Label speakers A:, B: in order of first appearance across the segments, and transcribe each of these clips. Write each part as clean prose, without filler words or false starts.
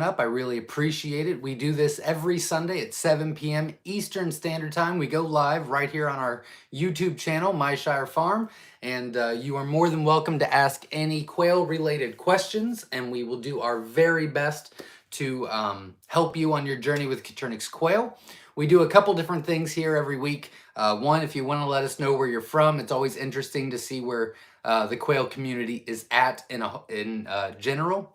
A: up. I really appreciate it. We do this every Sunday at 7 p.m. Eastern Standard Time. We go live right here on our YouTube channel, Myshire Farm, and you are more than welcome to ask any quail-related questions, and we will do our very best to help you on your journey with Coturnix quail. We do a couple different things here every week. One, if you want to let us know where you're from, it's always interesting to see where the quail community is at in general.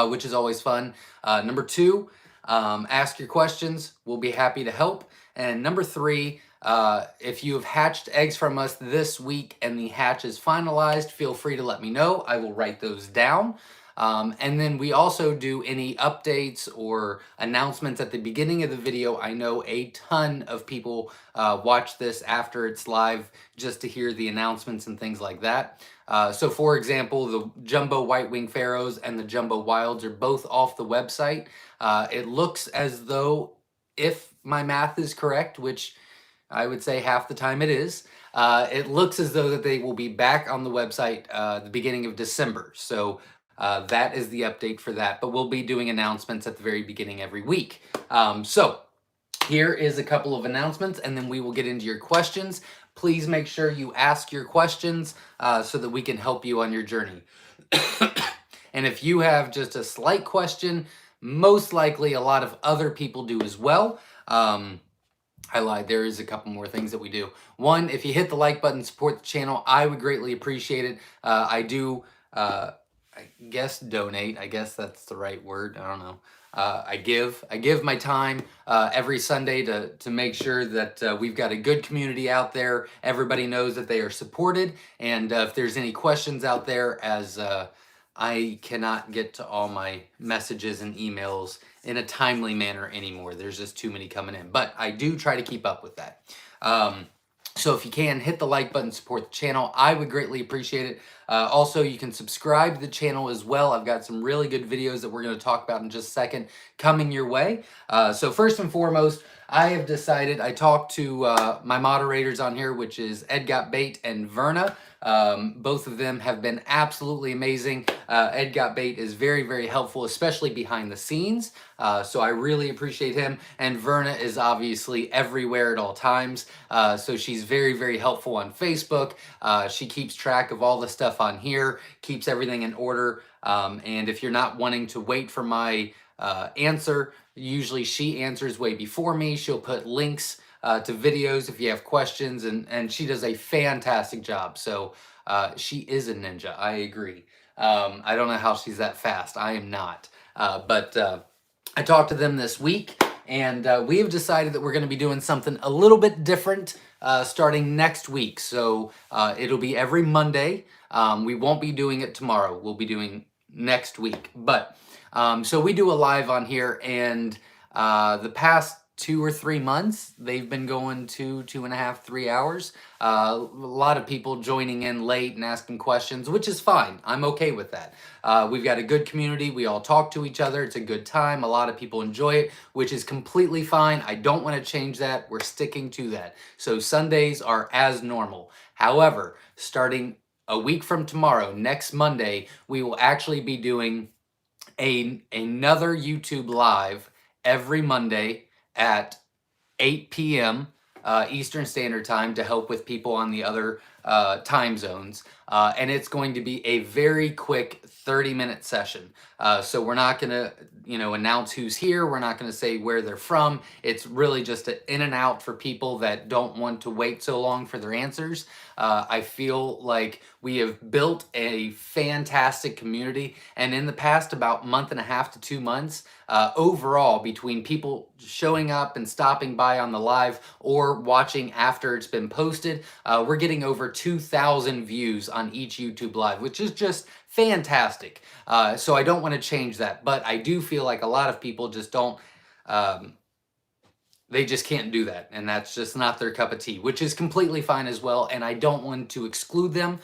A: Which is always fun. Number two, ask your questions. We'll be happy to help. And number three, if you have hatched eggs from us this week and the hatch is finalized, feel free to let me know. I will write those down. And then we also do any updates or announcements at the beginning of the video. I know a ton of people watch this after it's live just to hear the announcements and things like that. So for example, the Jumbo White Wing Pharaohs and the Jumbo Wilds are both off the website. It looks as though, if my math is correct, which I would say half the time it is, it looks as though that they will be back on the website the beginning of December. So that is the update for that, but we'll be doing announcements at the very beginning every week. So here is a couple of announcements, and then we will get into your questions. Please make sure you ask your questions so that we can help you on your journey. And if you have just a slight question, most likely a lot of other people do as well. I lied, there is a couple more things that we do. One, if you hit the like button, support the channel, I would greatly appreciate it. I do, I guess donate, I guess that's the right word, I don't know. I give my time every Sunday to make sure that we've got a good community out there. Everybody knows that they are supported, and if there's any questions out there, as I cannot get to all my messages and emails in a timely manner anymore. There's just too many coming in, but I do try to keep up with that. So if you can, hit the like button, support the channel. I would greatly appreciate it. Also, you can subscribe to the channel as well. I've got some really good videos that we're going to talk about in just a second coming your way. So first and foremost, I have decided, I talked to my moderators on here, which is Ed Got Bait and Verna. Both of them have been absolutely amazing. Ed Got Bait is very, very helpful, especially behind the scenes. So I really appreciate him. And Verna is obviously everywhere at all times. So she's very, very helpful on Facebook. She keeps track of all the stuff on here, keeps everything in order. And if you're not wanting to wait for my answer, usually she answers way before me. She'll put links to videos if you have questions, and she does a fantastic job. So she is a ninja, I agree. I don't know how she's that fast. I am not. But I talked to them this week, and we have decided that we're going to be doing something a little bit different starting next week. So it'll be every Monday. We won't be doing it tomorrow. We'll be doing next week. But so we do a live on here, and the past 2 or 3 months, they've been going 2.5, 3 hours. A lot of people joining in late and asking questions, which is fine. I'm okay with that. We've got a good community. We all talk to each other. It's a good time. A lot of people enjoy it, which is completely fine. I don't want to change that. We're sticking to that. So Sundays are as normal. However, starting a week from tomorrow, next Monday, we will actually be doing another YouTube live every Monday at 8 p.m. Eastern Standard Time to help with people on the other time zones. And it's going to be a very quick 30-minute session. So we're not going to, announce who's here. We're not going to say where they're from. It's really just an in and out for people that don't want to wait so long for their answers. I feel like we have built a fantastic community, and in the past about month and a half to 2 months, overall, between people showing up and stopping by on the live or watching after it's been posted, we're getting over 2,000 views on each YouTube live, which is just fantastic. So I don't want to change that, but I do feel like a lot of people just don't, they just can't do that, and that's just not their cup of tea, which is completely fine as well, and I don't want to exclude them.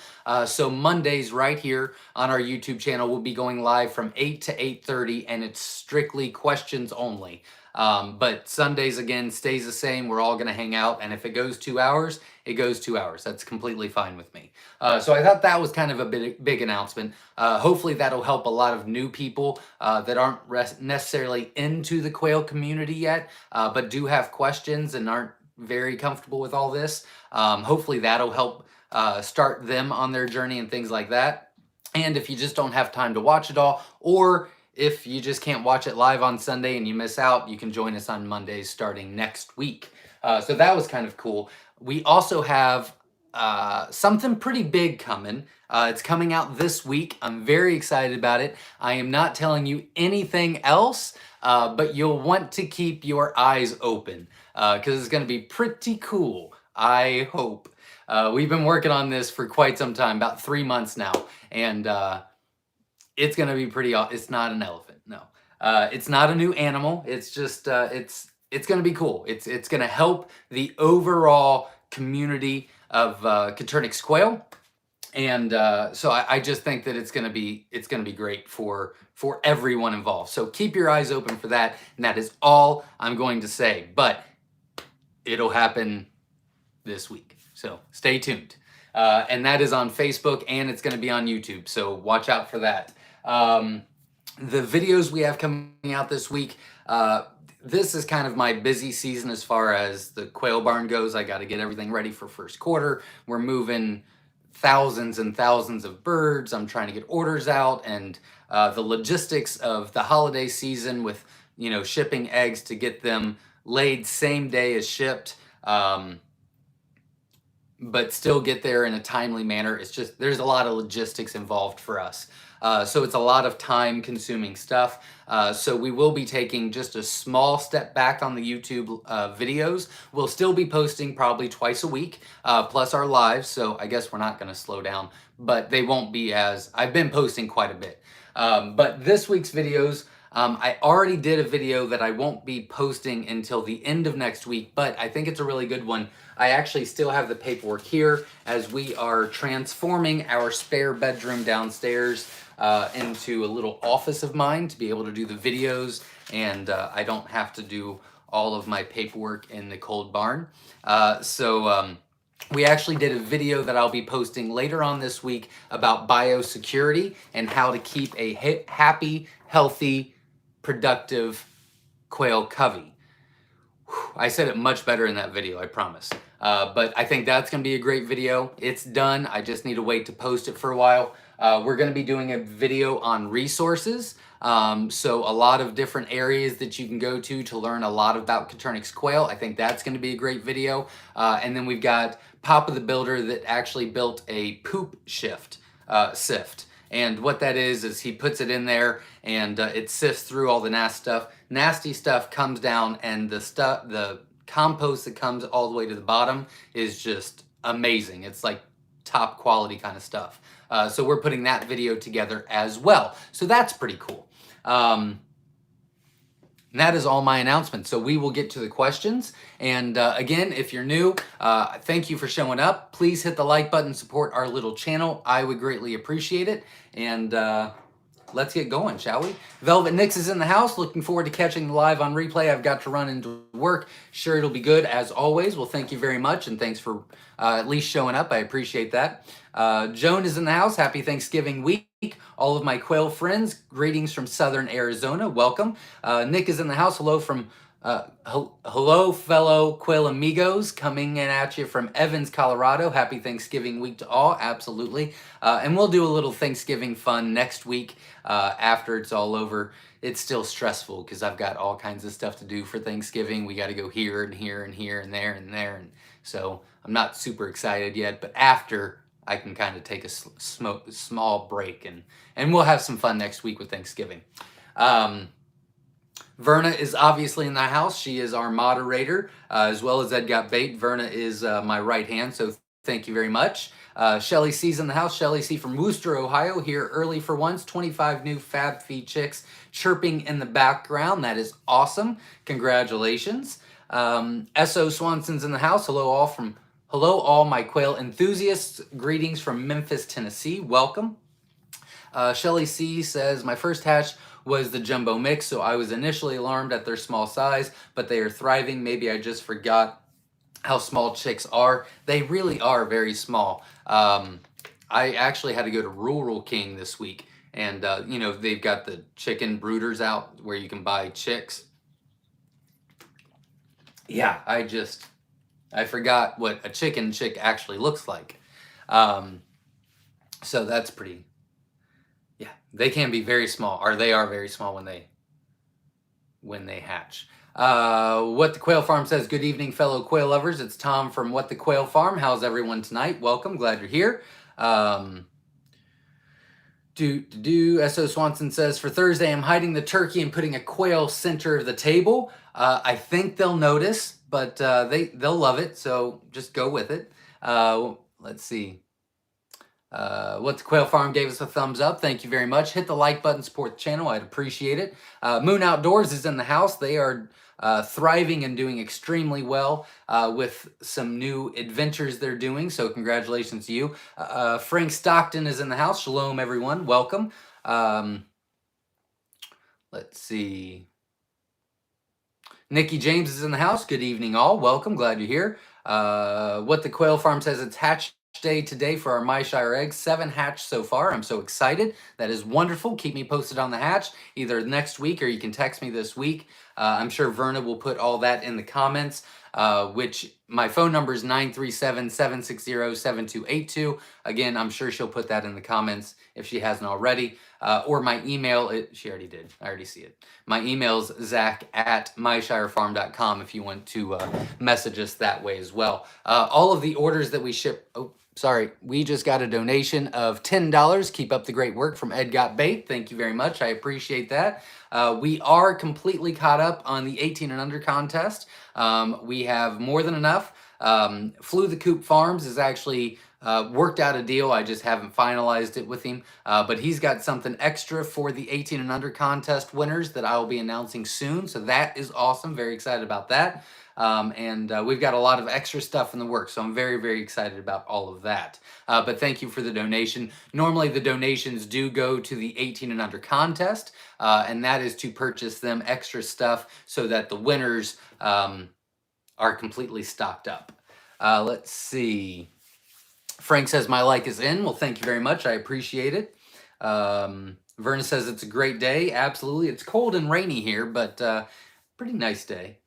A: So Mondays right here on our YouTube channel will be going live from 8 to 8:30, and it's strictly questions only. But Sundays, again, stays the same. We're all going to hang out. And if it goes 2 hours, it goes 2 hours. That's completely fine with me. So I thought that was kind of a big announcement. Hopefully that'll help a lot of new people that aren't necessarily into the quail community yet, but do have questions and aren't very comfortable with all this. Hopefully that'll help start them on their journey and things like that. And if you just don't have time to watch it all, or if you just can't watch it live on Sunday and you miss out, you can join us on Mondays starting next week. So that was kind of cool. We also have something pretty big coming. It's coming out this week. I'm very excited about it. I am not telling you anything else, but you'll want to keep your eyes open because it's going to be pretty cool, I hope. We've been working on this for quite some time, about 3 months now, and it's going to be pretty. It's not an elephant, no. It's not a new animal. It's just it's going to be cool. It's going to help the overall community of Coturnix quail, and so I just think that it's going to be great for everyone involved. So keep your eyes open for that, and that is all I'm going to say. But it'll happen this week, so stay tuned. And that is on Facebook, and it's going to be on YouTube, so watch out for that. The videos we have coming out this week, this is kind of my busy season as far as the quail barn goes. I got to get everything ready for first quarter. We're moving thousands and thousands of birds. I'm trying to get orders out, and the logistics of the holiday season with, shipping eggs to get them laid same day as shipped. But still get there in a timely manner. It's just, there's a lot of logistics involved for us. So it's a lot of time consuming stuff. So we will be taking just a small step back on the YouTube videos. We'll still be posting probably twice a week, plus our lives. So I guess we're not gonna slow down, but they won't be I've been posting quite a bit. But this week's videos, I already did a video that I won't be posting until the end of next week, but I think it's a really good one. I actually still have the paperwork here as we are transforming our spare bedroom downstairs into a little office of mine to be able to do the videos, and I don't have to do all of my paperwork in the cold barn. We actually did a video that I'll be posting later on this week about biosecurity and how to keep a happy, healthy, productive quail covey. I said it much better in that video, I promise. But I think that's going to be a great video. It's done. I just need to wait to post it for a while. We're going to be doing a video on resources. So a lot of different areas that you can go to learn a lot about Coturnix quail. I think that's going to be a great video. And then we've got Papa the Builder that actually built a poop sift. And what that is he puts it in there and it sifts through all the nasty stuff comes down, and the compost that comes all the way to the bottom is just amazing. It's like top quality kind of stuff. So we're putting that video together as well. So that's pretty cool. And that is all my announcements. So we will get to the questions. And again, if you're new, thank you for showing up. Please hit the like button, support our little channel. I would greatly appreciate it. And let's get going, shall we? Velvet Nix is in the house. Looking forward to catching the live on replay. I've got to run into work. Sure, it'll be good as always. Well, thank you very much. And thanks for at least showing up. I appreciate that. Joan is in the house. Happy Thanksgiving week. All of my quail friends, greetings from Southern Arizona. Welcome. Nick is in the house. Hello from hello, fellow quail amigos, coming in at you from Evans, Colorado. Happy Thanksgiving week to all. Absolutely. And we'll do a little Thanksgiving fun next week after it's all over. It's still stressful because I've got all kinds of stuff to do for Thanksgiving. We got to go here and here and here and there and there. And so I'm not super excited yet, but after I can kind of take a small break, and we'll have some fun next week with Thanksgiving. Verna is obviously in the house. She is our moderator, as well as Ed Got Bait. Verna is my right hand, so thank you very much. Shelly C's in the house. Shelly C from Wooster, Ohio, here early for once. 25 new Fab Feed chicks chirping in the background. That is awesome. Congratulations. S.O. Swanson's in the house. Hello all my quail enthusiasts. Greetings from Memphis, Tennessee. Welcome. Shelly C says, my first hatch was the jumbo mix. So I was initially alarmed at their small size, but they are thriving. Maybe I just forgot how small chicks are. They really are very small. I actually had to go to Rural King this week, and you know, they've got the chicken brooders out where you can buy chicks. Yeah, I forgot what a chicken chick actually looks like. So that's pretty, yeah, they can be very small, or they are very small when they hatch. What the Quail Farm says, good evening, fellow quail lovers. It's Tom from What the Quail Farm. How's everyone tonight? Welcome, glad you're here. S.O. Swanson says, for Thursday, I'm hiding the turkey and putting a quail center of the table. I think they'll notice, but they'll love it, so just go with it. Let's see. What the Quail Farm gave us a thumbs up. Thank you very much. Hit the like button, support the channel. I'd appreciate it. Moon Outdoors is in the house. They are thriving and doing extremely well with some new adventures they're doing. So congratulations to you. Frank Stockton is in the house. Shalom, everyone. Welcome. Let's see. Nikki James is in the house. Good evening, all. Welcome. Glad you're here. What the Quail Farm says, it's hatch day today for our Myshire eggs. 7 hatched so far. I'm so excited. That is wonderful. Keep me posted on the hatch either next week or you can text me this week. I'm sure Verna will put all that in the comments, which my phone number is 937-760-7282. Again, I'm sure she'll put that in the comments if she hasn't already. Or my email, she already did. I already see it. My email's zach@myshirefarm.com if you want to message us that way as well. All of the orders that we ship, sorry, we just got a donation of $10. Keep up the great work from Ed Got Bait. Thank you very much. I appreciate that. We are completely caught up on the 18 and under contest. We have more than enough. Flew the Coop Farms is actually worked out a deal. I just haven't finalized it with him. But he's got something extra for the 18 and under contest winners that I will be announcing soon. So that is awesome. Very excited about that. We've got a lot of extra stuff in the works, so I'm very, very excited about all of that. But thank you for the donation. Normally the donations do go to the 18 and under contest, and that is to purchase them extra stuff so that the winners are completely stocked up. Let's see. Frank says, my like is in. Well, thank you very much. I appreciate it. Verna says, it's a great day. Absolutely. It's cold and rainy here, but pretty nice day.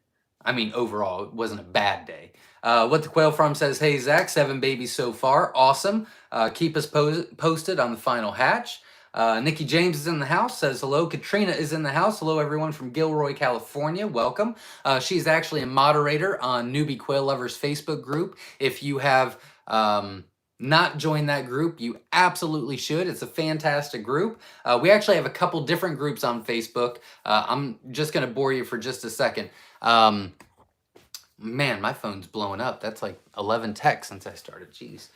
A: I mean, overall, it wasn't a bad day. What the Quail Farm says, hey, Zach, 7 babies so far. Awesome. Keep us posted on the final hatch. Nikki James is in the house, says hello. Katrina is in the house. Hello, everyone from Gilroy, California. Welcome. She's actually a moderator on Newbie Quail Lovers Facebook group. If you have not joined that group, you absolutely should. It's a fantastic group. We actually have a couple different groups on Facebook. I'm just going to bore you for just a second. Man, my phone's blowing up. That's like 11 texts since I started. Jeez.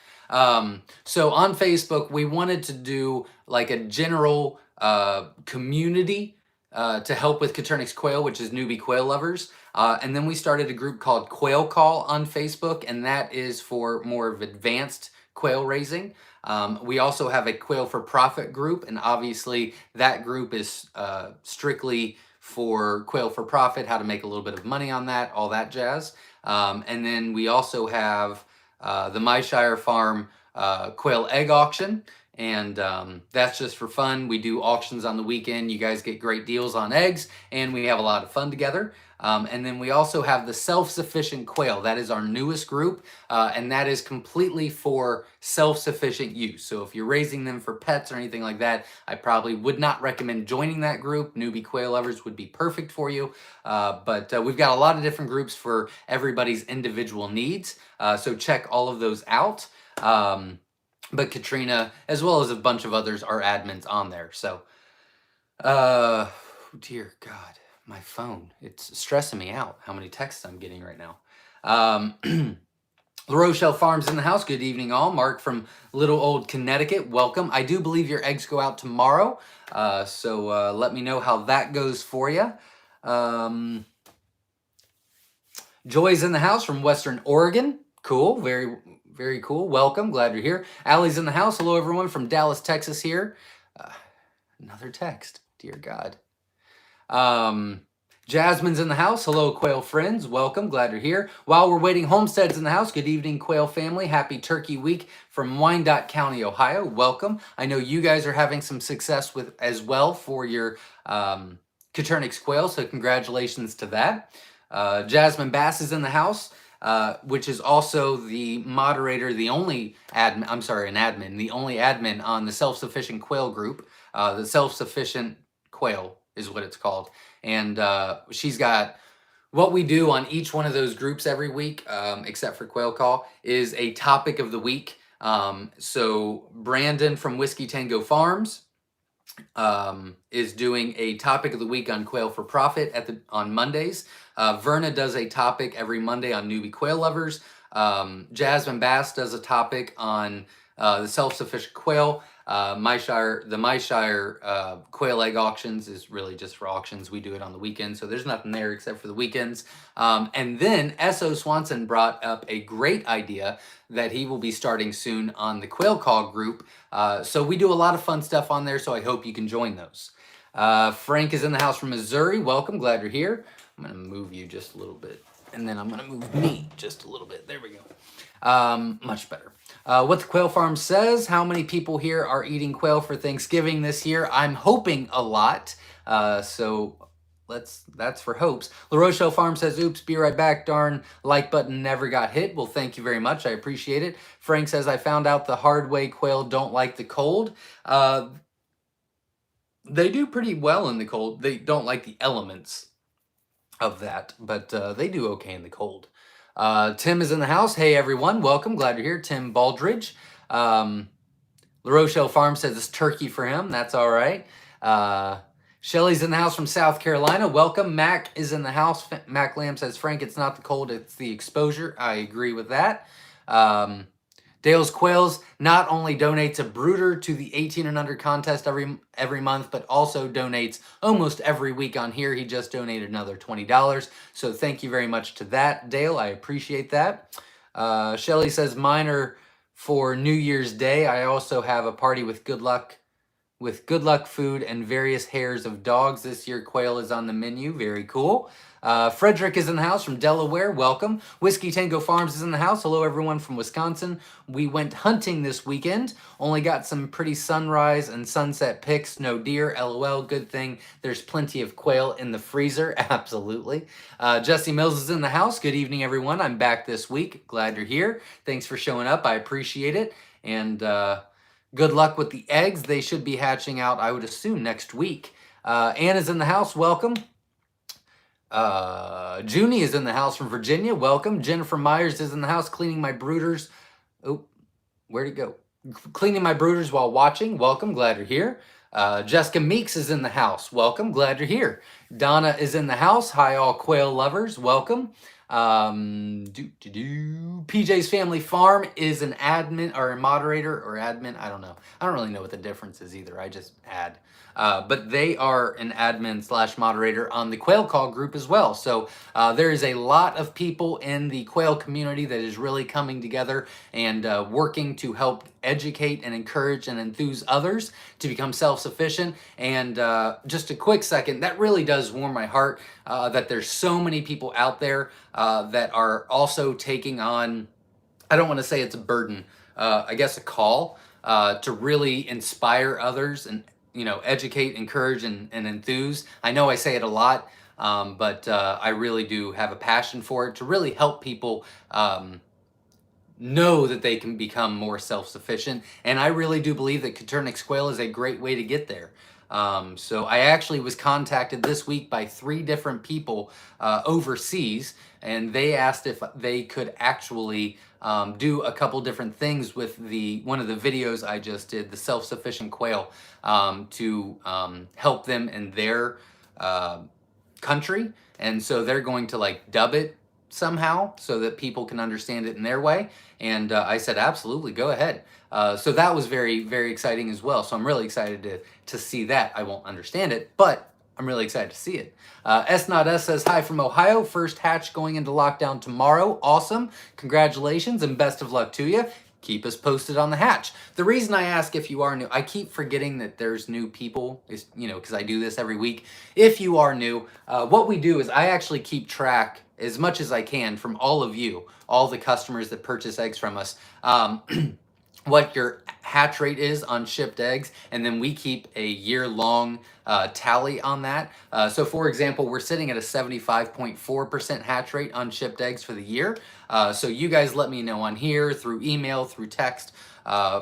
A: So on Facebook, we wanted to do like a general community to help with Coturnix Quail, which is Newbie Quail Lovers. And then we started a group called Quail Call on Facebook, and that is for more of advanced quail raising. We also have a Quail for Profit group, and obviously that group is strictly for quail for profit, how to make a little bit of money on that, all that jazz. And then we also have the Myshire Farm quail egg auction, and that's just for fun. We do auctions on the weekend. You guys get great deals on eggs, and we have a lot of fun together. And then we also have the Self-Sufficient Quail. That is our newest group, and that is completely for self-sufficient use. So if you're raising them for pets or anything like that, I probably would not recommend joining that group. Newbie Quail Lovers would be perfect for you. But we've got a lot of different groups for everybody's individual needs. So check all of those out. But Katrina, as well as a bunch of others, are admins on there. So, dear God, my phone, it's stressing me out how many texts I'm getting right now. La Rochelle Farms in the house. Good evening, all. Mark from Little Old Connecticut. Welcome. I do believe your eggs go out tomorrow. So let me know how that goes for you. Joy's in the house from Western Oregon. Cool. Very, very cool. Welcome. Glad you're here. Allie's in the house. Hello, everyone from Dallas, Texas here. Another text. Dear God. Jasmine's in the house. Hello, Quail friends. Welcome. Glad you're here. While we're waiting, Homestead's in the house. Good evening, Quail family. Happy Turkey Week from Wyandotte County, Ohio. Welcome. I know you guys are having some success with as well for your Coturnix quail, so congratulations to that. Jasmine Bass is in the house, which is also the moderator, the only admin, I'm sorry, an admin, the only admin on the Self-Sufficient Quail group. The Self-Sufficient Quail is what it's called. And she's got what we do on each one of those groups every week, except for Quail Call, is a topic of the week. So Brandon from Whiskey Tango Farms is doing a topic of the week on quail for profit on Mondays. Verna does a topic every Monday on newbie quail lovers. Jasmine Bass does a topic on the self-sufficient quail. The Myshire quail egg auctions is really just for auctions. We do it on the weekends, so there's nothing there except for the weekends. And then S.O. Swanson brought up a great idea that he will be starting soon on the Quail Call group. So we do a lot of fun stuff on there, so I hope you can join those. Frank is in the house from Missouri. Welcome, glad you're here. I'm gonna move you just a little bit, and then I'm gonna move me just a little bit. There we go. Much better. What the Quail Farm says, how many people here are eating quail for Thanksgiving this year? I'm hoping a lot. So that's for hopes. La Rochelle Farm says, oops, be right back. Darn, like button never got hit. Well, thank you very much. I appreciate it. Frank says, I found out the hard way quail don't like the cold. They do pretty well in the cold. They don't like the elements of that, but they do okay in the cold. Tim is in the house. Hey, everyone. Welcome. Glad you're here. Tim Baldridge. La Rochelle Farm says it's turkey for him. That's all right. Shelly's in the house from South Carolina. Welcome. Mac is in the house. Mac Lamb says, Frank, it's not the cold, it's the exposure. I agree with that. Dale's Quails not only donates a brooder to the 18 and under contest every month, but also donates almost every week on here. He just donated another $20. So thank you very much to that, Dale. I appreciate that. Shelly says, mine are for New Year's Day. I also have a party with good luck food and various hairs of dogs. This year, quail is on the menu. Very cool. Frederick is in the house from Delaware. Welcome. Whiskey Tango Farms is in the house. Hello, everyone from Wisconsin. We went hunting this weekend. Only got some pretty sunrise and sunset pics. No deer. LOL. Good thing there's plenty of quail in the freezer. Absolutely. Jesse Mills is in the house. Good evening, everyone. I'm back this week. Glad you're here. Thanks for showing up. I appreciate it. And good luck with the eggs. They should be hatching out, I would assume, next week. Anna's in the house. Welcome. Junie is in the house from Virginia. Welcome. Jennifer Myers is in the house cleaning my brooders. Oh, where'd it go? Cleaning my brooders while watching. Welcome. Glad you're here. Jessica Meeks is in the house. Welcome. Glad you're here. Donna is in the house. Hi, all quail lovers. Welcome. PJ's Family Farm is an admin or a moderator or admin. I don't know. I don't really know what the difference is either. I just add. But they are an admin / moderator on the Quail Call group as well. So there is a lot of people in the quail community that is really coming together and working to help educate and encourage and enthuse others to become self-sufficient. And just a quick second, that really does warm my heart that there's so many people out there that are also taking on, I don't want to say it's a burden, I guess a call to really inspire others and, you know, educate, encourage, and enthuse. I know I say it a lot, but I really do have a passion for it to really help people know that they can become more self-sufficient. And I really do believe that Coturnix quail is a great way to get there. So I actually was contacted this week by 3 different people overseas, and they asked if they could actually do a couple different things with one of the videos I just did, the self-sufficient quail, to help them in their country. And so they're going to like dub it somehow so that people can understand it in their way. And I said, absolutely, go ahead. So that was very, very exciting as well. So I'm really excited to see that. I won't understand it, but I'm really excited to see it. S says, hi from Ohio. First hatch going into lockdown tomorrow. Awesome. Congratulations and best of luck to you. keep us posted on the hatch. The reason I ask if you are new, I keep forgetting that there's new people, is because I do this every week. If you are new, what we do is I actually keep track as much as I can from all of you, all the customers that purchase eggs from us. What your hatch rate is on shipped eggs, and then we keep a year-long tally on that. So for example, we're sitting at a 75.4% hatch rate on shipped eggs for the year. So you guys let me know on here, through email, through text,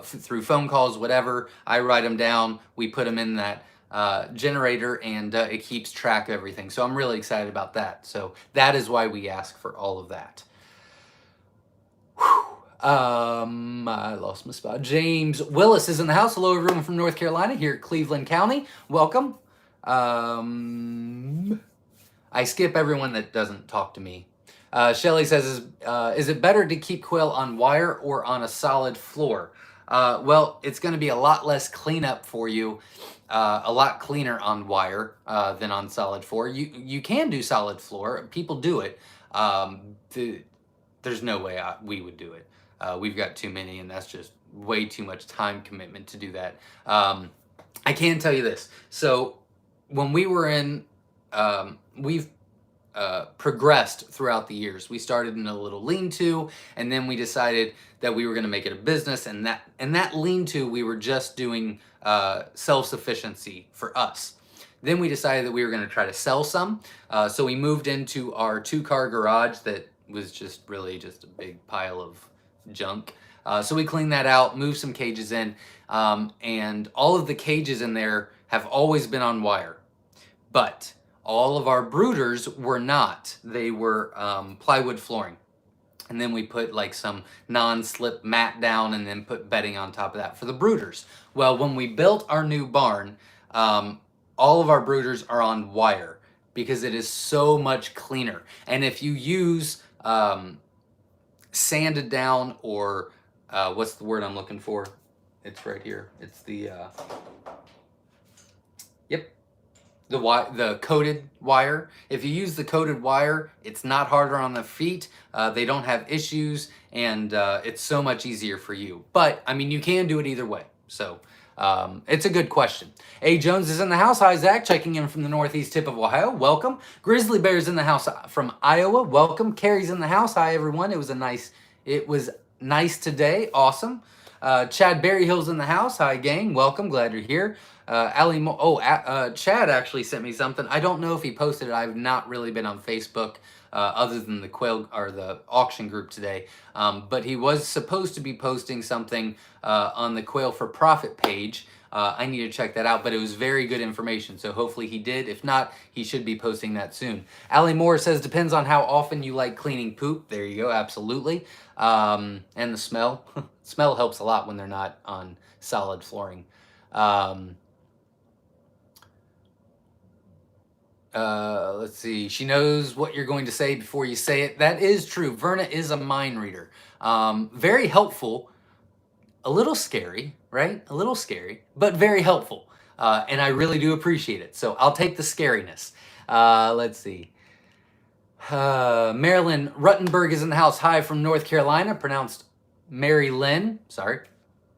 A: through phone calls, whatever. I write them down, we put them in that generator, and it keeps track of everything. So I'm really excited about that. So that is why we ask for all of that. I lost my spot. James Willis is in the house. Hello, everyone from North Carolina here at Cleveland County. Welcome. I skip everyone that doesn't talk to me. Shelly says, is it better to keep quail on wire or on a solid floor? Well, it's going to be a lot less cleanup for you, a lot cleaner on wire than on solid floor. You can do solid floor. People do it. There's no way we would do it. We've got too many, and that's just way too much time commitment to do that. I can tell you this. So when we were in, we've progressed throughout the years. We started in a little lean-to, and then we decided that we were going to make it a business, and that lean-to we were just doing self-sufficiency for us. Then we decided that we were going to try to sell some. So we moved into our 2-car garage that was just really just a big pile of junk. So we cleaned that out, moved some cages in, and all of the cages in there have always been on wire. But all of our brooders were not. They were plywood flooring. And then we put like some non-slip mat down and then put bedding on top of that for the brooders. Well, when we built our new barn, all of our brooders are on wire because it is so much cleaner. And if you use sanded down, or what's the word I'm looking for? It's right here. It's the the coated wire. If you use the coated wire, it's not harder on the feet. They don't have issues, and it's so much easier for you. But I mean, you can do it either way. So it's a good question. A. Jones is in the house. Hi, Zach, checking in from the northeast tip of Ohio. Welcome. Grizzly Bear's in the house from Iowa. Welcome. Carrie's in the house. Hi, everyone. It was nice today. Awesome. Chad Berryhill's in the house. Hi, gang. Welcome. Glad you're here. Chad actually sent me something. I don't know if he posted it. I've not really been on Facebook other than the Quail or the auction group today. But he was supposed to be posting something on the Quail for Profit page. I need to check that out, but it was very good information. So hopefully he did. If not, he should be posting that soon. Allie Moore says, depends on how often you like cleaning poop. There you go. Absolutely. And the smell. Smell helps a lot when they're not on solid flooring. Let's see. She knows what you're going to say before you say it. That is true. Verna is a mind reader. Very helpful. A little scary, right? A little scary, but very helpful. And I really do appreciate it. So I'll take the scariness. Let's see. Marilyn Ruttenberg is in the house. Hi from North Carolina. Pronounced Mary Lynn. Sorry.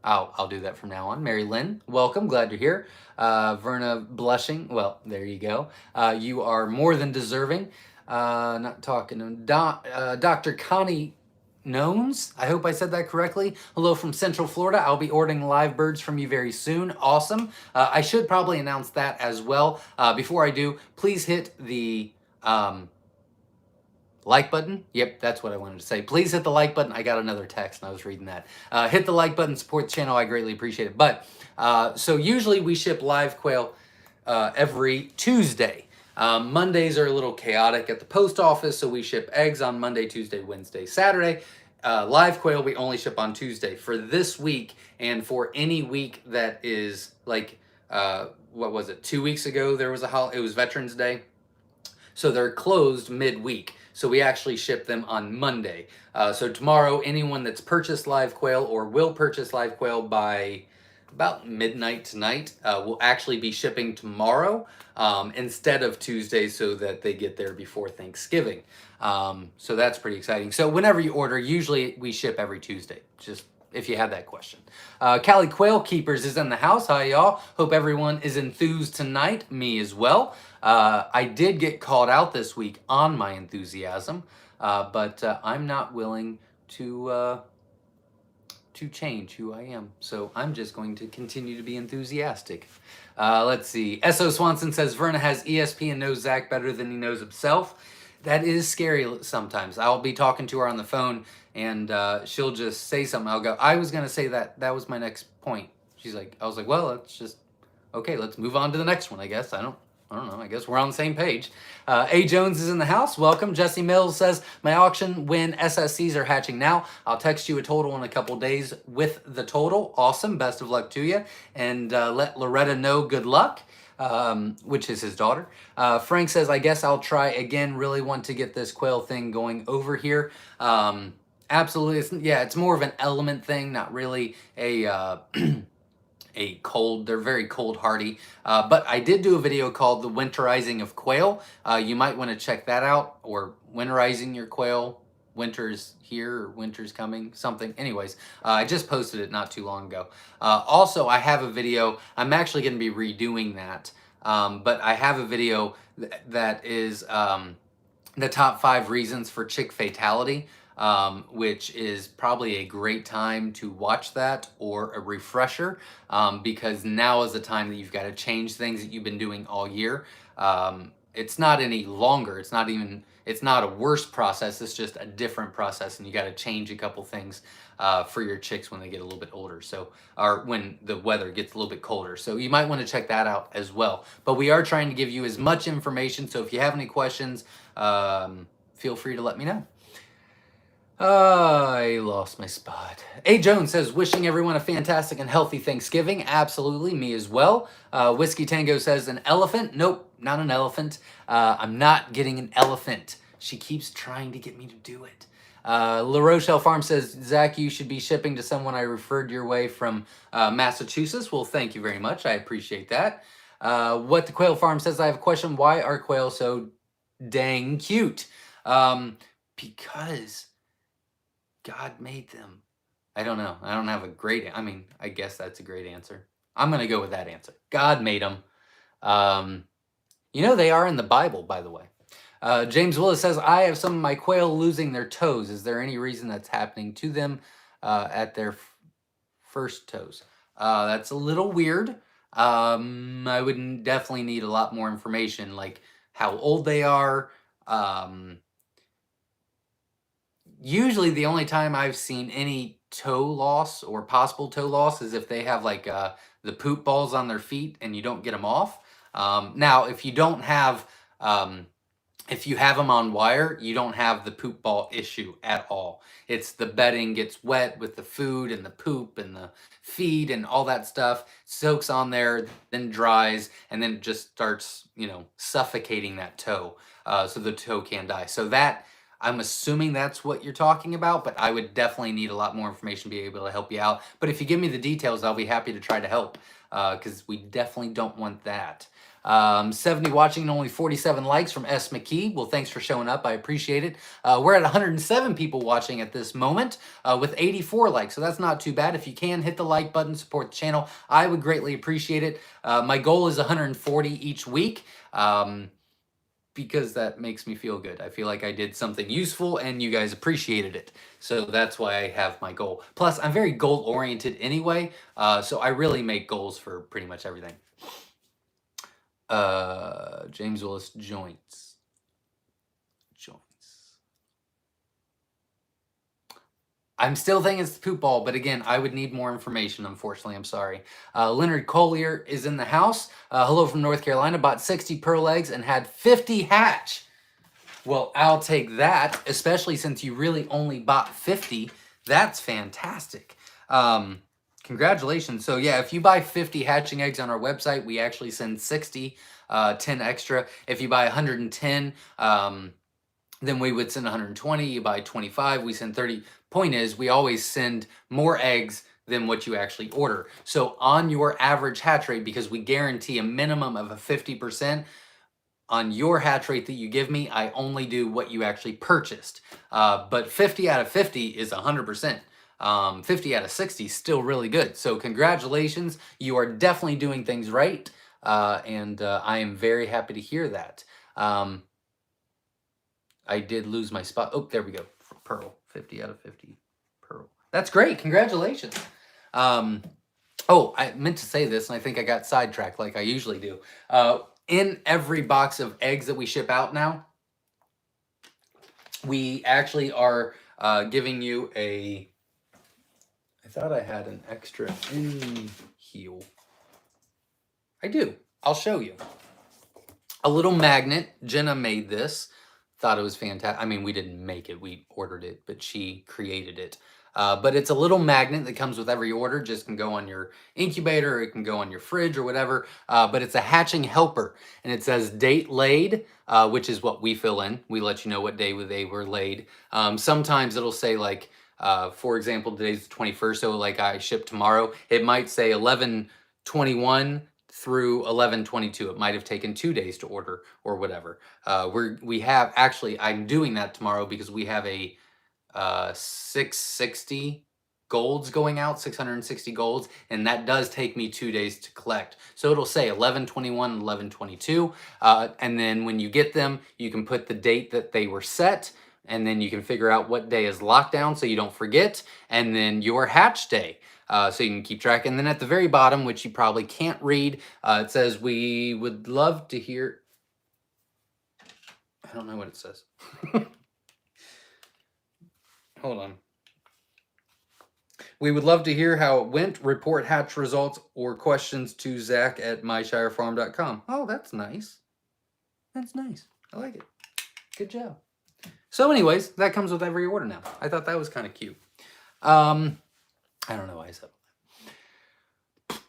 A: I'll do that from now on. Mary Lynn, welcome. Glad you're here. Verna blushing. Well, there you go. You are more than deserving. Not talking. Dr. Connie Nones. I hope I said that correctly. Hello from Central Florida. I'll be ordering live birds from you very soon. Awesome. I should probably announce that as well. Before I do, please hit the like button. Yep, that's what I wanted to say. Please hit the like button. I got another text and I was reading that. Hit the like button, support the channel. I greatly appreciate it. But so usually we ship live quail every Tuesday. Mondays are a little chaotic at the post office, so we ship eggs on Monday, Tuesday, Wednesday, Saturday. Live quail we only ship on Tuesday. For this week and for any week that is like, what was it? 2 weeks ago there was it was Veterans Day. So they're closed midweek. So we actually ship them on Monday. So tomorrow, anyone that's purchased live quail or will purchase live quail by about midnight tonight will actually be shipping tomorrow instead of Tuesday, so that they get there before Thanksgiving. So that's pretty exciting. So whenever you order, usually we ship every Tuesday. Just if you had that question. Cali Quail Keepers is in the house. Hi, y'all. Hope everyone is enthused tonight. Me as well. I did get called out this week on my enthusiasm, but I'm not willing to change who I am. So I'm just going to continue to be enthusiastic. Let's see. S.O. Swanson says Verna has ESP and knows Zach better than he knows himself. That is scary sometimes. I'll be talking to her on the phone and she'll just say something. I'll go, I was going to say that. That was my next point. She's like, I was like, well, let's just, okay, let's move on to the next one, I guess. I don't know. I guess we're on the same page. A. Jones is in the house. Welcome. Jesse Mills says, my auction when SSCs are hatching now. I'll text you a total in a couple days with the total. Awesome. Best of luck to you. And let Loretta know good luck, which is his daughter. Frank says, I guess I'll try again. Really want to get this quail thing going over here. Absolutely. It's more of an element thing, not really a... they're very cold hardy, but I did do a video called the winterizing of quail. You might want to check that out, or winterizing your quail. Winter's here, or winter's coming, something. Anyways, I just posted it not too long ago. Also, I have a video, I'm actually going to be redoing that, but I have a video that is the top 5 reasons for chick fatality. Which is probably a great time to watch that, or a refresher, because now is the time that you've got to change things that you've been doing all year. It's not any longer. It's not a worse process. It's just a different process, and you got to change a couple things for your chicks when they get a little bit older. So, or when the weather gets a little bit colder. So you might want to check that out as well. But we are trying to give you as much information. So if you have any questions, feel free to let me know. I lost my spot. A. Jones says, wishing everyone a fantastic and healthy Thanksgiving. Absolutely, me as well. Whiskey Tango says, an elephant? Nope, not an elephant. I'm not getting an elephant. She keeps trying to get me to do it. La Rochelle Farm says, Zach, you should be shipping to someone I referred your way from Massachusetts. Well, thank you very much. I appreciate that. What the Quail Farm says, I have a question. Why are quail so dang cute? Because God made them. I don't know. I don't have a great... I mean, I guess that's a great answer. I'm going to go with that answer. God made them. You know, they are in the Bible, by the way. James Willis says, I have some of my quail losing their toes. Is there any reason that's happening to them at their first toes? That's a little weird. I would definitely need a lot more information, like how old they are. Usually the only time I've seen any toe loss or possible toe loss is if they have like the poop balls on their feet and you don't get them off. Now, if you don't have, if you have them on wire, you don't have the poop ball issue at all. It's the bedding gets wet with the food and the poop and the feed and all that stuff, soaks on there, then dries, and then it just starts, you know, suffocating that toe. So the toe can die. So that... I'm assuming that's what you're talking about, but I would definitely need a lot more information to be able to help you out. But if you give me the details, I'll be happy to try to help, because we definitely don't want that. 70 watching and only 47 likes from S. McKee. Well, thanks for showing up. I appreciate it. We're at 107 people watching at this moment with 84 likes, so that's not too bad. If you can, hit the like button, support the channel. I would greatly appreciate it. My goal is 140 each week. Because that makes me feel good. I feel like I did something useful and you guys appreciated it. So that's why I have my goal. Plus, I'm very goal-oriented anyway, so I really make goals for pretty much everything. James Willis, joints. I'm still thinking it's the poop ball, but again, I would need more information, unfortunately. I'm sorry. Leonard Collier is in the house. Hello from North Carolina. Bought 60 pearl eggs and had 50 hatch. Well, I'll take that, especially since you really only bought 50. That's fantastic. Congratulations. So yeah, if you buy 50 hatching eggs on our website, we actually send 60, 10 extra. If you buy 110, then we would send 120. You buy 25, we send 30. Point is, we always send more eggs than what you actually order. So on your average hatch rate, because we guarantee a minimum of a 50%, on your hatch rate that you give me, I only do what you actually purchased. But 50 out of 50 is 100%. 50 out of 60 is still really good. So congratulations. You are definitely doing things right. And I am very happy to hear that. I did lose my spot. Oh, there we go. Pearl. 50 out of 50. Pearl. That's great. Congratulations. Oh, I meant to say this, and I think I got sidetracked like I usually do. In every box of eggs that we ship out now, we actually are giving you a... I thought I had an extra in heel. I do. I'll show you. A little magnet. Jenna made this. Thought it was fantastic. I mean, we didn't make it. We ordered it, but she created it. But it's a little magnet that comes with every order. Just can go on your incubator, or it can go on your fridge or whatever. But it's a hatching helper, and it says date laid, which is what we fill in. We let you know what day they were laid. Sometimes it'll say like, for example, today's the 21st, so like I ship tomorrow. It might say 11/21 through 11/22. It might have taken 2 days to order or whatever. We have actually, I'm doing that tomorrow because we have a 660 golds going out, 660 golds, and that does take me 2 days to collect. So it'll say 11/21 and 11/22, and then when you get them, you can put the date that they were set, and then you can figure out what day is lockdown so you don't forget, and then your hatch day. So you can keep track. And then at the very bottom, which you probably can't read, it says, we would love to hear... I don't know what it says. Hold on. We would love to hear how it went. Report hatch results or questions to Zach at myshirefarm.com. Oh, that's nice. That's nice. I like it. Good job. So anyways, that comes with every order now. I thought that was kind of cute. I don't know why I said that.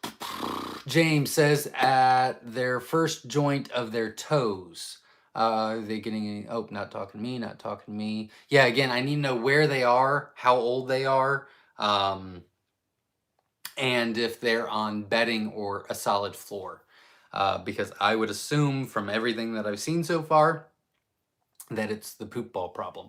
A: James says at their first joint of their toes. Are they getting any... Oh, not talking to me, not talking to me. Yeah, again, I need to know where they are, how old they are, and if they're on bedding or a solid floor. Because I would assume from everything that I've seen so far that it's the poop ball problem.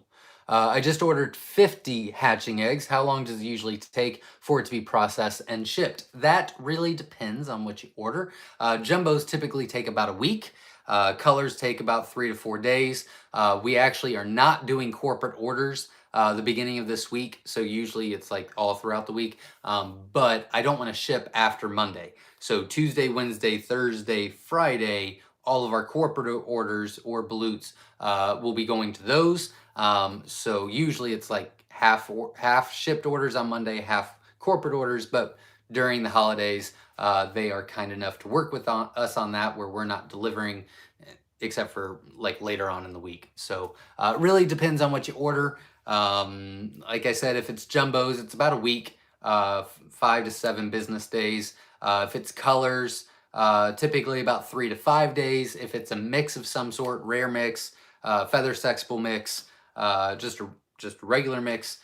A: I just ordered 50 hatching eggs. How long does it usually take for it to be processed and shipped? That really depends on what you order. Jumbos typically take about a week. Colors take about 3 to 4 days. We actually are not doing corporate orders the beginning of this week, so usually it's like all throughout the week. But I don't want to ship after Monday. So Tuesday, Wednesday, Thursday, Friday, all of our corporate orders or ballots will be going to those. So usually it's like half shipped orders on Monday, half corporate orders, but during the holidays, they are kind enough to work with us on that, where we're not delivering except for like later on in the week. So it really depends on what you order. Like I said, if it's jumbos, it's about a week, 5 to 7 business days. If it's colors, typically about 3 to 5 days. If it's a mix of some sort, rare mix, feather sexable mix, just a regular mix,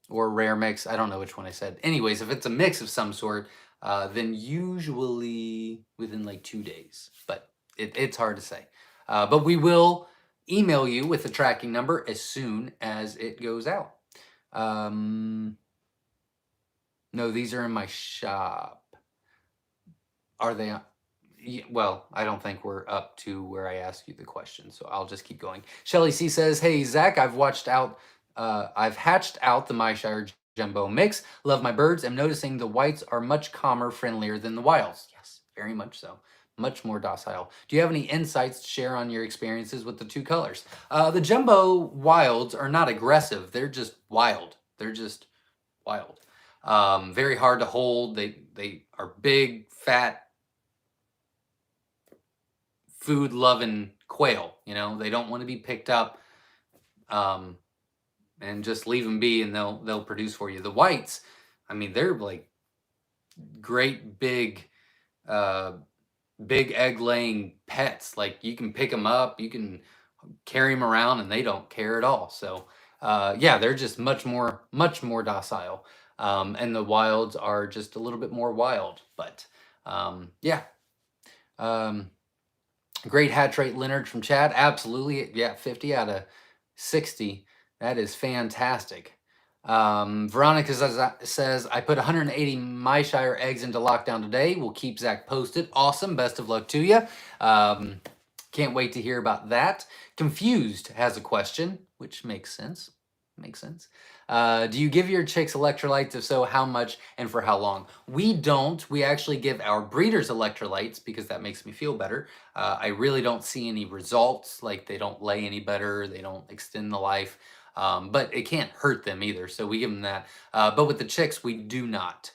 A: or rare mix. I don't know which one I said. Anyways, if it's a mix of some sort, then usually within like 2 days, but it's hard to say. But we will email you with the tracking number as soon as it goes out. No, these are in my shop. Are they? Well, I don't think we're up to where I asked you the question, so I'll just keep going. Shelly C says, hey, Zach, I've hatched out the Myshire Jumbo mix. Love my birds. I'm noticing the whites are much calmer, friendlier than the wilds. Yes, very much so. Much more docile. Do you have any insights to share on your experiences with the two colors? The Jumbo wilds are not aggressive. They're just wild. They're just wild. Very hard to hold. They are big, fat, food-loving quail. You know, they don't want to be picked up and just leave them be, and they'll produce for you. The whites, I mean, they're like great big egg-laying pets. Like, you can pick them up, you can carry them around, and they don't care at all. So yeah, they're just much more docile. And the wilds are just a little bit more wild. But yeah. Great hatch rate, Leonard from Chad. Absolutely. Yeah, 50 out of 60. That is fantastic. Veronica says, I put 180 Myshire eggs into lockdown today. We'll keep Zach posted. Awesome. Best of luck to you. Can't wait to hear about that. Confused has a question, which makes sense. Makes sense. Do you give your chicks electrolytes? If so, how much and for how long? We don't. We actually give our breeders electrolytes because that makes me feel better. I really don't see any results, like they don't lay any better, they don't extend the life. But it can't hurt them either, so we give them that. But with the chicks, we do not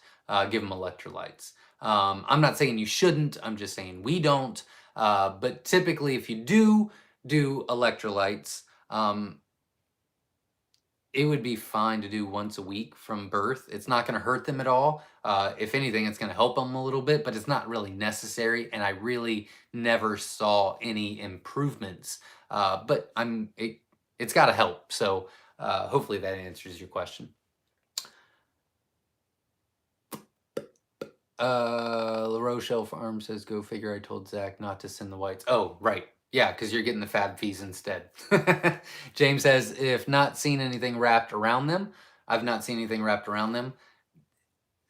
A: give them electrolytes. I'm not saying you shouldn't, I'm just saying we don't. But typically, if you do electrolytes, it would be fine to do once a week from birth. It's not going to hurt them at all. If anything, it's going to help them a little bit, but it's not really necessary. And I really never saw any improvements. But it's got to help. So hopefully that answers your question. La Rochelle Farm says, go figure, I told Zach not to send the whites. Oh, right. Yeah, because you're getting the fab fees instead. James says, if not seen anything wrapped around them, I've not seen anything wrapped around them.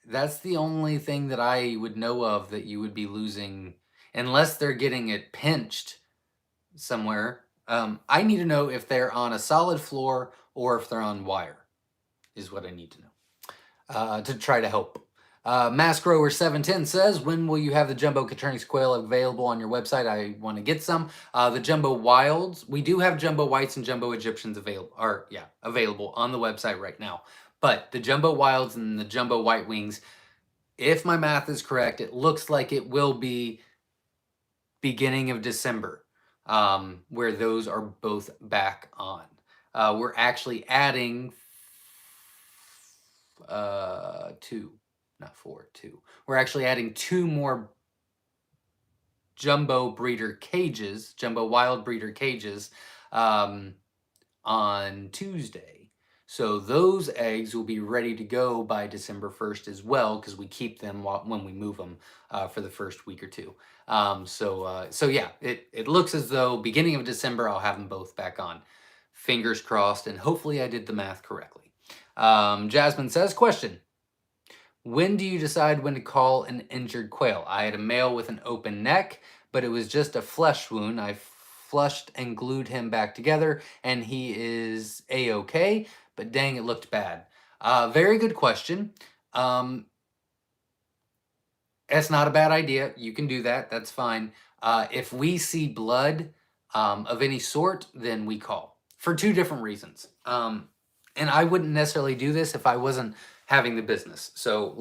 A: That's the only thing that I would know of that you would be losing, unless they're getting it pinched somewhere. I need to know if they're on a solid floor or if they're on wire, is what I need to know to try to help. Mask Grower 710 says, when will you have the Jumbo Caternix Quail available on your website? I want to get some. The Jumbo Wilds, we do have Jumbo Whites and Jumbo Egyptians available on the website right now. But the Jumbo Wilds and the Jumbo White Wings, if my math is correct, it looks like it will be beginning of December, where those are both back on. We're actually adding two. Not four, two. We're actually adding 2 more jumbo breeder cages, jumbo wild breeder cages, on Tuesday. So those eggs will be ready to go by December 1st as well, because we keep them when we move them for the first week or two. So yeah, it looks as though beginning of December I'll have them both back on. Fingers crossed, and hopefully I did the math correctly. Jasmine says, question. When do you decide when to call an injured quail? I had a male with an open neck, but it was just a flesh wound. I flushed and glued him back together, and he is A-okay, but dang, it looked bad. Very good question. That's not a bad idea. You can do that. That's fine. If we see blood of any sort, then we call for 2 different reasons. And I wouldn't necessarily do this if I wasn't having the business. So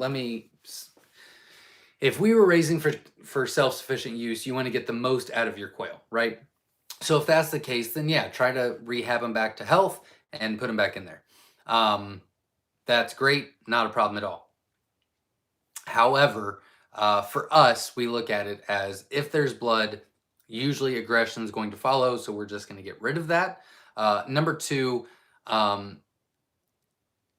A: if we were raising for self-sufficient use, you want to get the most out of your quail, right? So if that's the case, then yeah, try to rehab them back to health and put them back in there. That's great, not a problem at all. However, for us, we look at it as if there's blood, usually aggression is going to follow, so we're just going to get rid of that. Number 2,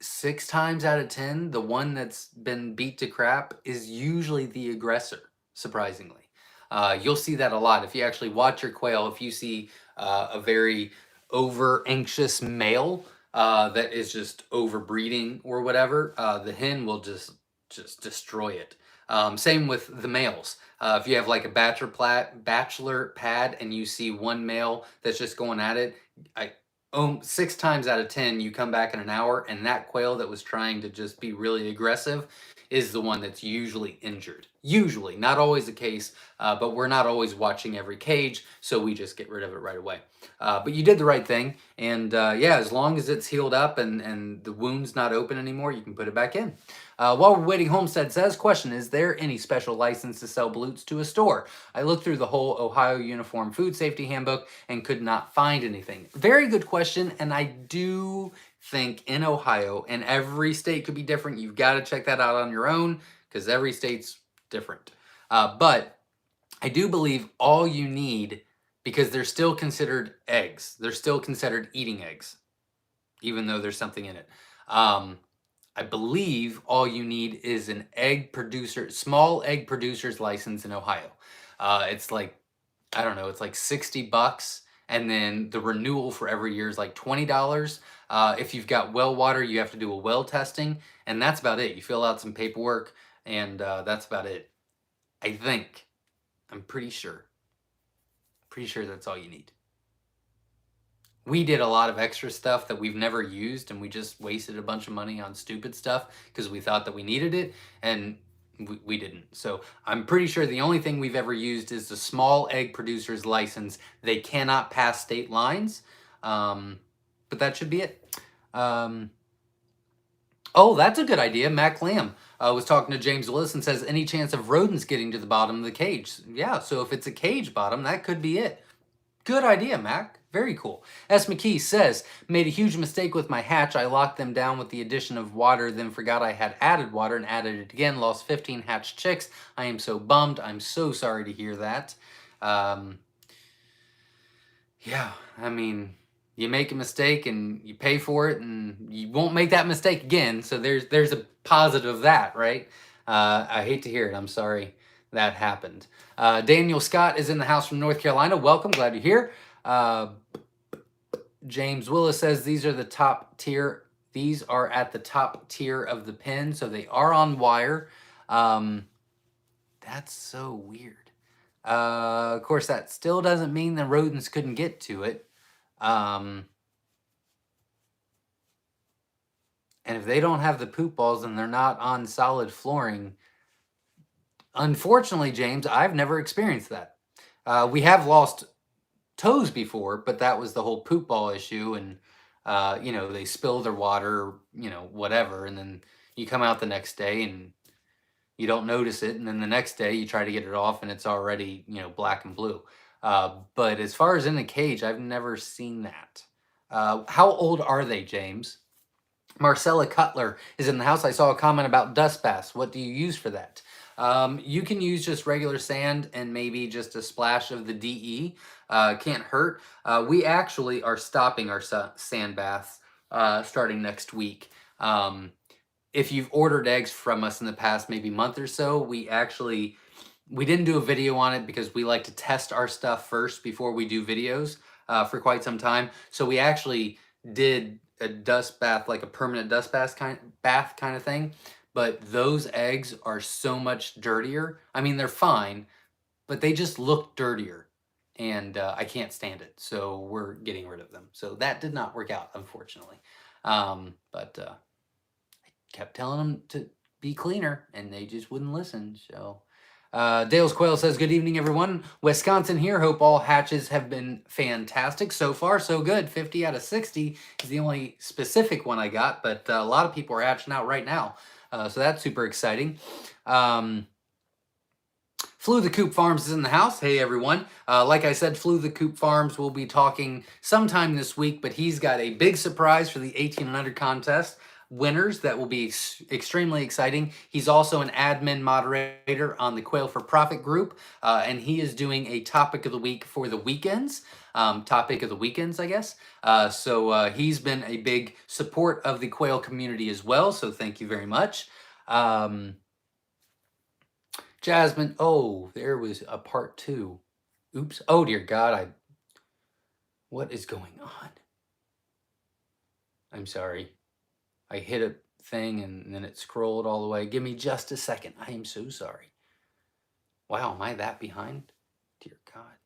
A: 6 times out of 10, the one that's been beat to crap is usually the aggressor, surprisingly. You'll see that a lot. If you actually watch your quail, if you see a very over-anxious male that is just overbreeding or whatever, the hen will just destroy it. Same with the males. If you have like a bachelor pad and you see one male that's just going at it, 6 times out of 10, you come back in an hour, and that quail that was trying to just be really aggressive is the one that's usually injured. Usually, not always the case, but we're not always watching every cage, so we just get rid of it right away. But you did the right thing, and yeah, as long as it's healed up and the wound's not open anymore, you can put it back in. While we're waiting, Homestead says, question, is there any special license to sell balutes to a store? I looked through the whole Ohio Uniform Food Safety Handbook and could not find anything. Very good question, and I do think in Ohio, and every state could be different, you've got to check that out on your own, because every state's different. But I do believe all you need, because they're still considered eggs, they're still considered eating eggs, even though there's something in it. I believe all you need is an small egg producer's license in Ohio. It's like, I don't know, it's like $60, and then the renewal for every year is like $20. If you've got well water, you have to do a well testing, and that's about it. You fill out some paperwork, and that's about it. I think. I'm pretty sure. Pretty sure that's all you need. We did a lot of extra stuff that we've never used, and we just wasted a bunch of money on stupid stuff because we thought that we needed it, and we didn't. So I'm pretty sure the only thing we've ever used is the small egg producer's license. They cannot pass state lines, but that should be it. Oh, that's a good idea. Mac Lamb was talking to James Willis and says, any chance of rodents getting to the bottom of the cage? Yeah, so if it's a cage bottom, that could be it. Good idea, Mac. Very cool. S. McKee says, made a huge mistake with my hatch. I locked them down with the addition of water, then forgot I had added water and added it again. Lost 15 hatched chicks. I am so bummed. I'm so sorry to hear that. Yeah, I mean, you make a mistake and you pay for it, and you won't make that mistake again. So there's a positive of that, right? I hate to hear it. I'm sorry that happened. Daniel Scott is in the house from North Carolina. Welcome. Glad you're here. James Willis says these are the top tier. These are at the top tier of the pen, so they are on wire. That's so weird. Of course, that still doesn't mean the rodents couldn't get to it. And if they don't have the poop balls and they're not on solid flooring, unfortunately, James, I've never experienced that. We have lost toes before, but that was the whole poop ball issue, and they spill their water, whatever, and then you come out the next day and you don't notice it, and then the next day you try to get it off and it's already black and blue. But as far as in the cage, I've never seen that. How old are they, James? Marcella Cutler is in the house. I saw a comment about dust baths. What do you use for that? You can use just regular sand and maybe just a splash of the DE. Can't hurt. We actually are stopping our sand baths starting next week. If you've ordered eggs from us in the past maybe month or so, we didn't do a video on it because we like to test our stuff first before we do videos for quite some time. So we actually did a dust bath, like a permanent dust bath kind of thing. But those eggs are so much dirtier. I mean, they're fine, but they just look dirtier. And I can't stand it. So we're getting rid of them. So that did not work out, unfortunately. But I kept telling them to be cleaner, and they just wouldn't listen. So Dale's Quail says, good evening, everyone. Wisconsin here. Hope all hatches have been fantastic. So far, so good. 50 out of 60 is the only specific one I got, but a lot of people are hatching out right now. So that's super exciting. Flew the Coop Farms is in the house. Hey, everyone. Like I said, Flew the Coop Farms will be talking sometime this week, but he's got a big surprise for the 18 and under contest winners that will be extremely exciting. He's also an admin moderator on the Quail for Profit group, and he is doing a topic of the week for the weekends. Topic of the weekends, I guess. So he's been a big support of the Quail community as well, so thank you very much. Jasmine, oh, there was a part 2. Oops. Oh, dear God, what is going on? I'm sorry. I hit a thing and then it scrolled all the way. Give me just a second. I am so sorry. Wow, am I that behind? Dear God.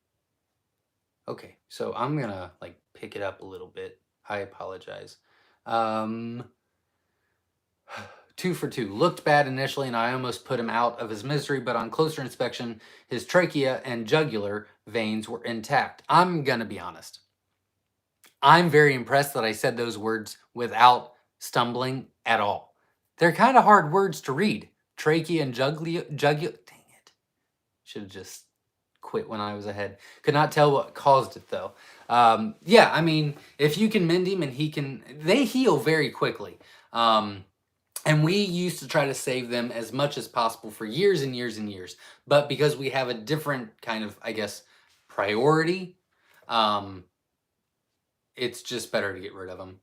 A: Okay, so I'm gonna pick it up a little bit. I apologize. 2 for 2. Looked bad initially, and I almost put him out of his misery, but on closer inspection, his trachea and jugular veins were intact. I'm going to be honest. I'm very impressed that I said those words without stumbling at all. They're kind of hard words to read. Trachea and jugular. Dang it. Should have just quit when I was ahead. Could not tell what caused it, though. Yeah, I mean, if you can mend him and they heal very quickly. And we used to try to save them as much as possible for years and years and years. But because we have a different kind of, I guess, priority, it's just better to get rid of them,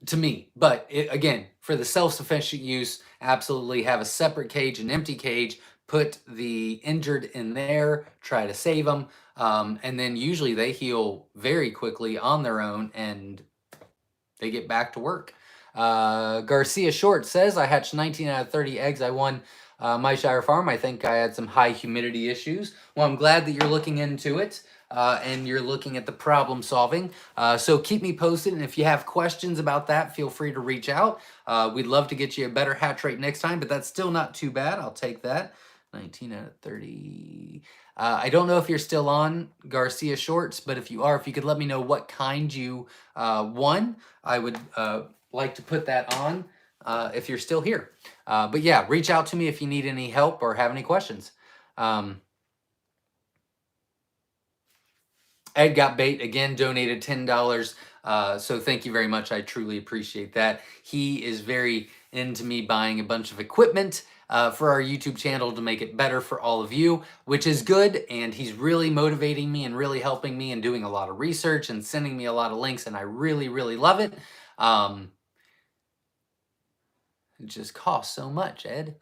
A: to me. But again, for the self-sufficient use, absolutely have a separate cage, an empty cage, put the injured in there, try to save them, and then usually they heal very quickly on their own and they get back to work. Garcia Short says, I hatched 19 out of 30 eggs. I won Myshire Farm. I think I had some high humidity issues. Well, I'm glad that you're looking into it and you're looking at the problem solving. So keep me posted. And if you have questions about that, feel free to reach out. We'd love to get you a better hatch rate next time, but that's still not too bad. I'll take that. 19 out of 30. I don't know if you're still on Garcia Shorts, but if you are, if you could let me know what kind you won, I would like to put that on if you're still here. But yeah, reach out to me if you need any help or have any questions. Ed Got Bait, again, donated $10. So thank you very much. I truly appreciate that. He is very into me buying a bunch of equipment for our YouTube channel to make it better for all of you, which is good. And he's really motivating me and really helping me and doing a lot of research and sending me a lot of links. And I really, really love it. It just costs so much, Ed.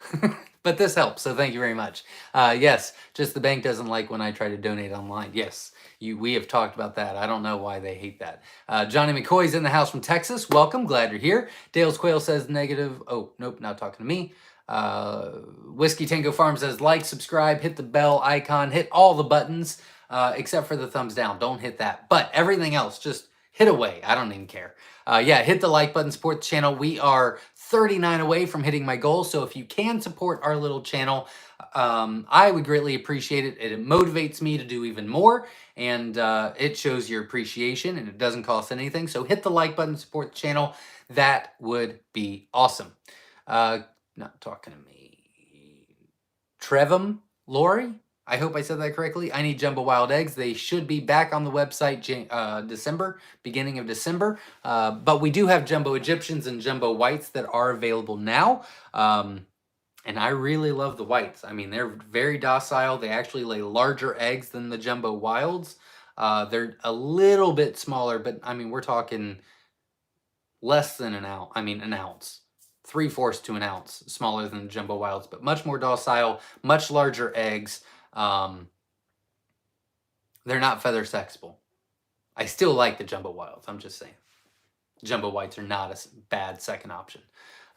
A: But this helps, so thank you very much. Yes, just the bank doesn't like when I try to donate online. Yes, we have talked about that. I don't know why they hate that. Johnny McCoy's in the house from Texas. Welcome, glad you're here. Dale's Quail says negative. Oh, nope, not talking to me. Whiskey Tango Farm says like, subscribe, hit the bell icon, hit all the buttons, except for the thumbs down. Don't hit that. But everything else, just hit away. I don't even care. Yeah, hit the like button, support the channel. We are 39 away from hitting my goal. So if you can support our little channel, I would greatly appreciate it. It motivates me to do even more, and it shows your appreciation, and it doesn't cost anything. So hit the like button, support the channel. That would be awesome. Not talking to me. Trevum Lori, I hope I said that correctly. I need jumbo wild eggs. They should be back on the website December, beginning of December. But we do have jumbo Egyptians and jumbo whites that are available now. And I really love the whites. I mean, they're very docile. They actually lay larger eggs than the jumbo wilds. They're a little bit smaller, but I mean, we're talking less than an ounce. I mean, an ounce. 3/4 to an ounce smaller than the jumbo wilds, but much more docile, much larger eggs. They're not feather sexable. I still like the jumbo wilds. I'm just saying. Jumbo whites are not a bad second option.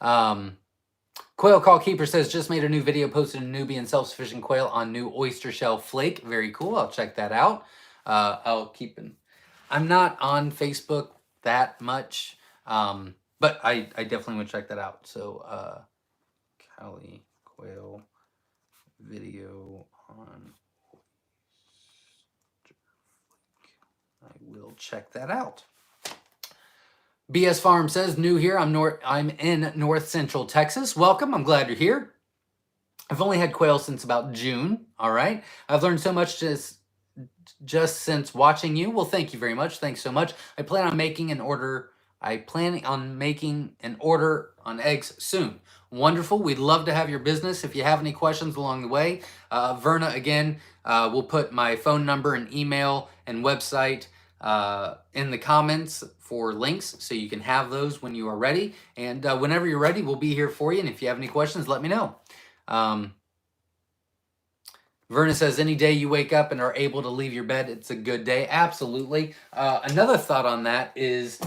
A: Quail Call Keeper says, just made a new video, posted a newbie and self-sufficient quail on new oyster shell flake. Very cool. I'll check that out. I'll keep it. I'm not on Facebook that much, but I definitely would check that out. So, Callie Quail video on I will check that out. BS Farm says, new here. I'm in North Central Texas. Welcome. I'm glad you're here. I've only had quail since about June. All right. I've learned so much just since watching you. Well, thank you very much. Thanks so much. I plan on making an order on eggs soon. Wonderful. We'd love to have your business. If you have any questions along the way, Verna, again, we'll put my phone number and email and website in the comments for links, so you can have those when you are ready. And whenever you're ready, we'll be here for you. And if you have any questions, let me know. Verna says, any day you wake up and are able to leave your bed, it's a good day. Absolutely. Another thought on that is,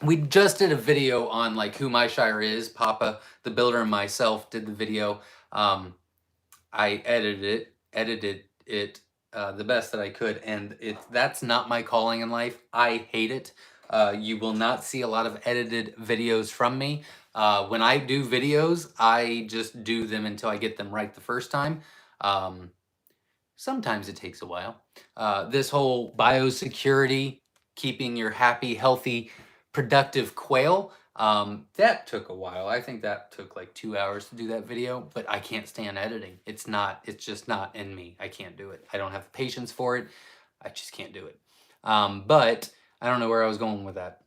A: we just did a video on like who Myshire is. Papa, the builder, and myself did the video. I edited it the best that I could, and that's not my calling in life. I hate it. You will not see a lot of edited videos from me. When I do videos, I just do them until I get them right the first time. Sometimes it takes a while. This whole biosecurity, keeping your happy, healthy, productive quail, that took a while. I think that took like 2 hours to do that video, but I can't stand editing. It's just not in me. I can't do it. I don't have the patience for it. I just can't do it. But I don't know where I was going with that.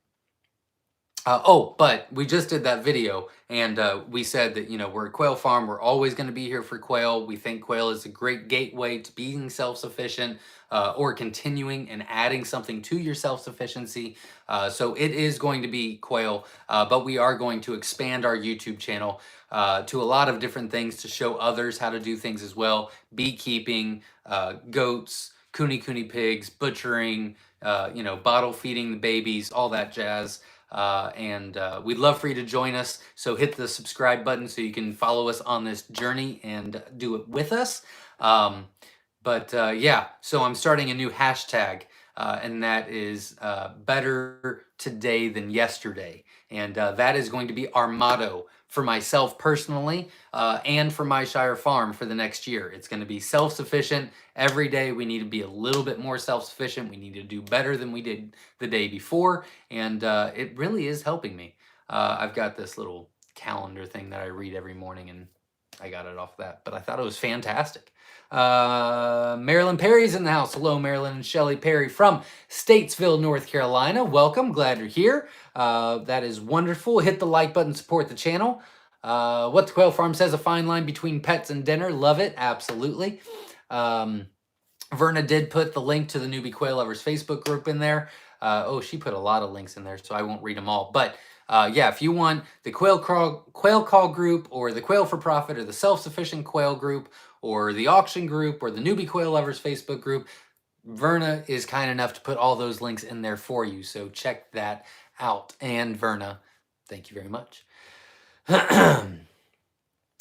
A: But we just did that video, and we said that, we're a quail farm. We're always going to be here for quail. We think quail is a great gateway to being self-sufficient. or continuing and adding something to your self-sufficiency. So it is going to be quail, but we are going to expand our YouTube channel to a lot of different things to show others how to do things as well. Beekeeping, goats, kuni pigs, butchering, bottle feeding the babies, all that jazz. And we'd love for you to join us. So hit the subscribe button so you can follow us on this journey and do it with us. Yeah, so I'm starting a new hashtag, and that is better today than yesterday. And that is going to be our motto for myself personally, and for Myshire Farm for the next year. It's going to be self-sufficient. Every day we need to be a little bit more self-sufficient. We need to do better than we did the day before. And it really is helping me. I've got this little calendar thing that I read every morning, and I got it off that, but I thought it was fantastic. Marilyn Perry's in the house. Hello, Marilyn and Shelly Perry from Statesville, North Carolina. Welcome. Glad you're here. That is wonderful. Hit the like button, support the channel. What the Quail Farm says, a fine line between pets and dinner. Love it. Absolutely. Verna did put the link to the Newbie Quail Lovers Facebook group in there. She put a lot of links in there, so I won't read them all. But yeah, if you want the Quail Call group, or the Quail for Profit, or the Self-Sufficient Quail group, or the Auction group, or the Newbie Quail Lovers Facebook group, Verna is kind enough to put all those links in there for you. So check that out. And Verna, thank you very much.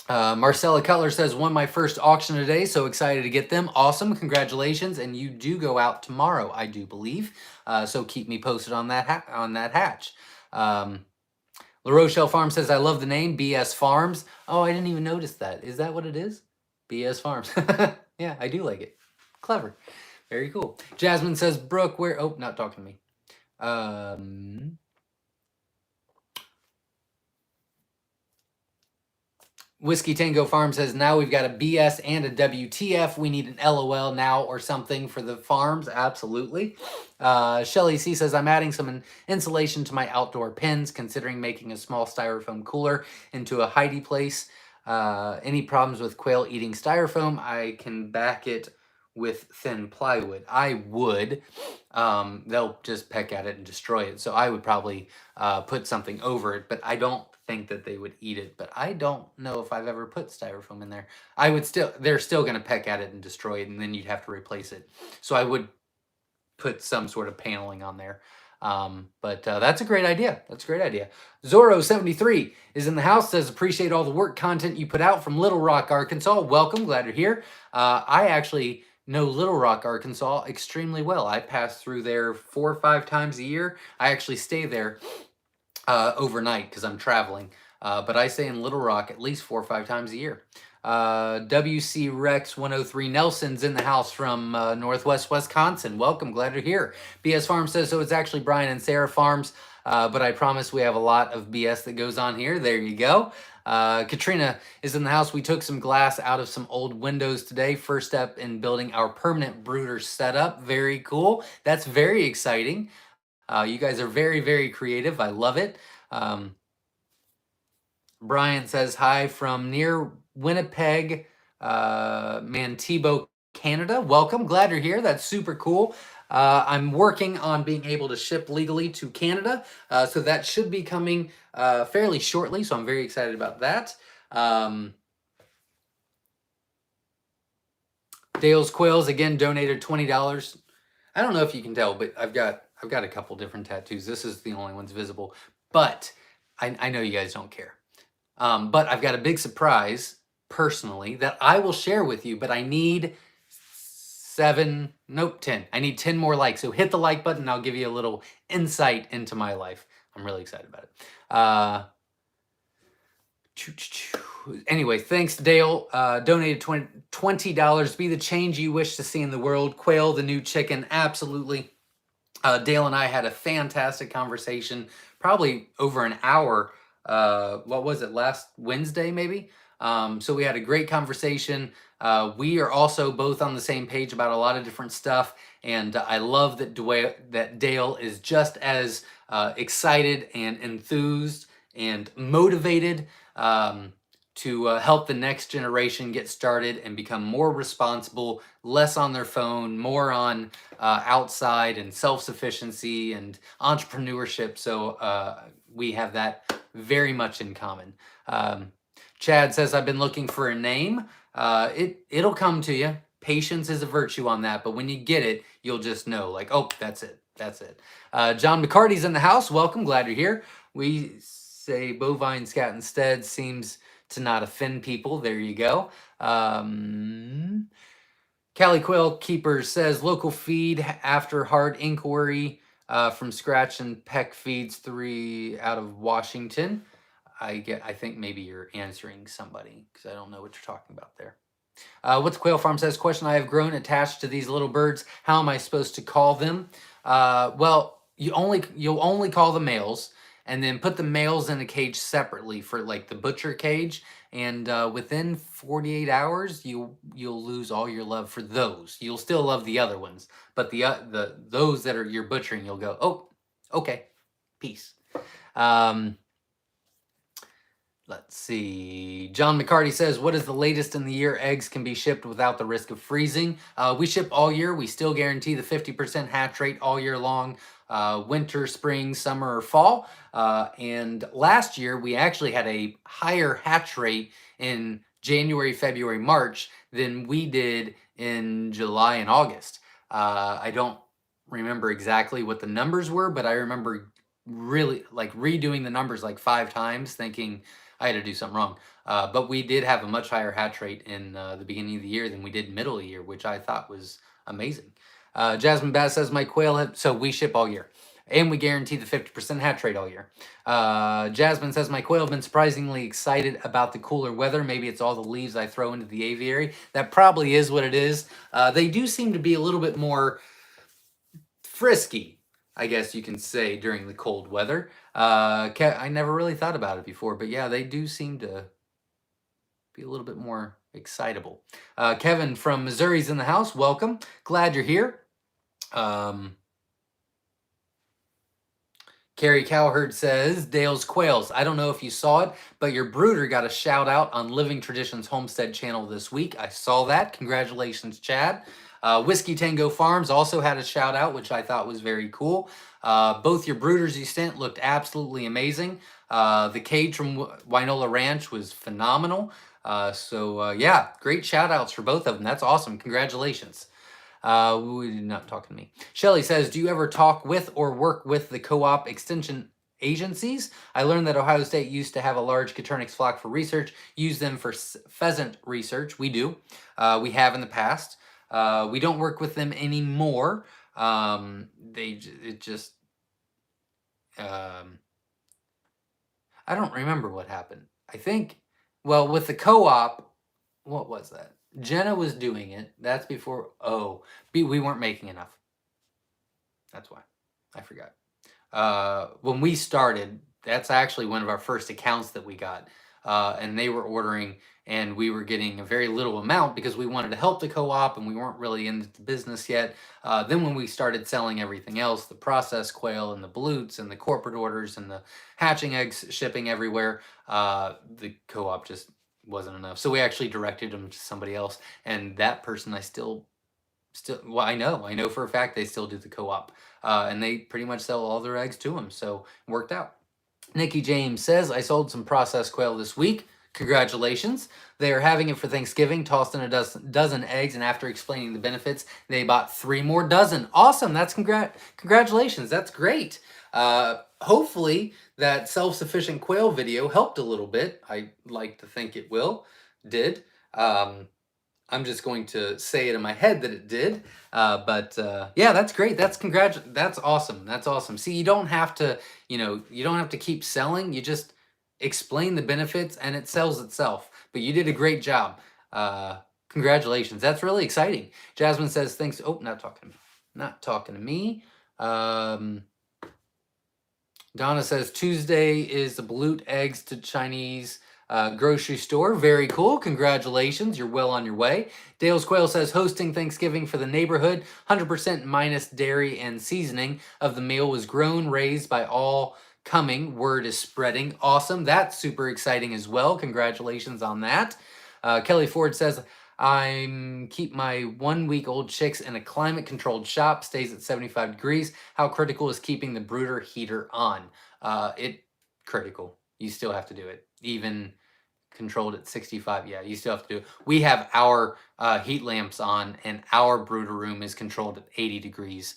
A: Marcella Cutler says, won my first auction today, so excited to get them. Awesome, congratulations. And you do go out tomorrow, I do believe. So keep me posted on that hatch. La Rochelle Farm says, I love the name, BS Farms. Oh, I didn't even notice that. Is that what it is? BS Farms. Yeah, I do like it. Clever. Very cool. Jasmine says, Brooke, where... Oh, not talking to me. Whiskey Tango Farm says, now we've got a BS and a WTF. We need an LOL now or something for the farms. Absolutely. Shelly C says, I'm adding some insulation to my outdoor pens, considering making a small styrofoam cooler into a hidey place. Any problems with quail eating styrofoam? I can back it with thin plywood. I would. They'll just peck at it and destroy it. So I would probably put something over it, but I don't think that they would eat it. But I don't know if I've ever put styrofoam in there. They're still going to peck at it and destroy it, and then you'd have to replace it. So I would put some sort of paneling on there. That's a great idea. That's a great idea. Zorro73 is in the house, says, appreciate all the work content you put out from Little Rock, Arkansas. Welcome. Glad you're here. I actually know Little Rock, Arkansas extremely well. I pass through there 4 or 5 times a year. I actually stay there overnight because I'm traveling. But I stay in Little Rock at least 4 or 5 times a year. WC Rex 103 Nelson's in the house from Northwest Wisconsin. Welcome, glad you're here. BS Farm says, so it's actually Brian and Sarah Farms, but I promise we have a lot of BS that goes on here. There you go. Katrina is in the house. We took some glass out of some old windows today. First step in building our permanent brooder setup. Very cool. That's very exciting. You guys are very, very creative. I love it. Brian says, hi from near Winnipeg, Manitoba, Canada. Welcome. Glad you're here. That's super cool. I'm working on being able to ship legally to Canada. So that should be coming fairly shortly. So I'm very excited about that. Dale's Quails, again, donated $20. I don't know if you can tell, but I've got a couple different tattoos. This is the only one's visible. But I know you guys don't care. But I've got a big surprise, personally, that I will share with you, but I need 10. I need 10 more likes. So hit the like button and I'll give you a little insight into my life. I'm really excited about it. Anyway, thanks, Dale. Donated $20. Be the change you wish to see in the world. Quail, the new chicken. Absolutely. Dale and I had a fantastic conversation, probably over an hour. What was it, last Wednesday maybe? So we had a great conversation. We are also both on the same page about a lot of different stuff, and I love that Dale is just as excited and enthused and motivated to help the next generation get started and become more responsible, less on their phone, more on outside and self-sufficiency and entrepreneurship. So we have that very much in common. Chad says, I've been looking for a name. It'll come to you. Patience is a virtue on that, but when you get it, you'll just know, like, oh, that's it. That's it. John McCarty's in the house. Welcome. Glad you're here. We say bovine scat instead seems to not offend people. There you go. Cali Quail Keeper says local feed after hard inquiry from Scratch and Peck Feeds 3 out of Washington. I think maybe you're answering somebody because I don't know what you're talking about there. What the Quail Farm says, question, I have grown attached to these little birds. How am I supposed to call them? Well, you'll only call the males, and then put the males in a cage separately for like the butcher cage. And within 48 hours, you'll lose all your love for those. You'll still love the other ones, but those that are you're butchering, you'll go, oh, okay, peace. Let's see. John McCarty says, what is the latest in the year eggs can be shipped without the risk of freezing? We ship all year. We still guarantee the 50% hatch rate all year long, winter, spring, summer, or fall. And last year, we actually had a higher hatch rate in January, February, March than we did in July and August. I don't remember exactly what the numbers were, but I remember really like redoing the numbers like 5 times thinking I had to do something wrong. But we did have a much higher hatch rate in the beginning of the year than we did middle of the year, which I thought was amazing. Jasmine Bass says, my quail so we ship all year. And we guarantee the 50% hatch rate all year. Jasmine says, my quail have been surprisingly excited about the cooler weather. Maybe it's all the leaves I throw into the aviary. That probably is what it is. They do seem to be a little bit more frisky, I guess you can say, during the cold weather. I never really thought about it before, but yeah, they do seem to be a little bit more excitable. Kevin from Missouri's in the house. Welcome. Glad you're here. Carrie Cowherd says, Dale's Quails. I don't know if you saw it, but your brooder got a shout out on Living Traditions Homestead channel this week. I saw that. Congratulations, Chad. Whiskey Tango Farms also had a shout out, which I thought was very cool. Both your brooders you sent looked absolutely amazing. The cage from Winola Ranch was phenomenal. Yeah, great shout outs for both of them. That's awesome. Congratulations. Not talking to me. Shelly says, do you ever talk with or work with the co-op extension agencies? I learned that Ohio State used to have a large Coturnix flock for research, use them for pheasant research. We do. We have in the past. We don't work with them anymore. I don't remember what happened. I think, well, with the co-op, what was that? Jenna was doing it. That's before, we weren't making enough. That's why. I forgot. When we started, that's actually one of our first accounts that we got. And they were ordering, and we were getting a very little amount because we wanted to help the co-op and we weren't really in the business yet. Then when we started selling everything else, the processed quail and the balutes and the corporate orders and the hatching eggs shipping everywhere, the co-op just wasn't enough. So we actually directed them to somebody else, and that person I still well, I know for a fact they still do the co-op, and they pretty much sell all their eggs to them, so it worked out. Nikki James says, I sold some processed quail this week. Congratulations. They are having it for Thanksgiving, tossed in a dozen eggs, and after explaining the benefits, they bought 3 more dozen. Awesome. That's congratulations. That's great. Hopefully that self-sufficient quail video helped a little bit. I like to think it did. I'm just going to say it in my head that it did. Yeah, that's great. That's awesome. That's awesome. See, you don't have to, you don't have to keep selling. You just explain the benefits and it sells itself. But you did a great job. Congratulations. That's really exciting. Jasmine says, thanks. Oh, not talking to me. Not talking to me. Donna says, Tuesday is the balut eggs to Chinese grocery store. Very cool. Congratulations. You're well on your way. Dale's Quail says, hosting Thanksgiving for the neighborhood. 100% minus dairy and seasoning of the meal was grown, raised by all coming. Word is spreading. Awesome. That's super exciting as well. Congratulations on that. Kelly Ford says, I'm keep my 1-week-old chicks in a climate-controlled shop, stays at 75 degrees. How critical is keeping the brooder heater on? It critical. You still have to do it. Even controlled at 65, yeah, you still have to do it. We have our heat lamps on, and our brooder room is controlled at 80 degrees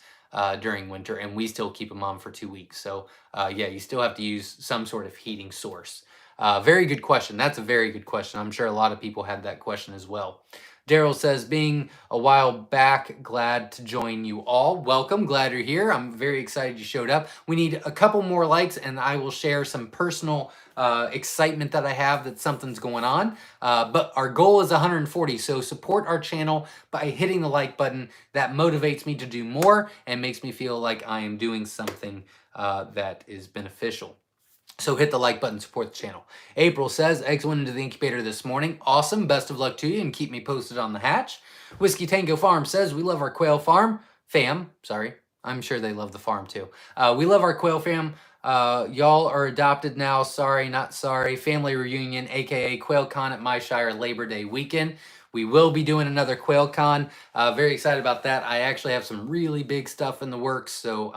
A: during winter, and we still keep them on for 2 weeks. So yeah, you still have to use some sort of heating source. Very good question. That's a very good question. I'm sure a lot of people had that question as well. Daryl says, being a while back, glad to join you all. Welcome, glad you're here. I'm very excited you showed up. We need a couple more likes, and I will share some personal excitement that I have that something's going on. But our goal is 140, so support our channel by hitting the like button. That motivates me to do more and makes me feel like I am doing something that is beneficial. So hit the like button, support the channel. April says, eggs went into the incubator this morning. Awesome. Best of luck to you and keep me posted on the hatch. Whiskey Tango Farm says, we love our quail farm. Fam, sorry. I'm sure they love the farm too. We love our quail fam. Y'all are adopted now. Sorry, not sorry. Family reunion, aka QuailCon at Myshire Labor Day weekend. We will be doing another QuailCon. Very excited about that. I actually have some really big stuff in the works, so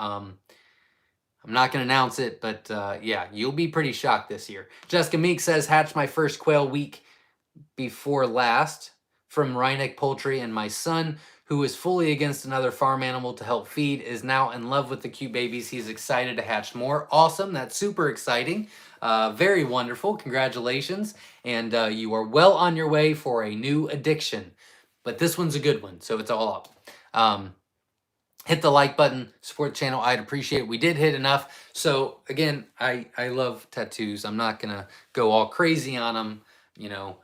A: I'm not going to announce it, but yeah, you'll be pretty shocked this year. Jessica Meek says, hatched my first quail week before last from Rhineck Poultry, and my son, who is fully against another farm animal to help feed, is now in love with the cute babies. He's excited to hatch more. Awesome. That's super exciting. Very wonderful. Congratulations. And you are well on your way for a new addiction. But this one's a good one, so it's all up. Hit the like button, support the channel. I'd appreciate it. We did hit enough. So again, I love tattoos. I'm not going to go all crazy on them, you know.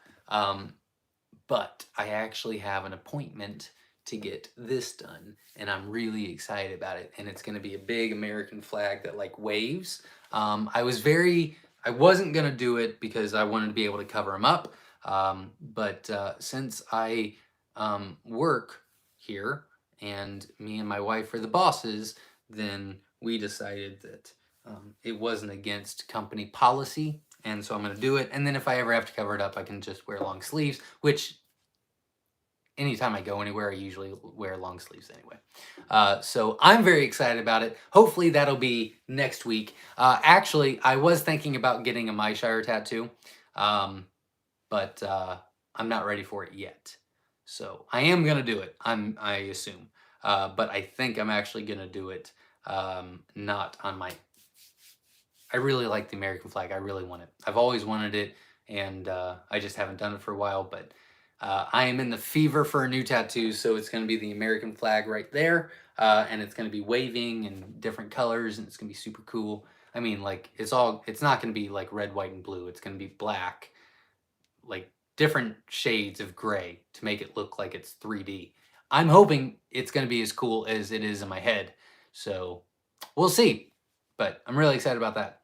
A: But I actually have an appointment to get this done, and I'm really excited about it. And it's going to be a big American flag that like waves. I wasn't going to do it because I wanted to be able to cover them up. But since I work here, and me and my wife are the bosses, then we decided that it wasn't against company policy, and so I'm going to do it. And then if I ever have to cover it up, I can just wear long sleeves, which anytime I go anywhere, I usually wear long sleeves anyway. So I'm very excited about it. Hopefully that'll be next week. Actually, I was thinking about getting a Myshire tattoo, but I'm not ready for it yet. So I am going to do it, I assume. But I think I'm actually going to do it not on my... I really like the American flag. I really want it. I've always wanted it, and I just haven't done it for a while. But I am in the fever for a new tattoo, so it's going to be the American flag right there. And it's going to be waving in different colors, and it's going to be super cool. I mean, like, it's not going to be like red, white, and blue. It's going to be black, like different shades of gray to make it look like it's 3D. I'm hoping it's going to be as cool as it is in my head. So we'll see. But I'm really excited about that.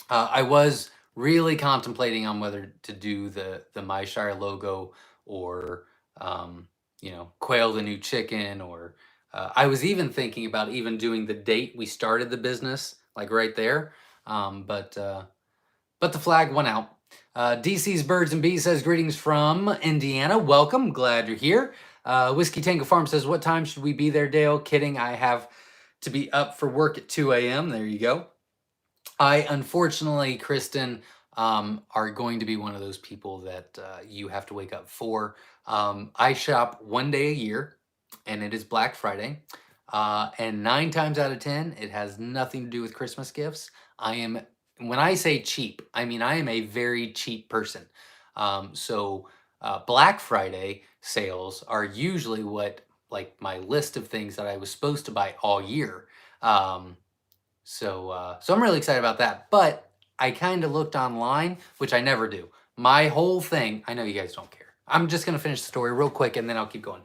A: I was really contemplating on whether to do the Myshire logo or, you know, Quail the new chicken, or I was even thinking about even doing the date we started the business, like right there. But the flag went out. DC's Birds and Bees says, greetings from Indiana. Welcome. Glad you're here. Whiskey Tango Farm says, what time should we be there, Dale? Kidding. I have to be up for work at 2 a.m. There you go. I, unfortunately, Kristen, are going to be one of those people that you have to wake up for. I shop one day a year, and it is Black Friday. And 9 times out of 10, it has nothing to do with Christmas gifts. When I say cheap, I mean I am a very cheap person. So Black Friday sales are usually what, like, my list of things that I was supposed to buy all year. So I'm really excited about that. But I kind of looked online, which I never do. My whole thing, I know you guys don't care. I'm just going to finish the story real quick, and then I'll keep going.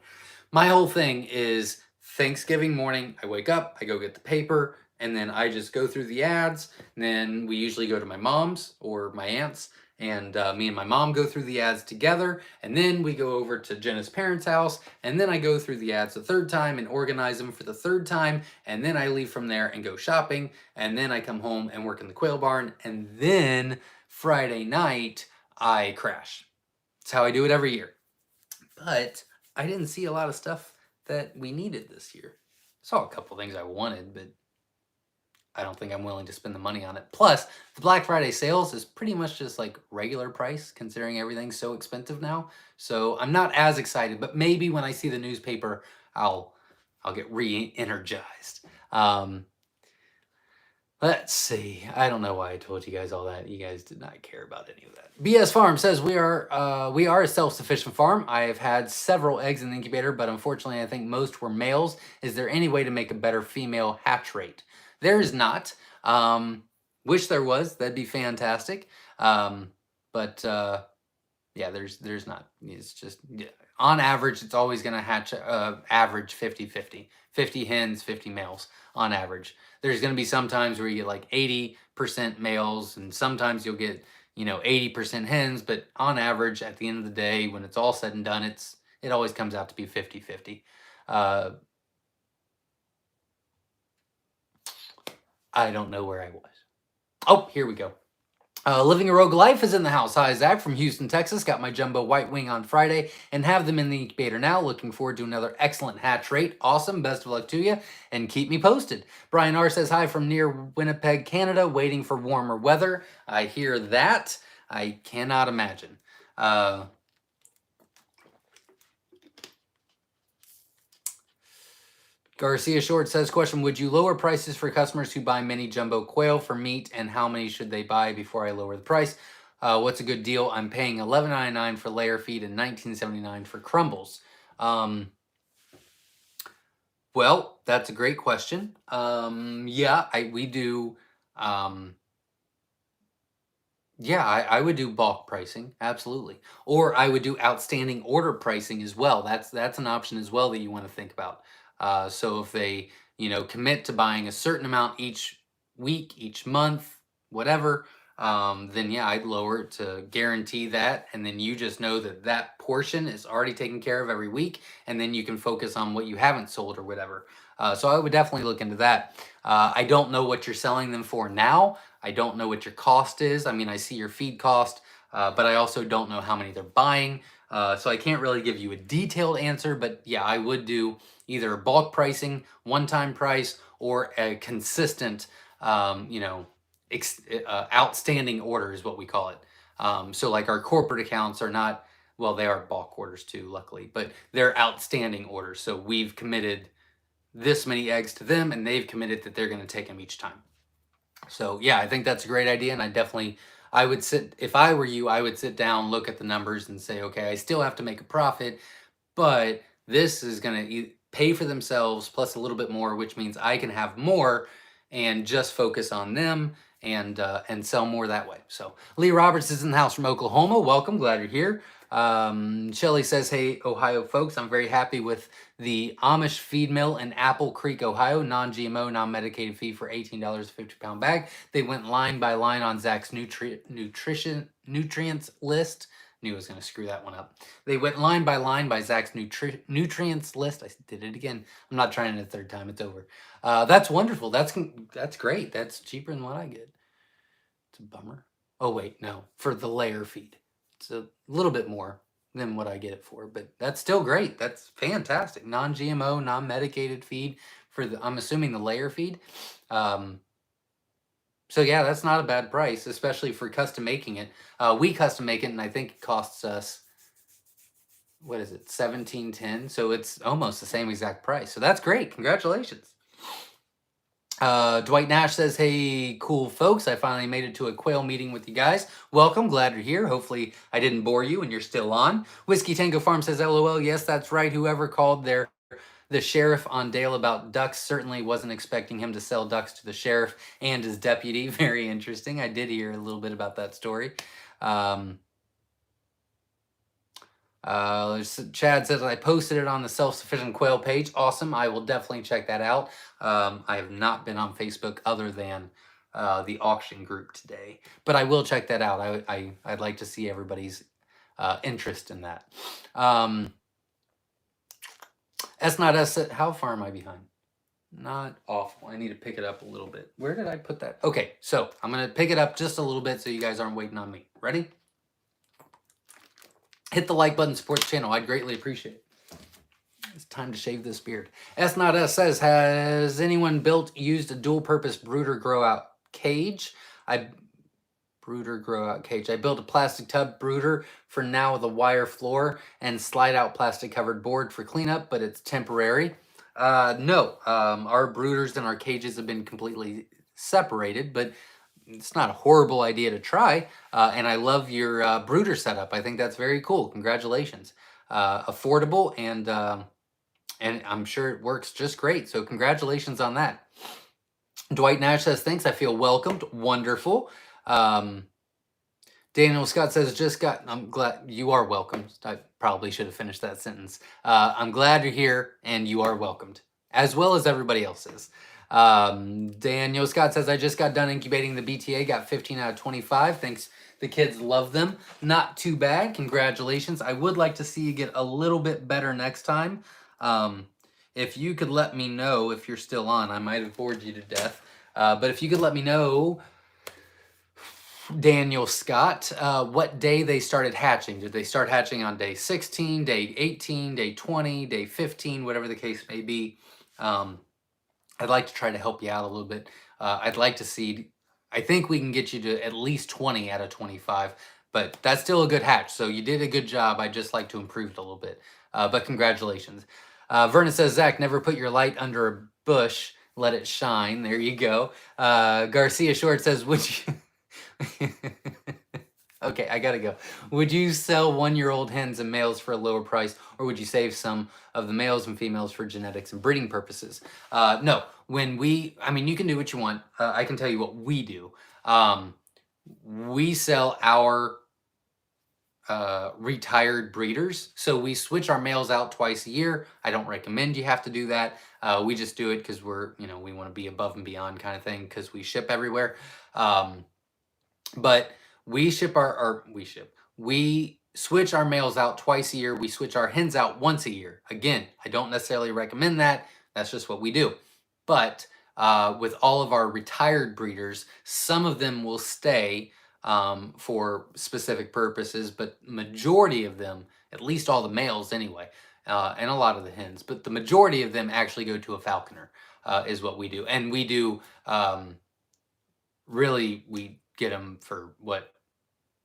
A: My whole thing is Thanksgiving morning, I wake up, I go get the paper, and then I just go through the ads. And then we usually go to my mom's or my aunt's, and me and my mom go through the ads together, and then we go over to Jenna's parents' house, and then I go through the ads a third time and organize them for the third time, and then I leave from there and go shopping, and then I come home and work in the quail barn, and then Friday night I crash. That's how I do it every year. But I didn't see a lot of stuff that we needed this year. I saw a couple things I wanted, but I don't think I'm willing to spend the money on it. Plus, the Black Friday sales is pretty much just like regular price, considering everything's so expensive now. So I'm not as excited, but maybe when I see the newspaper, I'll get re-energized. Let's see. I don't know why I told you guys all that. You guys did not care about any of that. BS Farm says we are a self-sufficient farm. I have had several eggs in the incubator, but unfortunately, I think most were males. Is there any way to make a better female hatch rate? There is not. Wish there was. That'd be fantastic. But yeah, there's not. It's just on average, it's always going to hatch average 50-50. 50 hens, 50 males on average. There's going to be some times where you get like 80% males, and sometimes you'll get 80% hens, but on average, at the end of the day, when it's all said and done, it always comes out to be 50-50. I don't know where I was. Oh, here we go. Living a Rogue Life is in the house. Hi, Zach from Houston, Texas. Got my jumbo white wing on Friday and have them in the incubator now. Looking forward to another excellent hatch rate. Awesome. Best of luck to you and keep me posted. Brian R. says hi from near Winnipeg, Canada, waiting for warmer weather. I hear that. I cannot imagine. Garcia Short says, question, would you lower prices for customers who buy mini jumbo quail for meat, and how many should they buy before I lower the price? What's a good deal? I'm paying $11.99 for layer feed and $19.79 for crumbles. Well, that's a great question. Yeah, we do. Yeah, I would do bulk pricing, absolutely. Or I would do outstanding order pricing as well. That's an option as well that you want to think about. So if they, commit to buying a certain amount each week, each month, whatever, then yeah, I'd lower it to guarantee that, and then you just know that that portion is already taken care of every week, and then you can focus on what you haven't sold or whatever. So I would definitely look into that. I don't know what you're selling them for now. I don't know what your cost is. I mean, I see your feed cost, but I also don't know how many they're buying. So I can't really give you a detailed answer, but yeah, I would do either bulk pricing, one-time price, or a consistent, outstanding order is what we call it. So like our corporate accounts are not, well, they are bulk orders too, luckily, but they're outstanding orders. So we've committed this many eggs to them, and they've committed that they're going to take them each time. So yeah, I think that's a great idea, and I would sit, if I were you, I would sit down, look at the numbers, and say, okay, I still have to make a profit, but this is going to pay for themselves plus a little bit more, which means I can have more and just focus on them and sell more that way. So Lee Roberts is in the house from Oklahoma. Welcome, glad you're here. Shelly says, hey, Ohio folks, I'm very happy with the Amish feed mill in Apple Creek, Ohio, non-GMO, non-medicated feed for $18 a 50-pound bag. They went line by line on Zach's nutrients list. Knew I was going to screw that one up. They went line by Zach's nutrients list. I did it again. I'm not trying it a third time. It's over. That's wonderful. That's great. That's cheaper than what I get. It's a bummer. Oh, wait, no. For the layer feed. It's a little bit more than what I get it for, but that's still great. That's fantastic. Non-GMO, non-medicated feed for I'm assuming the layer feed. So yeah, that's not a bad price, especially for custom making it. We custom make it, and I think it costs us, what is it, $17.10? So it's almost the same exact price. So that's great. Congratulations. Dwight Nash says, hey, cool folks, I finally made it to a quail meeting with you guys. Welcome, glad you're here. Hopefully I didn't bore you and you're still on. Whiskey Tango Farm says, LOL, yes, that's right. Whoever called the sheriff on Dale about ducks certainly wasn't expecting him to sell ducks to the sheriff and his deputy. Very interesting. I did hear a little bit about that story. Chad says, I posted it on the Self-Sufficient Quail page. Awesome. I will definitely check that out. I have not been on Facebook other than the auction group today. But I will check that out. I'd like to see everybody's interest in that. S not S. How far am I behind? Not awful. I need to pick it up a little bit. Where did I put that? Okay, so I'm going to pick it up just a little bit so you guys aren't waiting on me. Ready? Hit the like button, support the channel. I'd greatly appreciate it. It's time to shave this beard. S not S says, has anyone used a dual-purpose brooder grow-out cage? I built a plastic tub brooder for now with a wire floor and slide-out plastic-covered board for cleanup, but it's temporary. No, our brooders and our cages have been completely separated, but it's not a horrible idea to try. And I love your brooder setup. I think that's very cool. Congratulations. Affordable and I'm sure it works just great. So congratulations on that. Dwight Nash says, thanks. I feel welcomed. Wonderful. Daniel Scott says, I'm glad you are welcomed. I probably should have finished that sentence. I'm glad you're here and you are welcomed, as well as everybody else is. Daniel Scott says, I just got done incubating the BTA, got 15 out of 25. Thanks. The kids love them. Not too bad. Congratulations. I would like to see you get a little bit better next time. If you could let me know if you're still on, I might have bored you to death. But if you could let me know, Daniel Scott, what day they started hatching. Did they start hatching on day 16, day 18, day 20, day 15, whatever the case may be? I'd like to try to help you out a little bit. I'd like to see, I think we can get you to at least 20 out of 25, but that's still a good hatch. So you did a good job. I'd just like to improve it a little bit. But congratulations. Vernon says, Zach, never put your light under a bush. Let it shine. There you go. Garcia Short says, would you... Okay, I gotta go. Would you sell 1-year-old hens and males for a lower price, or would you save some of the males and females for genetics and breeding purposes? No, I mean, you can do what you want. I can tell you what we do. We sell our retired breeders. So we switch our males out twice a year. I don't recommend you have to do that. We just do it because we want to be above and beyond kind of thing because we ship everywhere. But we switch our males out twice a year. We switch our hens out once a year. Again, I don't necessarily recommend that. That's just what we do. But with all of our retired breeders, some of them will stay for specific purposes, but majority of them, at least all the males anyway, and a lot of the hens, but the majority of them actually go to a falconer, is what we do. And we do, really, we get them for what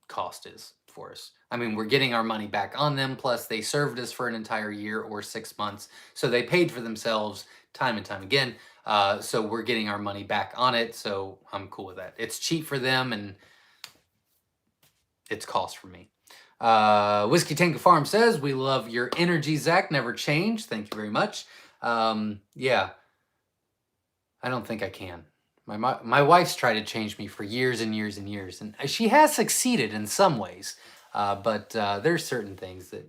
A: cost is for us. I mean, we're getting our money back on them, plus they served us for an entire year or 6 months, so they paid for themselves time and time again. So we're getting our money back on it, so I'm cool with that. It's cheap for them, and it's cost for me. Whiskey Tank Farm says, we love your energy, Zach. Never change. Thank you very much. Yeah, I don't think I can. My wife's tried to change me for years and years and years, and she has succeeded in some ways. But there's certain things that,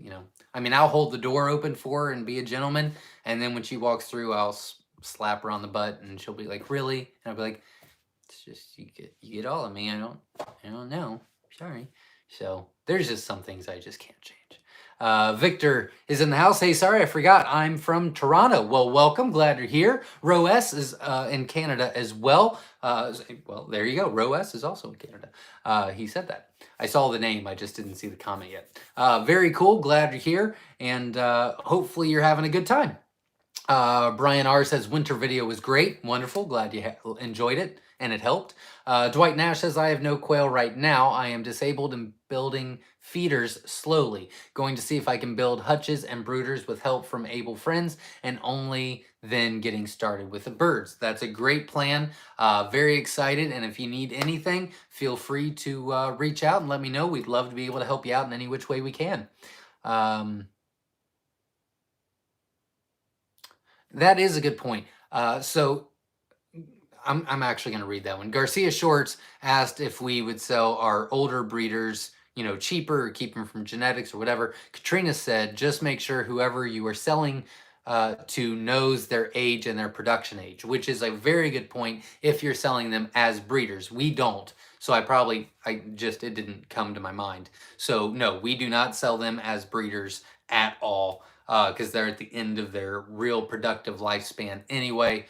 A: I mean, I'll hold the door open for her and be a gentleman, and then when she walks through, I'll slap her on the butt, and she'll be like, really? And I'll be like, it's just, you get all of me. I don't know. Sorry. So there's just some things I just can't change. Victor is in the house. Hey, sorry, I forgot. I'm from Toronto. Well, welcome. Glad you're here. Roes is in Canada as well. Well, there you go. Roes is also in Canada. He said that. I saw the name. I just didn't see the comment yet. Very cool. Glad you're here. And hopefully you're having a good time. Brian R. says, winter video was great. Wonderful. Glad you enjoyed it and it helped. Dwight Nash says, I have no quail right now. I am disabled and building feeders slowly. Going to see if I can build hutches and brooders with help from able friends, and only then getting started with the birds. That's a great plan. Very excited. And if you need anything, feel free to reach out and let me know. We'd love to be able to help you out in any which way we can. That is a good point. So I'm actually going to read that one. Garcia Shorts asked if we would sell our older breeders, cheaper, or keep them from genetics or whatever. Katrina said, just make sure whoever you are selling to knows their age and their production age, which is a very good point if you're selling them as breeders. We don't. So it didn't come to my mind. So no, we do not sell them as breeders at all because they're at the end of their real productive lifespan anyway.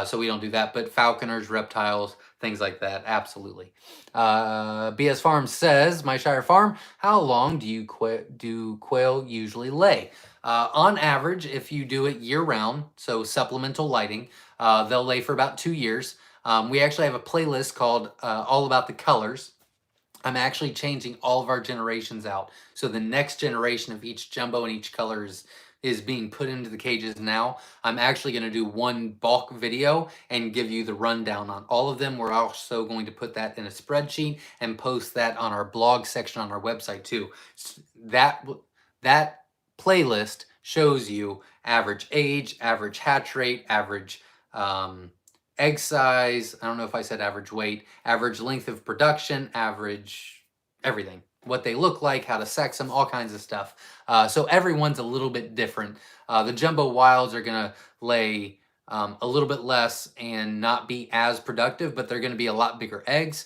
A: So we don't do that. But falconers, reptiles, things like that, absolutely. BS Farm says, Myshire Farm, how long do quail usually lay? On average, if you do it year round, so supplemental lighting, they'll lay for about 2 years. We actually have a playlist called All About the Colors. I'm actually changing all of our generations out. So the next generation of each jumbo and each color is being put into the cages now. I'm actually going to do one bulk video and give you the rundown on all of them. We're also going to put that in a spreadsheet and post that on our blog section on our website too. That playlist shows you average age, average hatch rate, average egg size. I don't know if I said average weight, average length of production, average everything. What they look like, how to sex them, all kinds of stuff. So everyone's a little bit different. The jumbo wilds are going to lay a little bit less and not be as productive, but they're going to be a lot bigger eggs.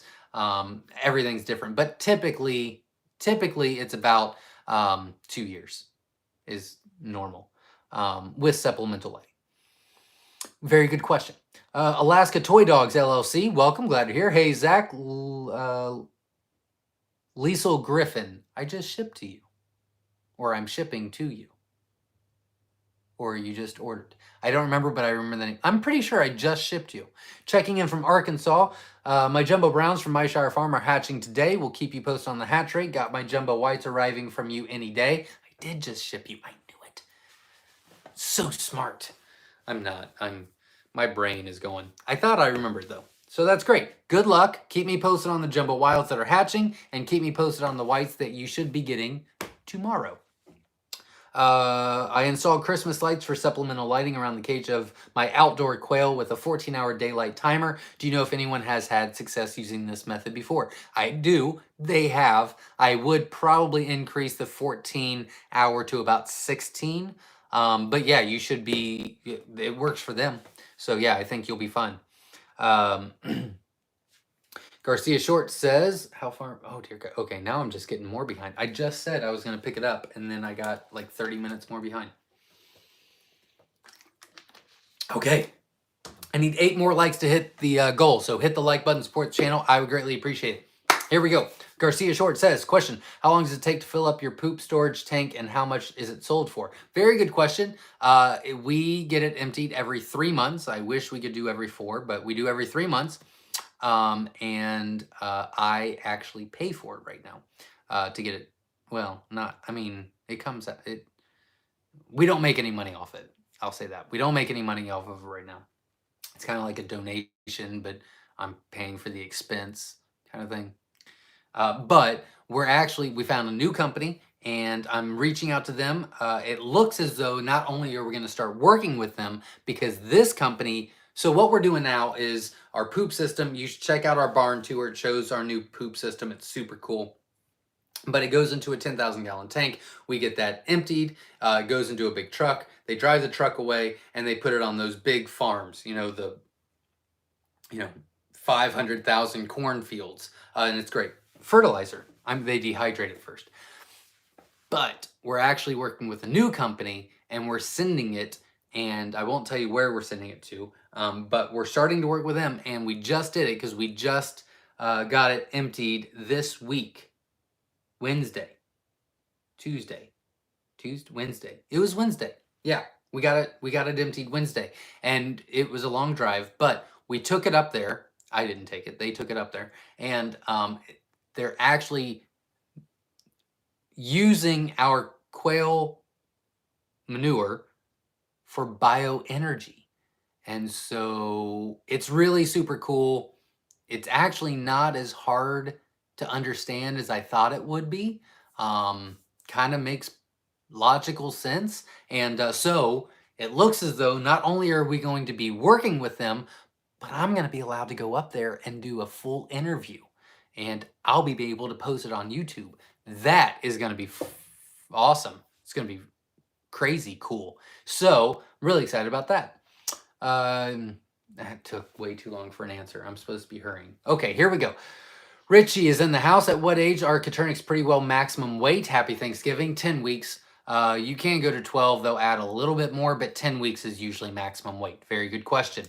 A: Everything's different, but typically it's about 2 years is normal with supplemental lighting. Very good question. Alaska Toy Dogs LLC, welcome, glad you're here. Hey, Zach, Liesel Griffin, I just shipped to you, or I'm shipping to you, or you just ordered. I don't remember, but I remember the name. I'm pretty sure I just shipped you. Checking in from Arkansas, my jumbo browns from Myshire Farm are hatching today. We'll keep you posted on the hatch rate. Got my jumbo whites arriving from you any day. I did just ship you. I knew it. So smart. I'm not. My brain is going. I thought I remembered though. So that's great. Good luck. Keep me posted on the jumbo wilds that are hatching and keep me posted on the whites that you should be getting tomorrow. I installed Christmas lights for supplemental lighting around the cage of my outdoor quail with a 14-hour daylight timer. Do you know if anyone has had success using this method before? I do. They have. I would probably increase the 14-hour to about 16. But yeah, you should be, it works for them. So yeah, I think you'll be fine. Garcia Short says, how far? Oh dear God. Okay, now I'm just getting more behind. I just said I was going to pick it up and then I got like 30 minutes more behind. Okay. I need 8 more likes to hit the goal. So hit the like button, support the channel. I would greatly appreciate it. Here we go. Garcia Short says, question, how long does it take to fill up your poop storage tank and how much is it sold for? Very good question. We get it emptied every 3 months. I wish we could do every 4, but we do every 3 months. I actually pay for it right now to get it. Well, it comes out. We don't make any money off it. I'll say that. We don't make any money off of it right now. It's kind of like a donation, but I'm paying for the expense kind of thing. But we found a new company and I'm reaching out to them. It looks as though not only are we going to start working with them because this company, so what we're doing now is our poop system. You should check out our barn tour. It shows our new poop system. It's super cool. But it goes into a 10,000 gallon tank. We get that emptied. It goes into a big truck. They drive the truck away and they put it on those big farms, 500,000 cornfields. And it's great. Fertilizer. They dehydrate it first. But we're actually working with a new company and we're sending it, and I won't tell you where we're sending it to, but we're starting to work with them, and we just did it because we just got it emptied this week. Wednesday. It was Wednesday. Yeah, we got it emptied Wednesday, and it was a long drive, but we took it up there. I didn't take it. They took it up there, and they're actually using our quail manure for bioenergy. And so it's really super cool. It's actually not as hard to understand as I thought it would be. Kind of makes logical sense. And so it looks as though not only are we going to be working with them, but I'm going to be allowed to go up there and do a full interview. And I'll be able to post it on YouTube. That is going to be awesome. It's going to be crazy cool. So really excited about that. That took way too long for an answer. I'm supposed to be hurrying. Okay, here we go. Richie is in the house. At what age are Caternix pretty well maximum weight? Happy Thanksgiving. 10 weeks. You can go to 12. They'll add a little bit more, but 10 weeks is usually maximum weight. Very good question.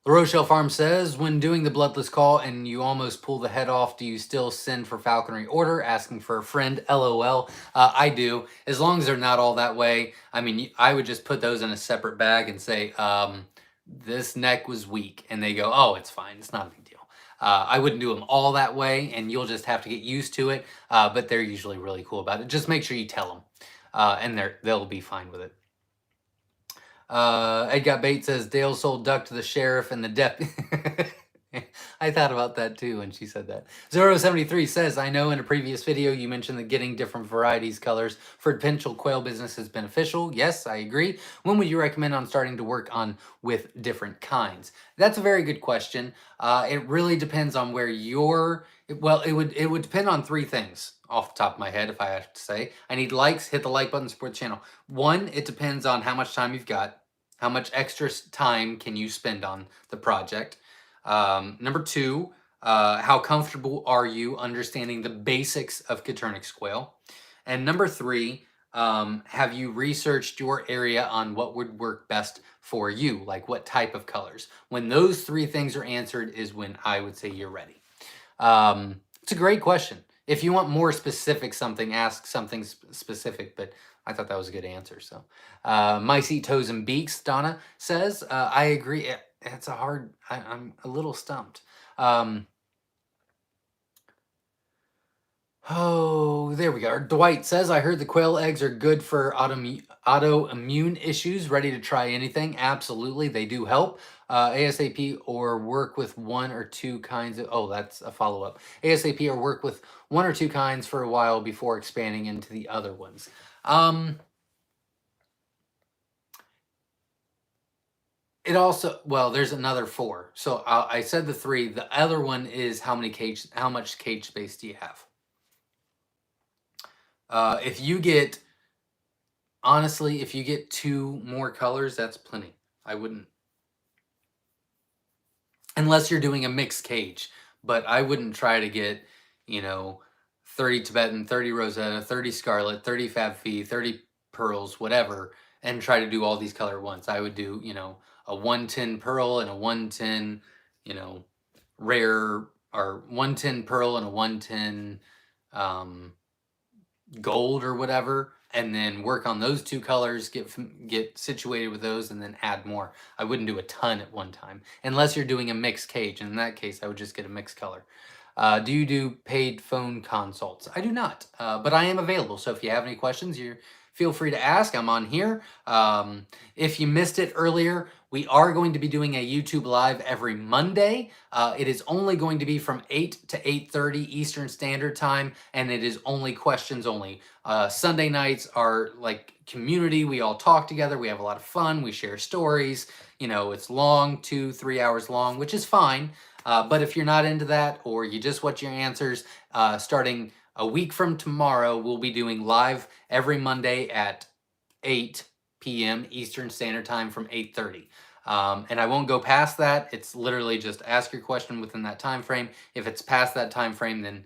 A: The Rochelle Farm says, when doing the bloodless call and you almost pull the head off, do you still send for falconry order? Asking for a friend, LOL. I do, as long as they're not all that way. I mean, I would just put those in a separate bag and say, this neck was weak. And they go, oh, it's fine. It's not a big deal. I wouldn't do them all that way, and you'll just have to get used to it. But they're usually really cool about it. Just make sure you tell them, and they'll be fine with it. Ed Got Bait says Dale sold duck to the sheriff and the deputy. I thought about that too when she said that. 073 says, I know in a previous video you mentioned that getting different varieties colors for potential quail business is beneficial. Yes, I agree. When would you recommend on starting to work on with different kinds? That's a very good question. It really depends on where you're, well, it would depend on three things off the top of my head, if I have to say. I need likes, hit the like button, support the channel. One, it depends on how much time you've got. How much extra time can you spend on the project? Number two, how comfortable are you understanding the basics of Caternix quail? And number three, have you researched your area on what would work best for you? Like what type of colors? When those three things are answered is when I would say you're ready. It's a great question. If you want more specific something, ask something specific, but I thought that was a good answer. So, Mice Eat Toes and Beaks, Donna says, I agree. It's a hard, I'm a little stumped. Oh, there we go. Dwight says, I heard the quail eggs are good for autoimmune issues. Ready to try anything? Absolutely, they do help. ASAP or work with one or two kinds of, oh, that's a follow-up. ASAP or work with one or two kinds for a while before expanding into the other ones. It also, well, there's another four. So I said the three. The other one is how much cage space do you have? If you get, honestly, if you get two more colors, that's plenty. I wouldn't, unless you're doing a mixed cage, but I wouldn't try to get, 30 Tibetan, 30 Rosetta, 30 Scarlet, 30 Fab Fee, 30 Pearls, whatever, and try to do all these color at once. I would do, a 110 Pearl and a 110, rare, or 110 Pearl and a 110 gold or whatever, and then work on those two colors, get situated with those, and then add more. I wouldn't do a ton at one time, unless you're doing a mixed cage. And in that case, I would just get a mixed color. Do you do paid phone consults? I do not, but I am available. So if you have any questions, feel free to ask. I'm on here. If you missed it earlier, we are going to be doing a YouTube Live every Monday. It is only going to be from 8 to 8:30 Eastern Standard Time, and it is only questions only. Sunday nights are like community. We all talk together. We have a lot of fun. We share stories. It's long, 2-3 hours long, which is fine. But if you're not into that, or you just want your answers, starting a week from tomorrow, we'll be doing live every Monday at 8 p.m. Eastern Standard Time from 8:30. And I won't go past that. It's literally just ask your question within that time frame. If it's past that time frame, then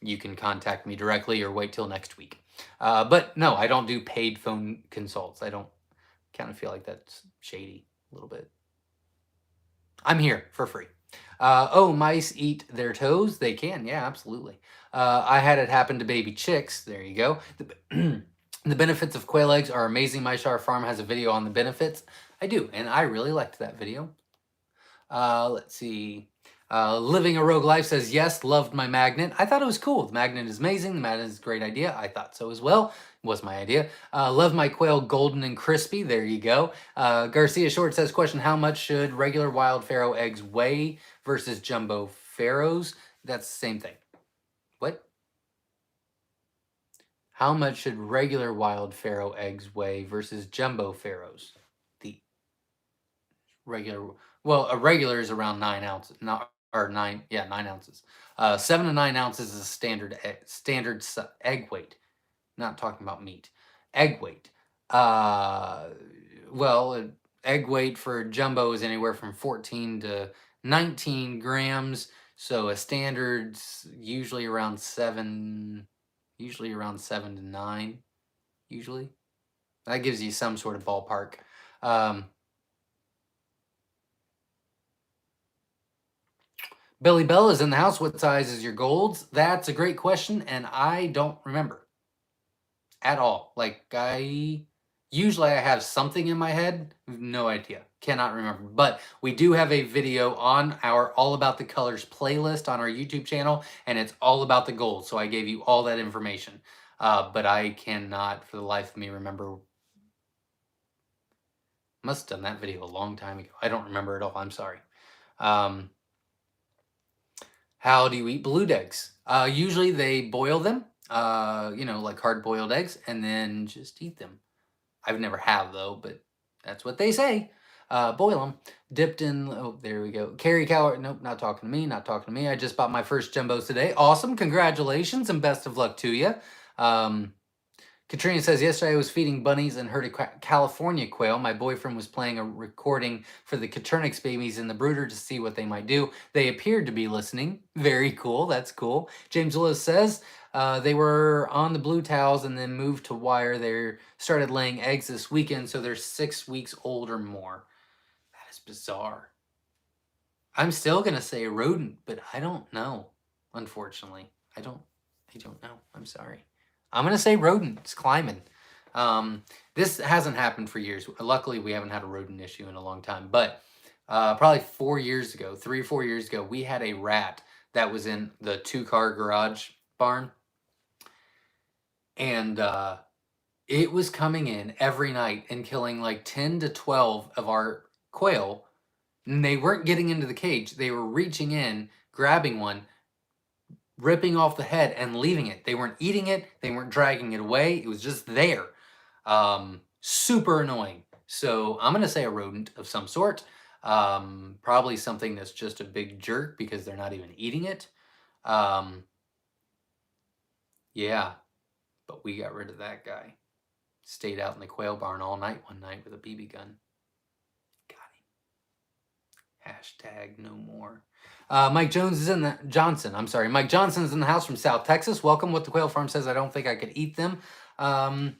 A: you can contact me directly or wait till next week. But no, I don't do paid phone consults. I don't kind of feel like that's shady a little bit. I'm here for free. Oh, mice eat their toes? They can, yeah, absolutely. I had it happen to baby chicks. There you go. The benefits of quail eggs are amazing. Myshire Farm has a video on the benefits. I do, and I really liked that video. Let's see. Living a Rogue Life says, yes, loved my magnet. I thought it was cool. The magnet is amazing. The magnet is a great idea. I thought so as well. Was my idea. Love my quail golden and crispy. There you go. Garcia Short says, question, how much should regular wild farrow eggs weigh versus jumbo farrows? That's the same thing. What? How much should regular wild farrow eggs weigh versus jumbo farrows? The regular, well, a regular is around 9 ounces. Not or 9, yeah, 9 ounces. 7 to 9 ounces is a standard egg weight. Not talking about meat. Egg weight. Uh, well, egg weight for jumbo is anywhere from 14 to 19 grams. So a standard's usually around 7 to 9, usually. That gives you some sort of ballpark. Billy Bell is in the house. What size is your golds? That's a great question, and I don't remember at all. Like usually I have something in my head, no idea, cannot remember. But we do have a video on our All About the Colors playlist on our YouTube channel, and it's all about the golds. So I gave you all that information, but I cannot for the life of me remember. Must have done that video a long time ago. I don't remember at all. I'm sorry. How do you eat beluga eggs? Usually they boil them, like hard-boiled eggs, and then just eat them. I've never have, though, but that's what they say. Boil them. Dipped in, oh, there we go. Carrie Cower, nope, not talking to me, not talking to me. I just bought my first jumbos today. Awesome, congratulations, and best of luck to you. Katrina says, yesterday I was feeding bunnies and heard a California quail. My boyfriend was playing a recording for the Caternix babies in the brooder to see what they might do. They appeared to be listening. Very cool. That's cool. James Willis says, they were on the blue towels and then moved to wire. They started laying eggs this weekend, so they're 6 weeks old or more. That is bizarre. I'm still going to say rodent, but I don't know, unfortunately. I don't know. I'm sorry. I'm going to say rodent. It's climbing. This hasn't happened for years. Luckily, we haven't had a rodent issue in a long time. But probably 4 years ago, 3 or 4 years ago, we had a rat that was in the 2-car garage barn. And it was coming in every night and killing like 10 to 12 of our quail. And they weren't getting into the cage. They were reaching in, grabbing one, ripping off the head and leaving it. They weren't eating it. They weren't dragging it away. It was just there. Super annoying. So I'm going to say a rodent of some sort. Probably something that's just a big jerk because they're not even eating it. Yeah, but we got rid of that guy. Stayed out in the quail barn all night one night with a BB gun. Got him. Hashtag no more. Mike Jones is in the Mike Johnson's in the house from South Texas. Welcome. What the Quail Farm says, I don't think I could eat them. I'm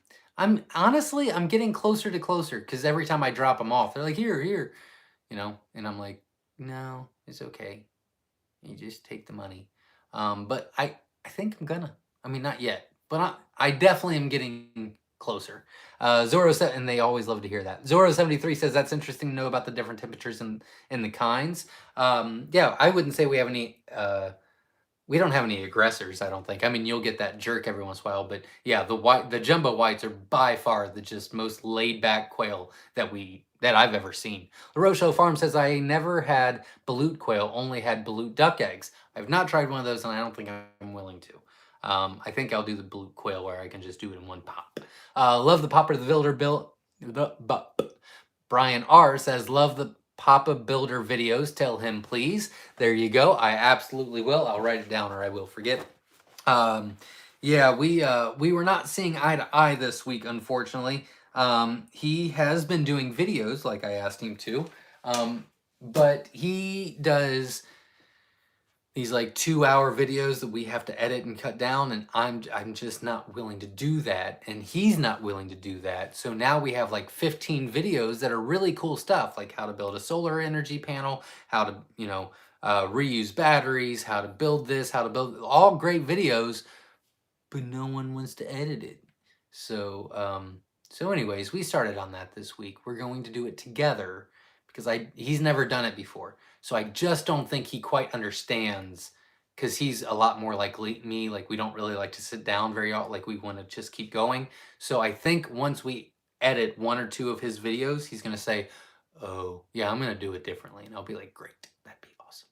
A: getting closer to closer because every time I drop them off, they're like, here, and I'm like, no, it's okay. You just take the money. But I think I'm gonna. I mean, not yet, but I definitely am getting closer. Zorro and they always love to hear that. Zorro73 says that's interesting to know about the different temperatures in the kinds. Yeah, I wouldn't say we have any. We don't have any aggressors, I don't think. I mean, you'll get that jerk every once in a while, but yeah, the jumbo whites are by far the just most laid back quail that I've ever seen. LaRochelle Farm says, I never had balut quail, only had balut duck eggs. I've not tried one of those, and I don't think I'm willing to. I think I'll do the balut quail where I can just do it in one pop. Love the Popper the Builder Bill. Brian R says, love the Papa Builder videos. Tell him, please. There you go. I absolutely will. I'll write it down or I will forget. Yeah, we were not seeing eye to eye this week, unfortunately. He has been doing videos like I asked him to, but he does these like 2-hour videos that we have to edit and cut down, and I'm just not willing to do that, and he's not willing to do that. So now we have like 15 videos that are really cool stuff, like how to build a solar energy panel, how to reuse batteries, how to build this, how to build all great videos, but no one wants to edit it. So anyways, we started on that this week. We're going to do it together because he's never done it before. So I just don't think he quite understands, because he's a lot more like me. Like, we don't really like to sit down very often. Like, we want to just keep going. So I think once we edit 1 or 2 of his videos, he's going to say, oh, yeah, I'm going to do it differently. And I'll be like, great, that'd be awesome.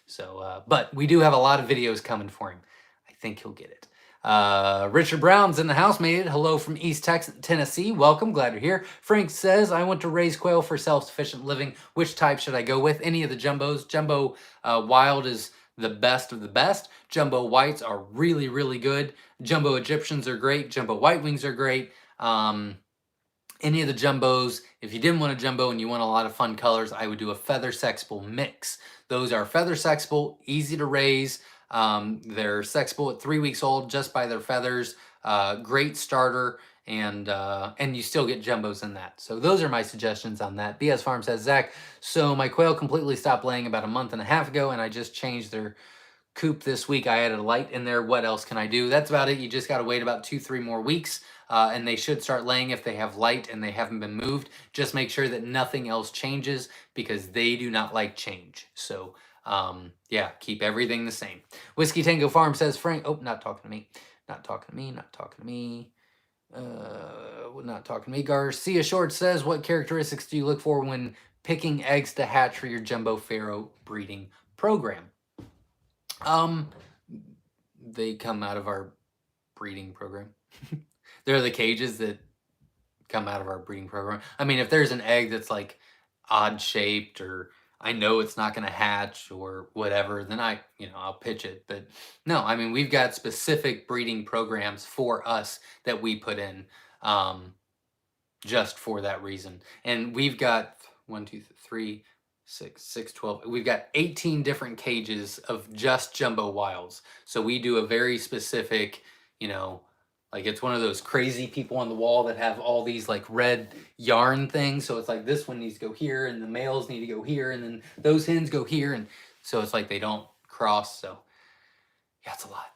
A: So, but we do have a lot of videos coming for him. I think he'll get it. Richard Brown's in the house, made it. Hello from East Texas, Tennessee. Welcome, glad you're here. Frank says, I want to raise quail for self-sufficient living. Which type should I go with? Any of the jumbos. Jumbo Wild is the best of the best. Jumbo Whites are really, really good. Jumbo Egyptians are great. Jumbo White Wings are great. Any of the jumbos, if you didn't want a jumbo and you want a lot of fun colors, I would do a feather sexable mix. Those are feather sexable, easy to raise. They're sexable at 3 weeks old just by their feathers. Great starter, and you still get jumbos in that. So those are my suggestions on that. BS Farm says, Zach, so my quail completely stopped laying about a month and a half ago, and I just changed their coop this week. I added a light in there. What else can I do? That's about it. You just got to wait about 2-3 more weeks. And they should start laying if they have light and they haven't been moved. Just make sure that nothing else changes because they do not like change. So yeah, keep everything the same. Whiskey Tango Farm says, Frank, oh, not talking to me. Not talking to me, not talking to me. Not talking to me. Garcia Short says, what characteristics do you look for when picking eggs to hatch for your Jumbo Pharaoh breeding program? They come out of our breeding program. They're the cages that come out of our breeding program. I mean, if there's an egg that's like odd shaped, or I know it's not going to hatch or whatever, then I'll pitch it. But no, I mean, we've got specific breeding programs for us that we put in, just for that reason. And we've got 1, 2, 3, 6, 12. We've got 18 different cages of just Jumbo Wilds. So we do a very specific, like it's one of those crazy people on the wall that have all these like red yarn things. So it's like this one needs to go here, and the males need to go here, and then those hens go here. And so it's like they don't cross. So yeah, it's a lot.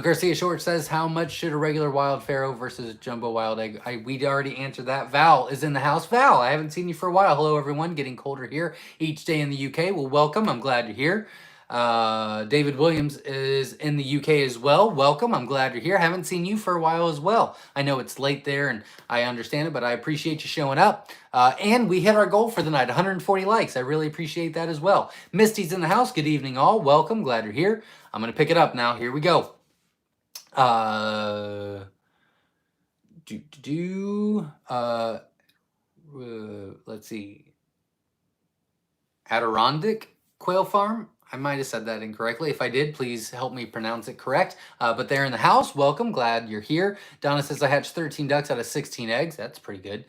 A: Garcia Short says, how much should a regular wild Pharaoh versus jumbo wild egg? We'd already answered that. Val is in the house. Val, I haven't seen you for a while. Hello, everyone. Getting colder here each day in the UK. Well, welcome. I'm glad you're here. David Williams is in the UK as well. Welcome. I'm glad you're here. Haven't seen you for a while as well. I know it's late there, and I understand it, but I appreciate you showing up. And we hit our goal for the night, 140 likes. I really appreciate that as well. Misty's in the house. Good evening, all. Welcome. Glad you're here. I'm going to pick it up now. Here we go. Let's see. Adirondack Quail Farm. I might have said that incorrectly. If I did, please help me pronounce it correct. But they're in the house. Welcome. Glad you're here. Donna says I hatched 13 ducks out of 16 eggs. That's pretty good.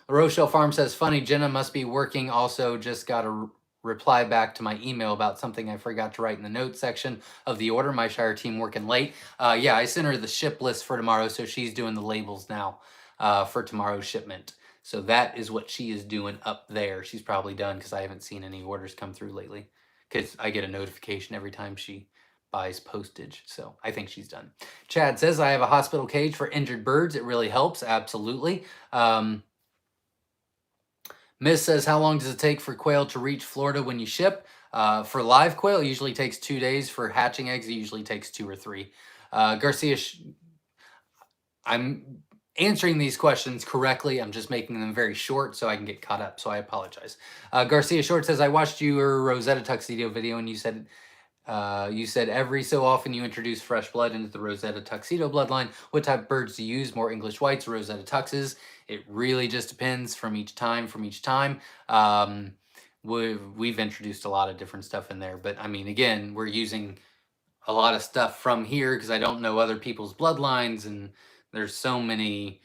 A: Rochelle Farm says, funny, Jenna must be working. Also, just got a reply back to my email about something I forgot to write in the notes section of the order. Myshire team working late. Yeah, I sent her the ship list for tomorrow, so she's doing the labels now for tomorrow's shipment. So that is what she is doing up there. She's probably done because I haven't seen any orders come through lately, because I get a notification every time she buys postage. So I think she's done. Chad says, I have a hospital cage for injured birds. It really helps. Absolutely. Miss says, how long does it take for quail to reach Florida when you ship? For live quail, it usually takes 2 days. For hatching eggs, it usually takes 2 or 3. Garcia, I'm answering these questions correctly. I'm just making them very short so I can get caught up, so I apologize. Garcia Short says, I watched your Rosetta Tuxedo video, and you said every so often you introduce fresh blood into the Rosetta Tuxedo bloodline. What type of birds do you use? More English whites or Rosetta Tuxes? It really just depends from each time. We've introduced a lot of different stuff in there, but I mean, again, we're using a lot of stuff from here because I don't know other people's bloodlines, and there's so many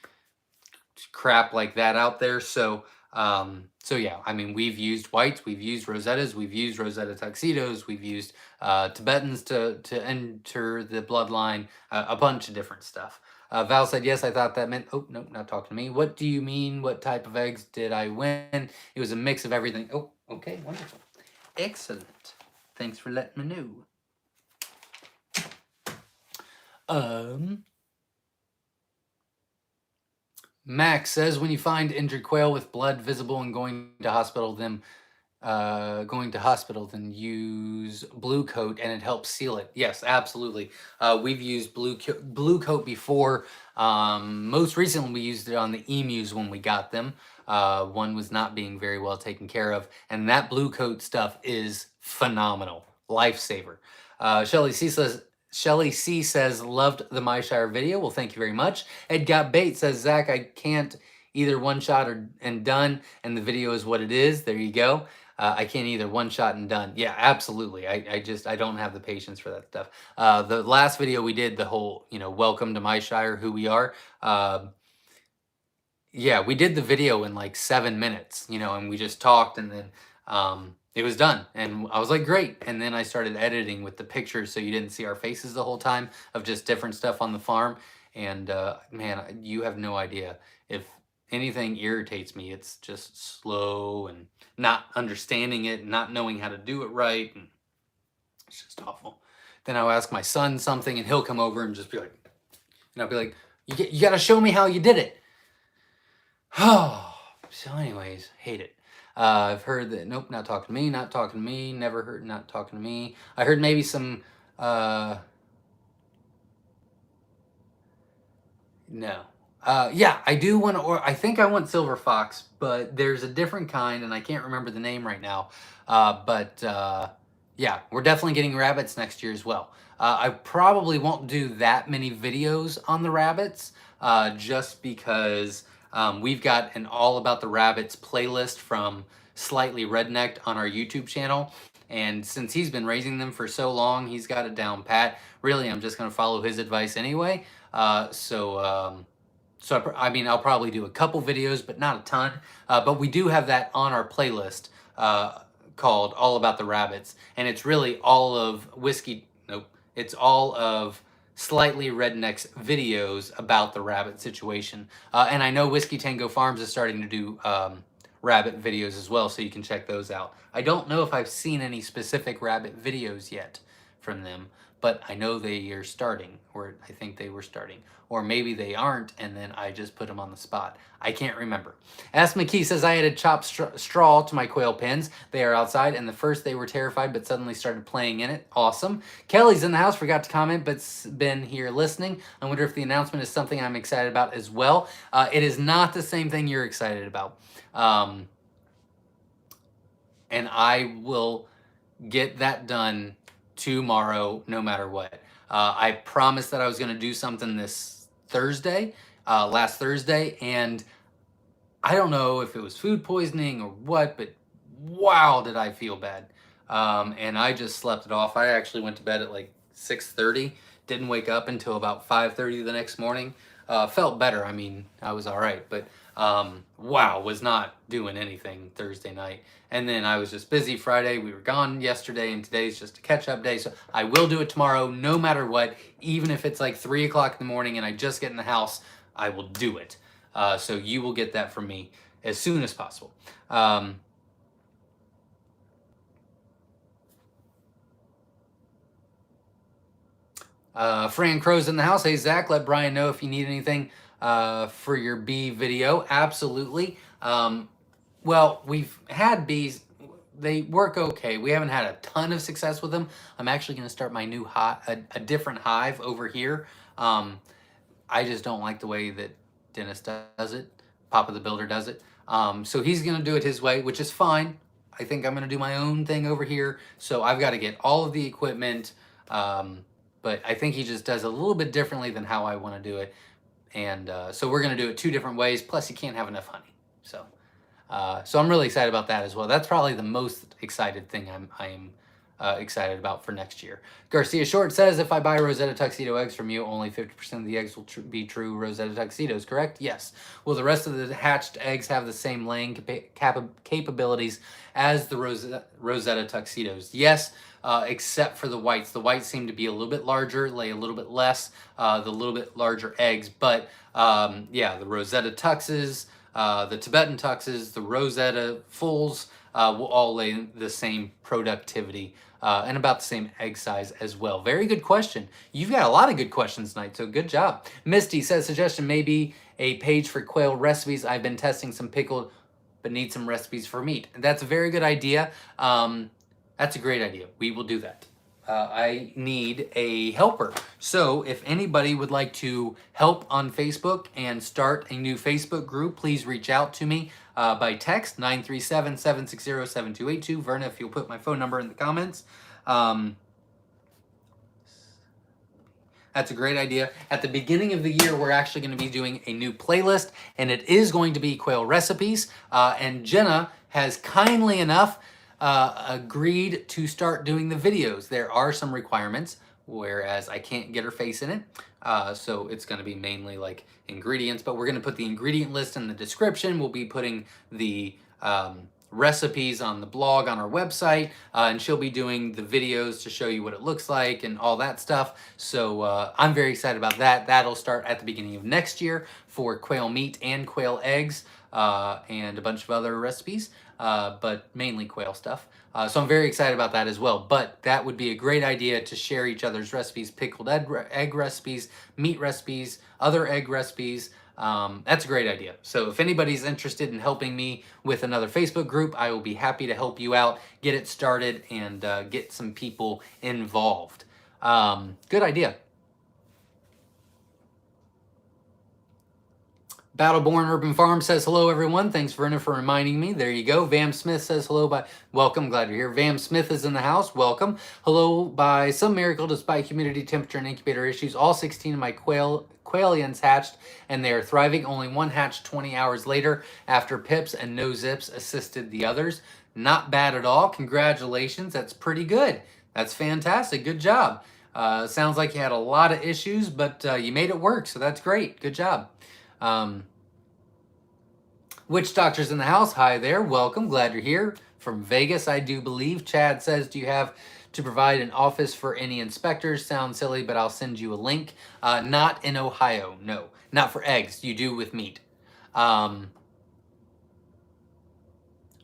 A: crap like that out there. So yeah, I mean, we've used whites, we've used Rosettas, we've used Rosetta Tuxedos, we've used Tibetans to enter the bloodline, a bunch of different stuff. Val said, yes, I thought that meant, oh, no, not talking to me. What do you mean? What type of eggs did I win? It was a mix of everything. Oh, okay, wonderful. Excellent. Thanks for letting me know. Max says, when you find injured quail with blood visible and going to hospital, then use blue coat and it helps seal it. Yes, absolutely. We've used blue coat before. Most recently, we used it on the emus when we got them. One was not being very well taken care of, and that blue coat stuff is phenomenal, lifesaver. Shelly C says, loved the Myshire video. Well, thank you very much. Ed Got Bait says, Zach, I can't either one shot or and done, and the video is what it is. There you go. I can't either one shot and done. Yeah, absolutely. I don't have the patience for that stuff. The last video we did, the whole, welcome to Myshire, who we are. Yeah, we did the video in like 7 minutes, and we just talked, and then it was done. And I was like, great. And then I started editing with the pictures so you didn't see our faces the whole time of just different stuff on the farm. And man, you have no idea. If anything irritates me, it's just slow and not understanding it, and not knowing how to do it right. And it's just awful. Then I'll ask my son something, and he'll come over and just be like, and I'll be like, you got to show me how you did it. Oh, so anyways, hate it. I've heard that, nope, not talking to me, not talking to me, never heard, not talking to me. I heard maybe some, no. Yeah, I do want to, or I think I want silver fox, but there's a different kind, and I can't remember the name right now. Yeah, we're definitely getting rabbits next year as well. I probably won't do that many videos on the rabbits, just because we've got an All About the Rabbits playlist from Slightly Rednecked on our YouTube channel. And since he's been raising them for so long, he's got it down pat. Really, I'm just going to follow his advice anyway. I mean, I'll probably do a couple videos, but not a ton. But we do have that on our playlist called All About the Rabbits. And it's really all of it's all of Slightly Redneck's videos about the rabbit situation. And I know Whiskey Tango Farms is starting to do rabbit videos as well, so you can check those out. I don't know if I've seen any specific rabbit videos yet from them, but I know they are starting, or I think they were starting. Or maybe they aren't, and then I just put them on the spot. I can't remember. Ask McKee says, I added chopped straw to my quail pens. They are outside, and the first they were terrified, but suddenly started playing in it. Awesome. Kelly's in the house, forgot to comment, but's been here listening. I wonder if the announcement is something I'm excited about as well. It is not the same thing you're excited about. And I will get that done tomorrow, no matter what. I promised that I was going to do something this Thursday, last Thursday, and I don't know if it was food poisoning or what, but wow, did I feel bad. And I just slept it off. I actually went to bed at like 6:30, didn't wake up until about 5:30 the next morning. Felt better. I mean, I was all right, but wow, was not doing anything Thursday night. And then I was just busy Friday. We were gone yesterday, and today's just a catch-up day. So I will do it tomorrow, no matter what. Even if it's like 3 o'clock in the morning and I just get in the house, I will do it. So you will get that from me as soon as possible. Fran Crow's in the house. Hey, Zach, let Brian know if you need anything for your bee video. Absolutely. Well, we've had bees. They work okay. We haven't had a ton of success with them. I'm actually going to start my new hive, a different hive over here. I just don't like the way that Dennis does it. Papa the Builder does it. So he's going to do it his way, which is fine. I think I'm going to do my own thing over here. So I've got to get all of the equipment. But I think he just does a little bit differently than how I want to do it. And so we're going to do it 2 different ways. Plus, you can't have enough honey. So I'm really excited about that as well. That's probably the most excited thing I'm excited about for next year. Garcia Short says, if I buy Rosetta Tuxedo eggs from you, only 50% of the eggs will be true Rosetta Tuxedos, correct? Yes. Will the rest of the hatched eggs have the same laying capabilities as the Rosetta Tuxedos? Yes. Except for the whites. The whites seem to be a little bit larger, lay a little bit less, the little bit larger eggs. But yeah, the Rosetta Tuxes, the Tibetan Tuxes, the Rosetta Fulls will all lay the same productivity and about the same egg size as well. Very good question. You've got a lot of good questions tonight, so good job. Misty says, suggestion maybe a page for quail recipes. I've been testing some pickled, but need some recipes for meat. That's a very good idea. That's a great idea. We will do that. I need a helper. So if anybody would like to help on Facebook and start a new Facebook group, please reach out to me by text 937-760-7282. Verna, if you'll put my phone number in the comments. That's a great idea. At the beginning of the year, we're actually going to be doing a new playlist, and it is going to be quail recipes. And Jenna has kindly enough agreed to start doing the videos. There are some requirements, whereas I can't get her face in it. So it's going to be mainly like ingredients, but we're going to put the ingredient list in the description. We'll be putting the recipes on the blog on our website, and she'll be doing the videos to show you what it looks like and all that stuff. So I'm very excited about that. That'll start at the beginning of next year for quail meat and quail eggs and a bunch of other recipes, but mainly quail stuff. So I'm very excited about that as well. But that would be a great idea to share each other's recipes, pickled egg recipes, meat recipes, other egg recipes. That's a great idea. So if anybody's interested in helping me with another Facebook group, I will be happy to help you out, get it started, and get some people involved. Good idea. Battleborn Urban Farm says hello, everyone. Thanks, Verna, for reminding me. There you go. Vam Smith says hello. Welcome. Glad you're here. Vam Smith is in the house. Welcome. Hello. By some miracle, despite humidity, temperature, and incubator issues, all 16 of my quailians hatched, and they are thriving. Only one hatched 20 hours later after pips and no zips assisted the others. Not bad at all. Congratulations. That's pretty good. That's fantastic. Good job. Sounds like you had a lot of issues, but you made it work, so that's great. Good job. Witch Doctor's in the house. Hi there. Welcome. Glad you're here. From Vegas, I do believe. Chad says, do you have to provide an office for any inspectors? Sounds silly, but I'll send you a link. Not in Ohio. No. Not for eggs. You do with meat.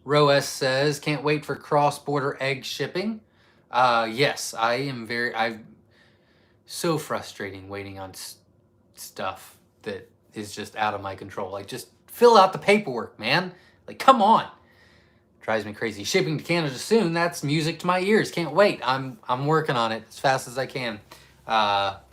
A: Roes says, can't wait for cross-border egg shipping. Yes, I'm so frustrating waiting on stuff that is just out of my control. Like, just fill out the paperwork, man. Like, come on. Drives me crazy. Shipping to Canada soon. That's music to my ears. Can't wait. I'm working on it as fast as I can. I'll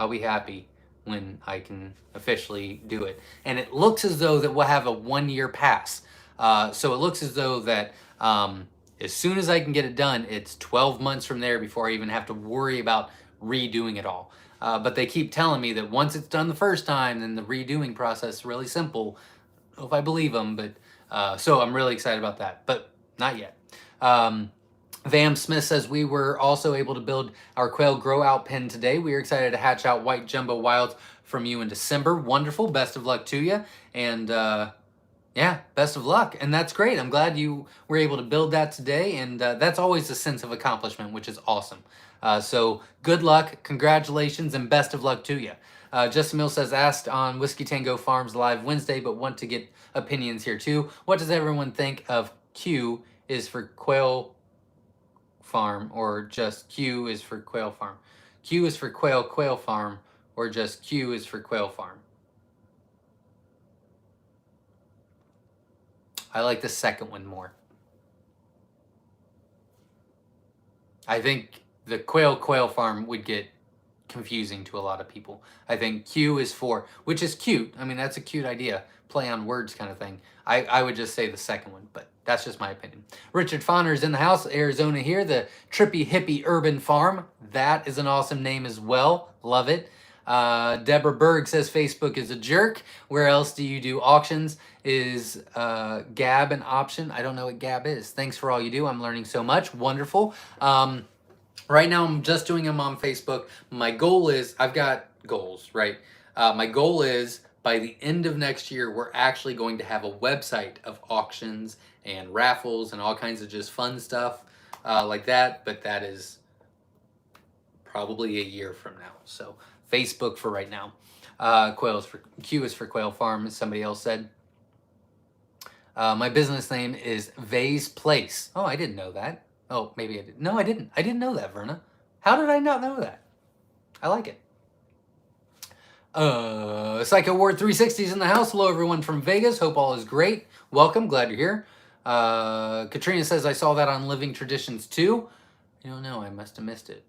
A: be happy when I can officially do it. And it looks as though that we'll have a 1-year pass. So it looks as though that as soon as I can get it done, it's 12 months from there before I even have to worry about redoing it all. But they keep telling me that once it's done the first time, then the redoing process is really simple. I don't know if I believe them, but so I'm really excited about that, but not yet. Vam Smith says, we were also able to build our quail grow out pen today. We are excited to hatch out white jumbo wilds from you in December. Wonderful. Best of luck to you. And yeah, best of luck. And that's great. I'm glad you were able to build that today. And that's always a sense of accomplishment, which is awesome. So good luck, congratulations, and best of luck to you. Justin Mills says, asked on Whiskey Tango Farms Live Wednesday, but want to get opinions here too. What does everyone think of Q is for Quail Farm, or just Q is for Quail Farm? Q is for Quail Farm, or just Q is for Quail Farm? I like the second one more. I think the Quail Farm would get confusing to a lot of people. I think Q is for, which is cute. I mean, that's a cute idea. Play on words kind of thing. I would just say the second one, but that's just my opinion. Richard Fonner is in the house, Arizona here, the Trippy Hippie Urban Farm. That is an awesome name as well. Love it. Deborah Berg says Facebook is a jerk. Where else do you do auctions? Is Gab an option? I don't know what Gab is. Thanks for all you do. I'm learning so much. Wonderful. Right now I'm just doing them on Facebook. My goal is, I've got goals, right? My goal is by the end of next year, we're actually going to have a website of auctions and raffles and all kinds of just fun stuff like that. But that is probably a year from now. So Facebook for right now. Q is for Quail Farm, as somebody else said. My business name is Vay's Place. Oh, I didn't know that. Oh, maybe I did. No, I didn't. I didn't know that, Verna. How did I not know that? I like it. Psycho Ward 360 is in the house. Hello, everyone from Vegas. Hope all is great. Welcome. Glad you're here. Katrina says, I saw that on Living Traditions too. I don't know. I must have missed it.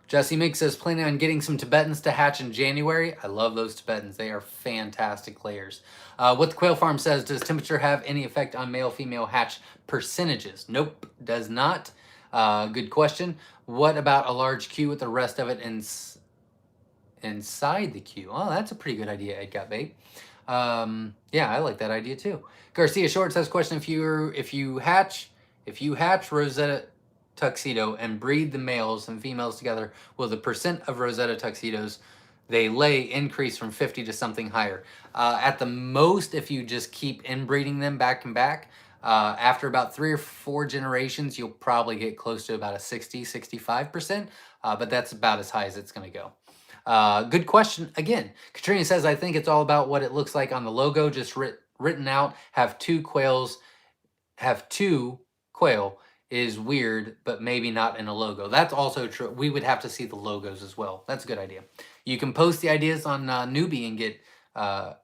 A: Jesse Mink says, planning on getting some Tibetans to hatch in January. I love those Tibetans. They are fantastic layers. What the Quail Farm says, does temperature have any effect on male-female hatch percentages? Nope, does not. Good question. What about a large queue with the rest of it inside the queue? Oh, that's a pretty good idea, Ed Got Bait. Yeah, I like that idea too. Garcia Short says, question, if you hatch Rosetta tuxedo and breed the males and females together, will the percent of Rosetta tuxedos they lay increase from 50 to something higher? At the most, if you just keep inbreeding them back and back, after about 3 or 4 generations, you'll probably get close to about a 65%, but that's about as high as it's going to go. Good question again. Katrina says, I think it's all about what it looks like on the logo, just written out. Have two quail is weird, but maybe not in a logo. That's also true. We would have to see the logos as well. That's a good idea. You can post the ideas on Newbie and get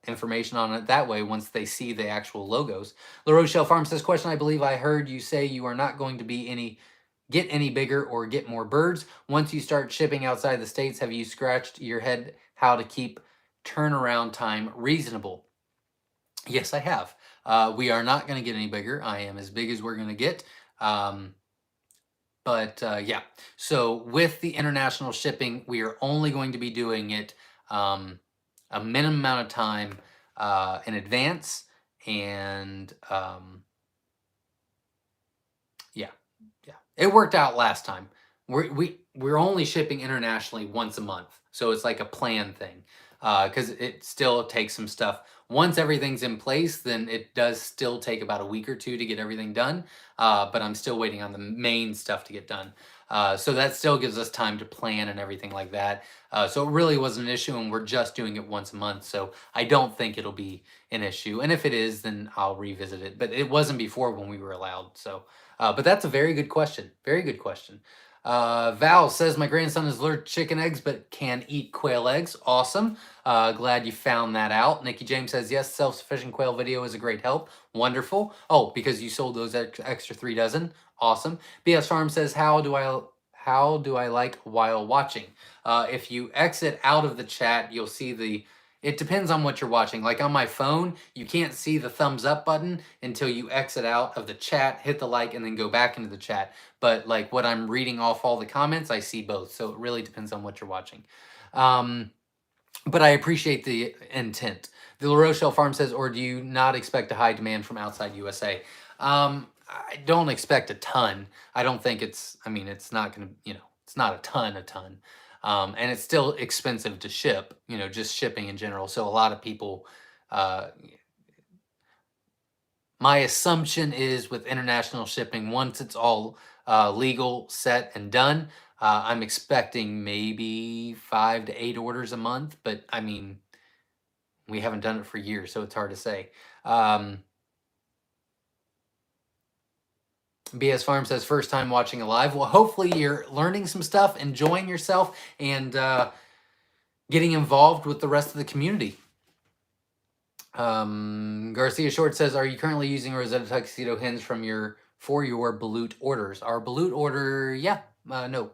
A: information on it that way once they see the actual logos. La Rochelle Farm says, question, I believe I heard you say you are not going to be get any bigger or get more birds. Once you start shipping outside the states, have you scratched your head how to keep turnaround time reasonable? Yes, I have. We are not going to get any bigger. I am as big as we're going to get. Yeah, so with the international shipping, we are only going to be doing it a minimum amount of time in advance, and yeah, it worked out last time. We're only shipping internationally once a month, so it's like a plan thing, because it still takes some stuff. Once everything's in place, then it does still take about a week or two to get everything done, but I'm still waiting on the main stuff to get done. So that still gives us time to plan and everything like that. So it really wasn't an issue, and we're just doing it once a month, so I don't think it'll be an issue. And if it is, then I'll revisit it. But it wasn't before when we were allowed, so... but that's a very good question. Very good question. Val says, my grandson is allergic to chicken eggs, but can eat quail eggs. Awesome. Glad you found that out. Nikki James says, yes, self-sufficient quail video is a great help. Wonderful. Oh, because you sold those extra 3 dozen. Awesome. BS Farm says, how do I like while watching? If you exit out of the chat, you'll see it depends on what you're watching. Like on my phone, you can't see the thumbs up button until you exit out of the chat, hit the like, and then go back into the chat. But like what I'm reading off all the comments, I see both. So it really depends on what you're watching. But I appreciate the intent. The La Rochelle Farm says, or do you not expect a high demand from outside USA? I don't expect a ton. I don't think it's not going to, it's not a ton. And it's still expensive to ship, just shipping in general. So a lot of people, my assumption is with international shipping, once it's all legal, set, and done, I'm expecting maybe 5 to 8 orders a month. But I mean, we haven't done it for years, so it's hard to say. BS Farm says, first time watching a live. Well, hopefully you're learning some stuff, enjoying yourself, and getting involved with the rest of the community. Garcia Short says, are you currently using Rosetta Tuxedo hens for your balut orders? Our balut order, yeah. No,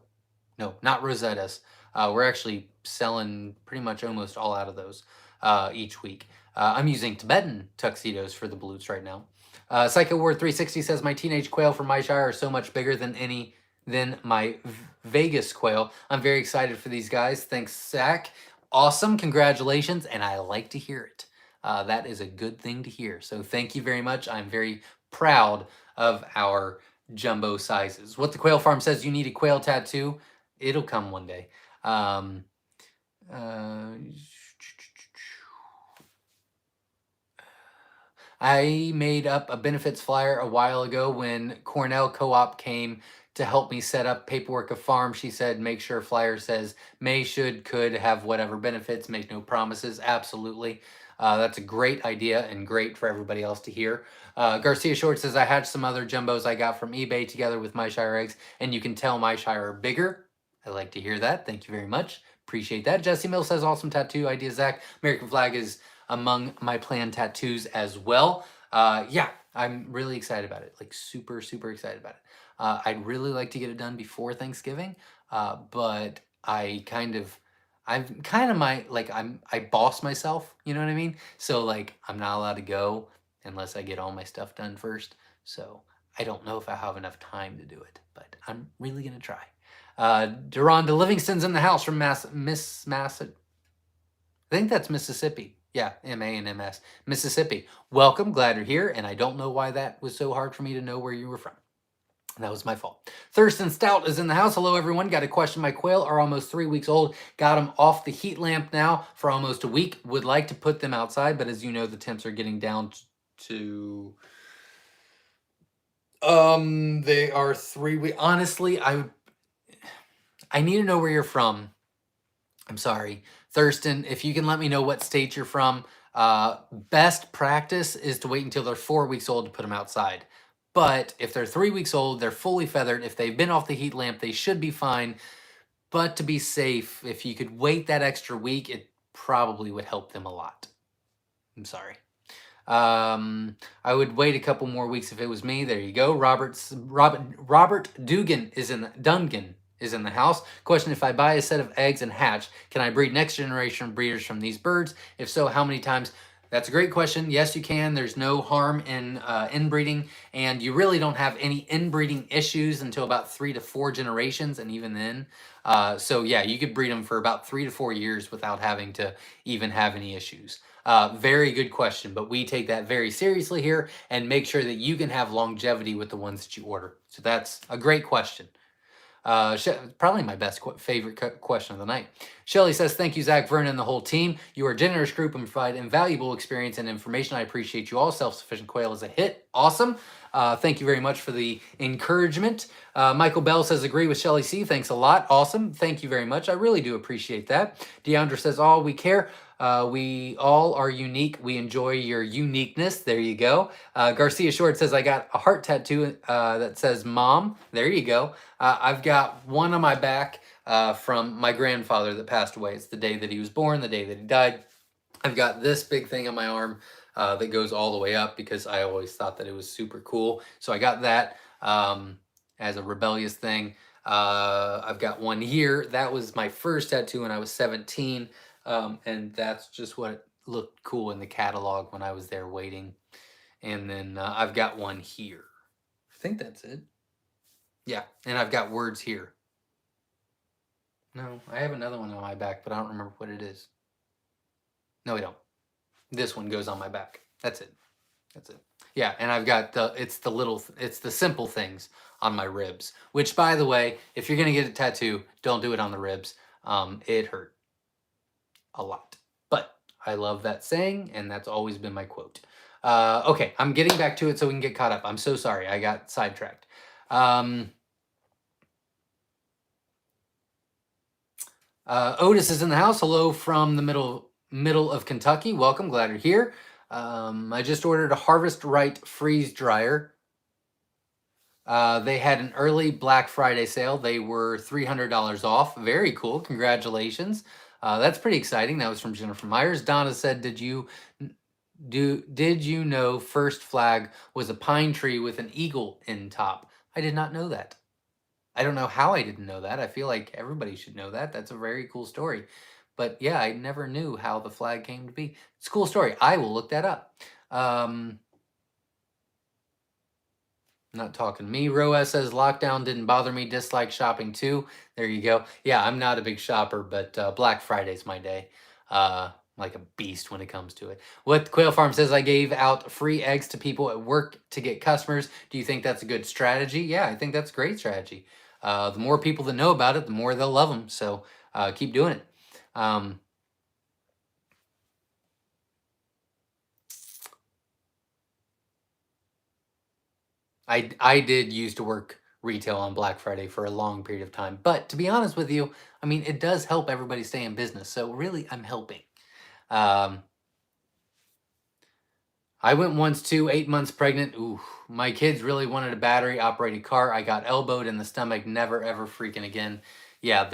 A: not Rosettas. We're actually selling pretty much almost all out of those each week. I'm using Tibetan tuxedos for the balutes right now. Psycho Ward 360 says, my teenage quail from Myshire are so much bigger than my Vegas quail. I'm very excited for these guys. Thanks, Zach. Awesome. Congratulations. And I like to hear it. That is a good thing to hear. So thank you very much. I'm very proud of our jumbo sizes. What the Quail Farm says, you need a quail tattoo. It'll come one day. I made up a benefits flyer a while ago when Cornell Co-op came to help me set up paperwork of farm. She said, make sure flyer says may, should, could have whatever benefits, make no promises. Absolutely. That's a great idea and great for everybody else to hear. Garcia Short says, I hatched some other jumbos I got from eBay together with Myshire eggs, and you can tell Myshire are bigger. I like to hear that. Thank you very much. Appreciate that. Jesse Mill says, awesome tattoo idea, Zach. American flag is among my planned tattoos as well. Yeah, I'm really excited about it. Like super, super excited about it. I'd really like to get it done before Thanksgiving, but I'm kind of I boss myself, you know what I mean? So like I'm not allowed to go unless I get all my stuff done first. So I don't know if I have enough time to do it, but I'm really gonna try. Deronda Livingston's in the house from I think that's Mississippi. Yeah, M-A and-M-S, Mississippi. Welcome, glad you're here, and I don't know why that was so hard for me to know where you were from. That was my fault. Thurston Stout is in the house. Hello, everyone. Got a question. My quail are almost 3 weeks old. Got them off the heat lamp now for almost a week. Would like to put them outside, but as you know, the temps are getting down to... they are 3 weeks. Honestly, I need to know where you're from. I'm sorry. Thurston, if you can let me know what state you're from, best practice is to wait until they're 4 weeks old to put them outside. But if they're 3 weeks old, they're fully feathered. If they've been off the heat lamp, they should be fine. But to be safe, if you could wait that extra week, it probably would help them a lot. I'm sorry. I would wait a couple more weeks if it was me. There you go. Robert Dugan is in the house. Question: if I buy a set of eggs and hatch, can I breed next generation breeders from these birds? If so, how many times? That's a great question. Yes, you can. There's no harm in inbreeding, and you really don't have any inbreeding issues until about 3 to 4 generations, and even then. So yeah, you could breed them for about 3 to 4 years without having to even have any issues. Very good question, but we take that very seriously here and make sure that you can have longevity with the ones that you order. So that's a great question. Probably my favorite question of the night. Shelly says, thank you, Zach, Vernon, and the whole team. You are a generous group and provide invaluable experience and information. I appreciate you all. Self-Sufficient Quail is a hit. Awesome. Thank you very much for the encouragement. Michael Bell says, agree with Shelly C. Thanks a lot. Awesome. Thank you very much. I really do appreciate that. Deandra says, all we care. We all are unique. We enjoy your uniqueness. There you go. Garcia Short says, I got a heart tattoo that says mom. There you go. I've got one on my back from my grandfather that passed away. It's the day that he was born, the day that he died. I've got this big thing on my arm that goes all the way up because I always thought that it was super cool. So I got that as a rebellious thing. I've got one here. That was my first tattoo when I was 17. And that's just what looked cool in the catalog when I was there waiting. And then I've got one here. I think that's it. Yeah, and I've got words here. No, I have another one on my back, but I don't remember what it is. No, I don't. This one goes on my back. That's it. That's it. Yeah, and I've got it's the simple things on my ribs. Which, by the way, if you're gonna get a tattoo, don't do it on the ribs. It hurt a lot. But I love that saying, and that's always been my quote. Okay, I'm getting back to it so we can get caught up. I'm so sorry, I got sidetracked. Otis is in the house. Hello from the middle of Kentucky. Welcome, glad you're here. I just ordered a Harvest Right freeze dryer. They had an early Black Friday sale. They were $300 off. Very cool. Congratulations. That's pretty exciting. That was from Jennifer Myers. Donna said, did you know First Flag was a pine tree with an eagle in top? I did not know that. I don't know how I didn't know that. I feel like everybody should know that. That's a very cool story. But yeah, I never knew how the flag came to be. It's a cool story. I will look that up. Not talking to me. Roa says, lockdown didn't bother me. Dislike shopping too. There you go. Yeah, I'm not a big shopper, but Black Friday's my day. Like a beast when it comes to it. What Quail Farm says, I gave out free eggs to people at work to get customers. Do you think that's a good strategy? Yeah, I think that's a great strategy. The more people that know about it, the more they'll love them. So keep doing it. I did used to work retail on Black Friday for a long period of time. But to be honest with you, I mean, it does help everybody stay in business. So really, I'm helping. I went once too, 8 months pregnant. Ooh, my kids really wanted a battery operated car. I got elbowed in the stomach. Never, ever freaking again. Yeah,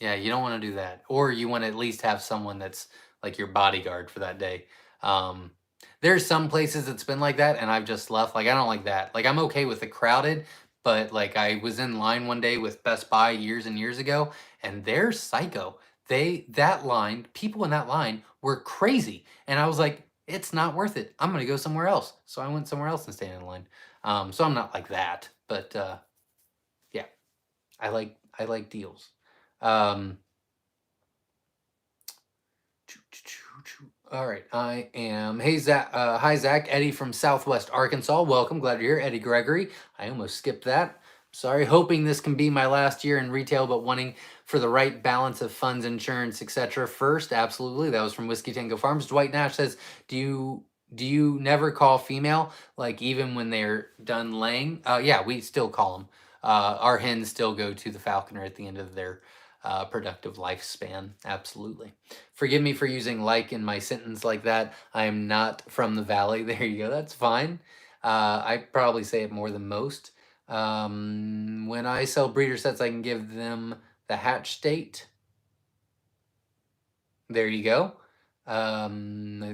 A: yeah, you don't want to do that. Or you want to at least have someone that's like your bodyguard for that day. There's some places it's been like that and I've just left. Like, I don't like that. Like, I'm okay with the crowded, but like I was in line one day with Best Buy years and years ago, and they're psycho. People in that line were crazy. And I was like, it's not worth it. I'm gonna go somewhere else. So I went somewhere else and stayed in line. So I'm not like that, but yeah, I like deals. Um, All right, I am. Hey Zach, hi Zach, Eddie from Southwest Arkansas. Welcome, glad you're here, Eddie Gregory. I almost skipped that. Sorry, hoping this can be my last year in retail, but wanting for the right balance of funds, insurance, etc. First, absolutely. That was from Whiskey Tango Farms. Dwight Nash says, "Do you never call female, like even when they're done laying?" Yeah, we still call them. Our hens still go to the falconer at the end of their productive lifespan. Absolutely. Forgive me for using like in my sentence like that. I am not from the valley. There you go. That's fine. I probably say it more than most. When I sell breeder sets, I can give them the hatch state. There you go. I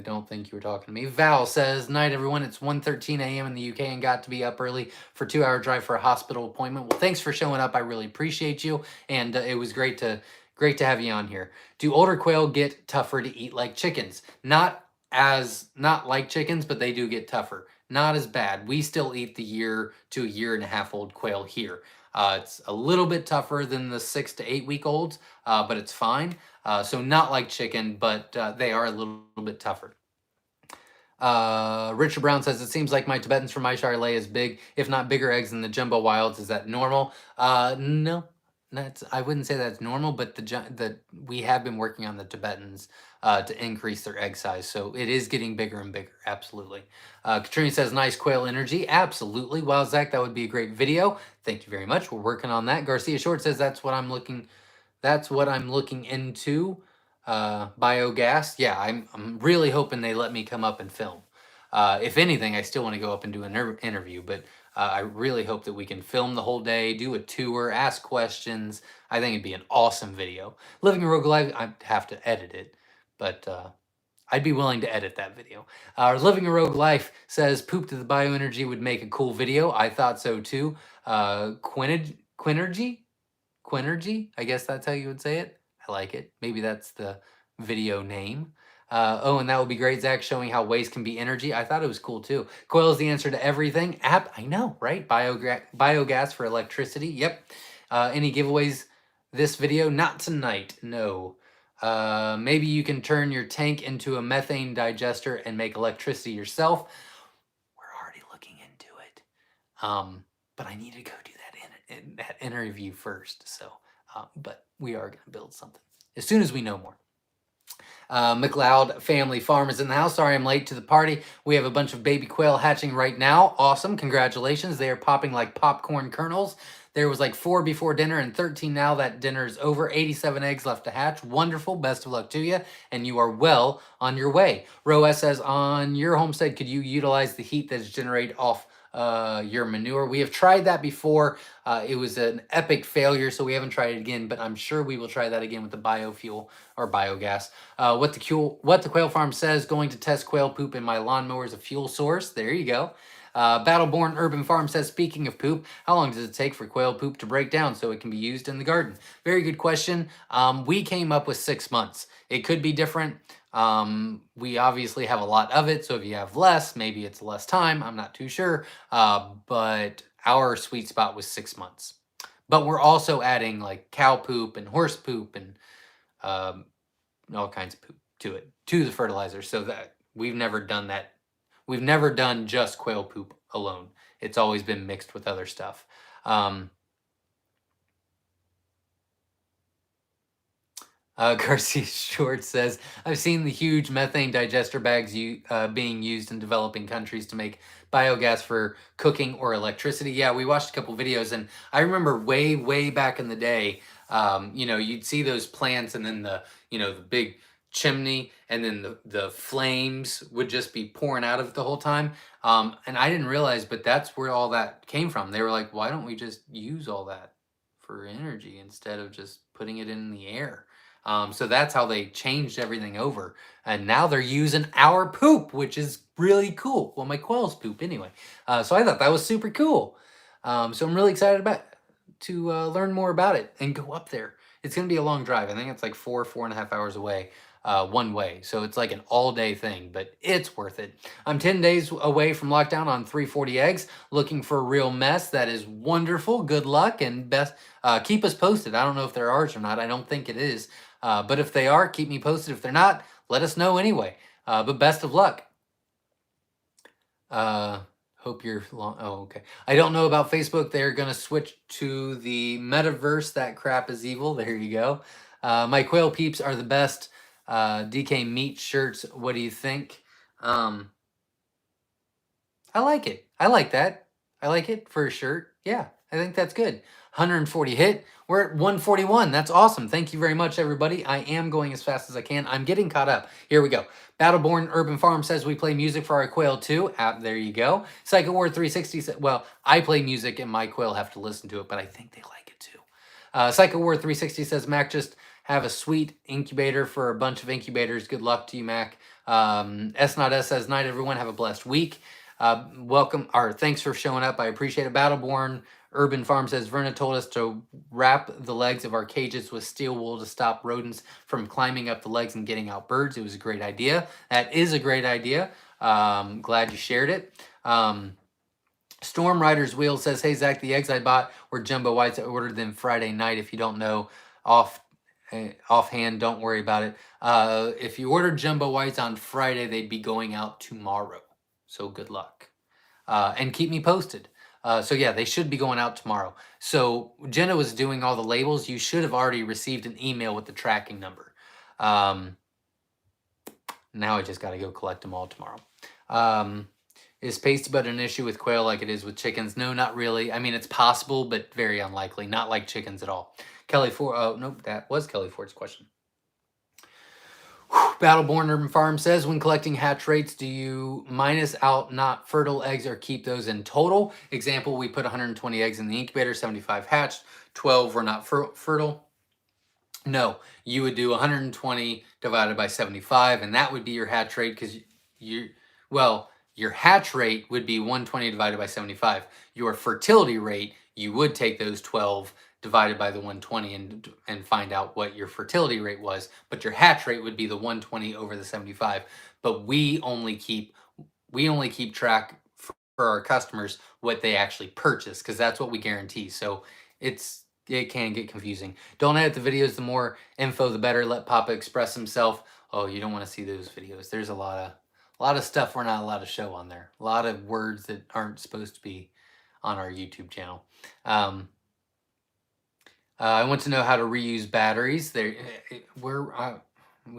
A: don't think you were talking to me. Val says, "Night, everyone. It's 1:13 a.m. in the UK and got to be up early for a 2-hour drive for a hospital appointment." Well, thanks for showing up. I really appreciate you, and it was great to have you on here. Do older quail get tougher to eat like chickens? Not like chickens, but they do get tougher. Not as bad. We still eat the year to a year and a half old quail here. It's a little bit tougher than the 6 to 8 week olds, but it's fine. So not like chicken, but they are a little bit tougher. Richard Brown says, "It seems like my Tibetans from Myshire lay as big, if not bigger eggs than the jumbo wilds. Is that normal?" No, I wouldn't say that's normal, but we have been working on the Tibetans to increase their egg size. So it is getting bigger and bigger. Absolutely. Katrina says, "Nice quail energy." Absolutely. Wow, Zach, that would be a great video. Thank you very much. We're working on that. Garcia Short says, That's what I'm looking into. Biogas. Yeah, I'm really hoping they let me come up and film. If anything, I still want to go up and do an interview, but I really hope that we can film the whole day, do a tour, ask questions. I think it'd be an awesome video. Living a Rogue Life, I'd have to edit it, but I'd be willing to edit that video. Living a Rogue Life says, "Poop to the bioenergy would make a cool video." I thought so too. Quinergy? Quinergy? I guess that's how you would say it. I like it. Maybe that's the video name. Oh, and that would be great, Zach, showing how waste can be energy. I thought it was cool too. Coil is the answer to everything. I know, right? Biogas for electricity. Yep. Any giveaways this video? Not tonight. No. Maybe you can turn your tank into a methane digester and make electricity yourself. We're already looking into it. But I need to go do that interview first. So, but we are going to build something as soon as we know more. McLeod Family Farm is in the house. Sorry I'm late to the party. We have a bunch of baby quail hatching right now. Awesome. Congratulations. They are popping like popcorn kernels. There was like 4 before dinner and 13 now that dinner is over. 87 eggs left to hatch. Wonderful. Best of luck to you. And you are well on your way. Roe says, "On your homestead, could you utilize the heat that is generated off your manure?" We have tried that before. It was an epic failure, so we haven't tried it again, but I'm sure we will try that again with the biofuel or biogas. What the Quail Farm says, "Going to test quail poop in my lawnmower as a fuel source." There you go. Battleborn Urban Farm says, "Speaking of poop, how long does it take for quail poop to break down so it can be used in the garden?" Very good question. We came up with 6 months. It could be different. We obviously have a lot of it, so if you have less, maybe it's less time. I'm not too sure. But our sweet spot was 6 months. But we're also adding like cow poop and horse poop and all kinds of poop to the fertilizer, so that we've never done that. We've never done just quail poop alone. It's always been mixed with other stuff. Garcia Short says, "I've seen the huge methane digester bags being used in developing countries to make biogas for cooking or electricity." Yeah, we watched a couple videos, and I remember way back in the day, you'd see those plants and then the big chimney, and then the flames would just be pouring out of it the whole time. And I didn't realize, but that's where all that came from. They were like, "Why don't we just use all that for energy instead of just putting it in the air?" So that's how they changed everything over. And now they're using our poop, which is really cool. Well, my quail's poop anyway. So I thought that was super cool. So I'm really excited to learn more about it and go up there. It's going to be a long drive. I think it's like 4.5 hours away one way. So it's like an all day thing, but it's worth it. I'm 10 days away from lockdown on 340 eggs, looking for a real mess. That is wonderful. Good luck and best. Keep us posted. I don't know if they're ours or not. I don't think it is. But if they are, keep me posted. If they're not, let us know anyway. But best of luck. Hope you're long. Oh, okay. I don't know about Facebook. They're going to switch to the metaverse. That crap is evil. There you go. My quail peeps are the best. DK meat shirts. What do you think? I like it. I like that. I like it for a shirt. Yeah, I think that's good. 140 hit. We're at 141. That's awesome. Thank you very much, everybody. I am going as fast as I can. I'm getting caught up. Here we go. Battleborn Urban Farm says we play music for our quail too. There you go. Psycho War 360 said, well, I play music and my quail have to listen to it, but I think they like it too. Psycho War 360 says, Mac, just have a sweet incubator for a bunch of incubators. Good luck to you, Mac. S Not S says, night, everyone. Have a blessed week. Welcome, or thanks for showing up. I appreciate it. Battleborn Urban Farm says, Verna told us to wrap the legs of our cages with steel wool to stop rodents from climbing up the legs and getting out birds. It was a great idea. That is a great idea. Glad you shared it. Storm Rider's Wheel says, hey, Zach, the eggs I bought were jumbo whites. I ordered them Friday night. If you don't know offhand, don't worry about it. If you ordered jumbo whites on Friday, they'd be going out tomorrow. So good luck. And keep me posted. So yeah, they should be going out tomorrow. So Jenna was doing all the labels. You should have already received an email with the tracking number. Now I just got to go collect them all tomorrow. Is pasty butt an issue with quail like it is with chickens? No, not really. I mean, it's possible, but very unlikely. Not like chickens at all. Kelly Ford. Oh, nope, that was Kelly Ford's question. Battleborn Urban Farm says, when collecting hatch rates, do you minus out not fertile eggs or keep those in total? Example, we put 120 eggs in the incubator, 75 hatched, 12 were not fertile. No, you would do 120 divided by 75, and that would be your hatch rate because your hatch rate would be 120 divided by 75. Your fertility rate, you would take those 12 divided by the 120 and find out what your fertility rate was, but your hatch rate would be the 120 over the 75. But we only keep track for our customers what they actually purchase because that's what we guarantee. So it can get confusing. Don't edit the videos. The more info, the better. Let Papa express himself. Oh, you don't want to see those videos. There's a lot of stuff we're not allowed to show on there. A lot of words that aren't supposed to be on our YouTube channel. I want to know how to reuse batteries. We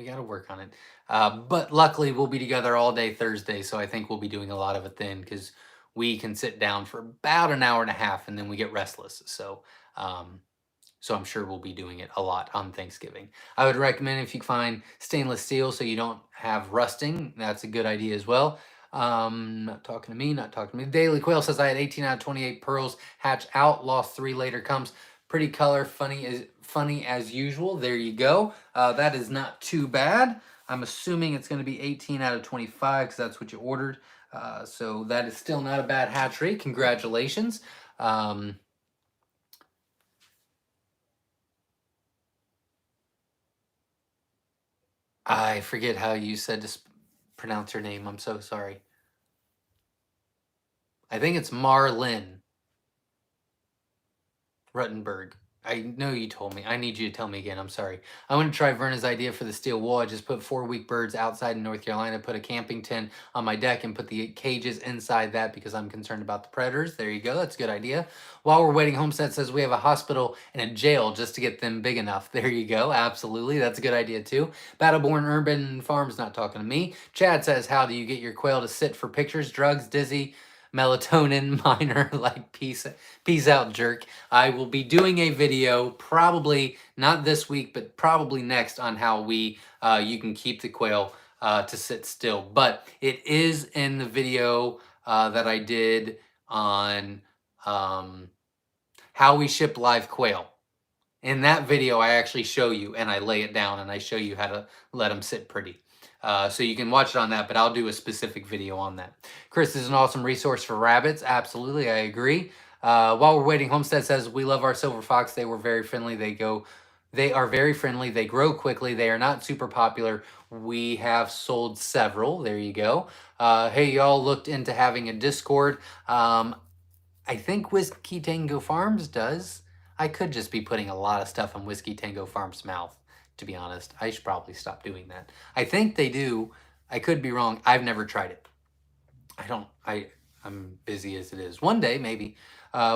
A: got to work on it. But luckily, we'll be together all day Thursday, so I think we'll be doing a lot of it then because we can sit down for about an hour and a half and then we get restless. So I'm sure we'll be doing it a lot on Thanksgiving. I would recommend if you find stainless steel so you don't have rusting. That's a good idea as well. Not talking to me. Daily Quail says I had 18 out of 28 pearls hatch out, lost 3 later comes. Pretty color, funny as usual. There you go. That is not too bad. I'm assuming it's going to be 18 out of 25 because that's what you ordered. So that is still not a bad hatch rate. Congratulations. I forget how you said to pronounce your name. I'm so sorry. I think it's Marlin Ruttenberg. I know you told me. I need you to tell me again. I'm sorry. I want to try Verna's idea for the steel wool. I just put 4 weak birds outside in North Carolina, put a camping tent on my deck, and put the cages inside that because I'm concerned about the predators. There you go. That's a good idea. While we're waiting, Homestead says we have a hospital and a jail just to get them big enough. There you go. Absolutely. That's a good idea too. Battleborn Urban Farm's not talking to me. Chad says, how do you get your quail to sit for pictures? Drugs, dizzy, melatonin, minor, like peace out, jerk. I will be doing a video, probably not this week, but probably next, on how you can keep the quail to sit still. But it is in the video that I did on how we ship live quail. In that video, I actually show you, and I lay it down, and I show you how to let them sit pretty. So you can watch it on that, but I'll do a specific video on that. Chris is an awesome resource for rabbits. Absolutely, I agree. While we're waiting, Homestead says, we love our silver fox. They were very friendly. They are very friendly. They grow quickly. They are not super popular. We have sold several. There you go. Hey, y'all looked into having a Discord. I think Whiskey Tango Farms does. I could just be putting a lot of stuff in Whiskey Tango Farms' mouth, to be honest. I should probably stop doing that. I think they do. I could be wrong. I've never tried it. I'm busy as it is. One day, maybe.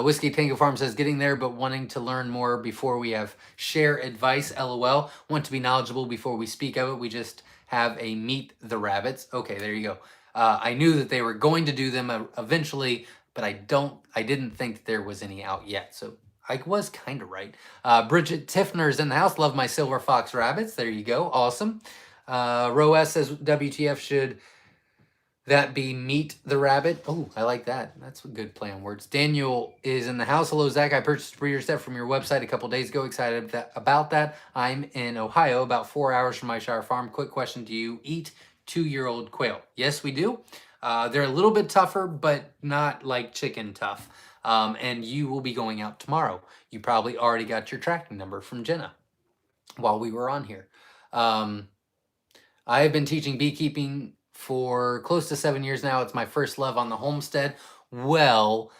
A: Whiskey Tango Farm says, getting there, but wanting to learn more before we have share advice. LOL. Want to be knowledgeable before we speak of it. We just have a meet the rabbits. Okay, there you go. I knew that they were going to do them eventually, but I didn't think there was any out yet. So I was kind of right. Bridget Tiffner's in the house. Love my silver fox rabbits. There you go. Awesome. Roes says, WTF should that be Meet the Rabbit? Oh, I like that. That's a good play on words. Daniel is in the house. Hello, Zach. I purchased a breeder set from your website a couple days ago. Excited about that. I'm in Ohio, about 4 hours from Myshire Farm. Quick question. Do you eat 2-year-old quail? Yes, we do. They're a little bit tougher, but not like chicken tough. And you will be going out tomorrow. You probably already got your tracking number from Jenna while we were on here. I have been teaching beekeeping for close to 7 years now. It's my first love on the homestead. Well,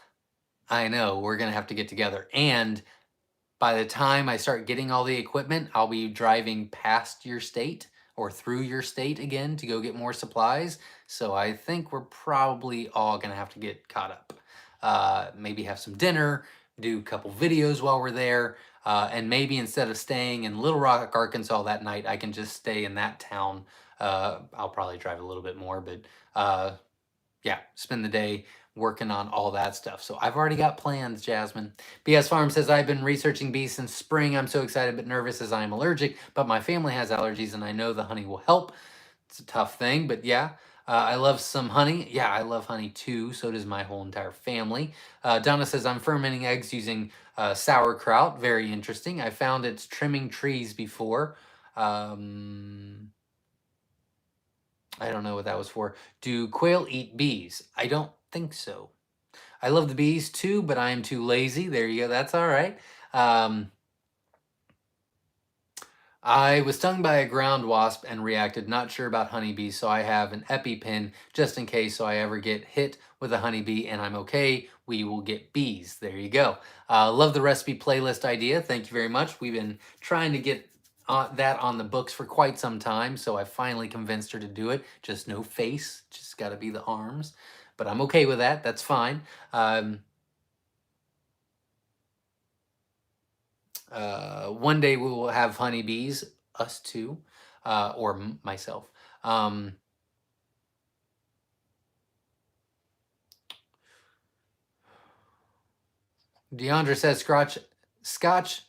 A: I know we're going to have to get together. And by the time I start getting all the equipment, I'll be driving past your state or through your state again to go get more supplies. So I think we're probably all going to have to get caught up. Maybe have some dinner, do a couple videos while we're there. And maybe instead of staying in Little Rock, Arkansas that night, I can just stay in that town. I'll probably drive a little bit more, but yeah, spend the day working on all that stuff. So I've already got plans, Jasmine. BS Farm says, I've been researching bees since spring. I'm so excited but nervous as I am allergic, but my family has allergies and I know the honey will help. It's a tough thing, but yeah. I love some honey. Yeah, I love honey too. So does my whole entire family. Donna says, I'm fermenting eggs using sauerkraut. Very interesting. I found it's trimming trees before. I don't know what that was for. Do quail eat bees? I don't think so. I love the bees too, but I am too lazy. There you go. That's all right. I was stung by a ground wasp and reacted. Not sure about honeybees, so I have an EpiPen just in case so I ever get hit with a honeybee and I'm okay. We will get bees. There you go. Love the recipe playlist idea. Thank you very much. We've been trying to get that on the books for quite some time, so I finally convinced her to do it. Just no face, just got to be the arms. But I'm okay with that. That's fine. One day we will have honeybees, us too, or myself. Deandra says Scotch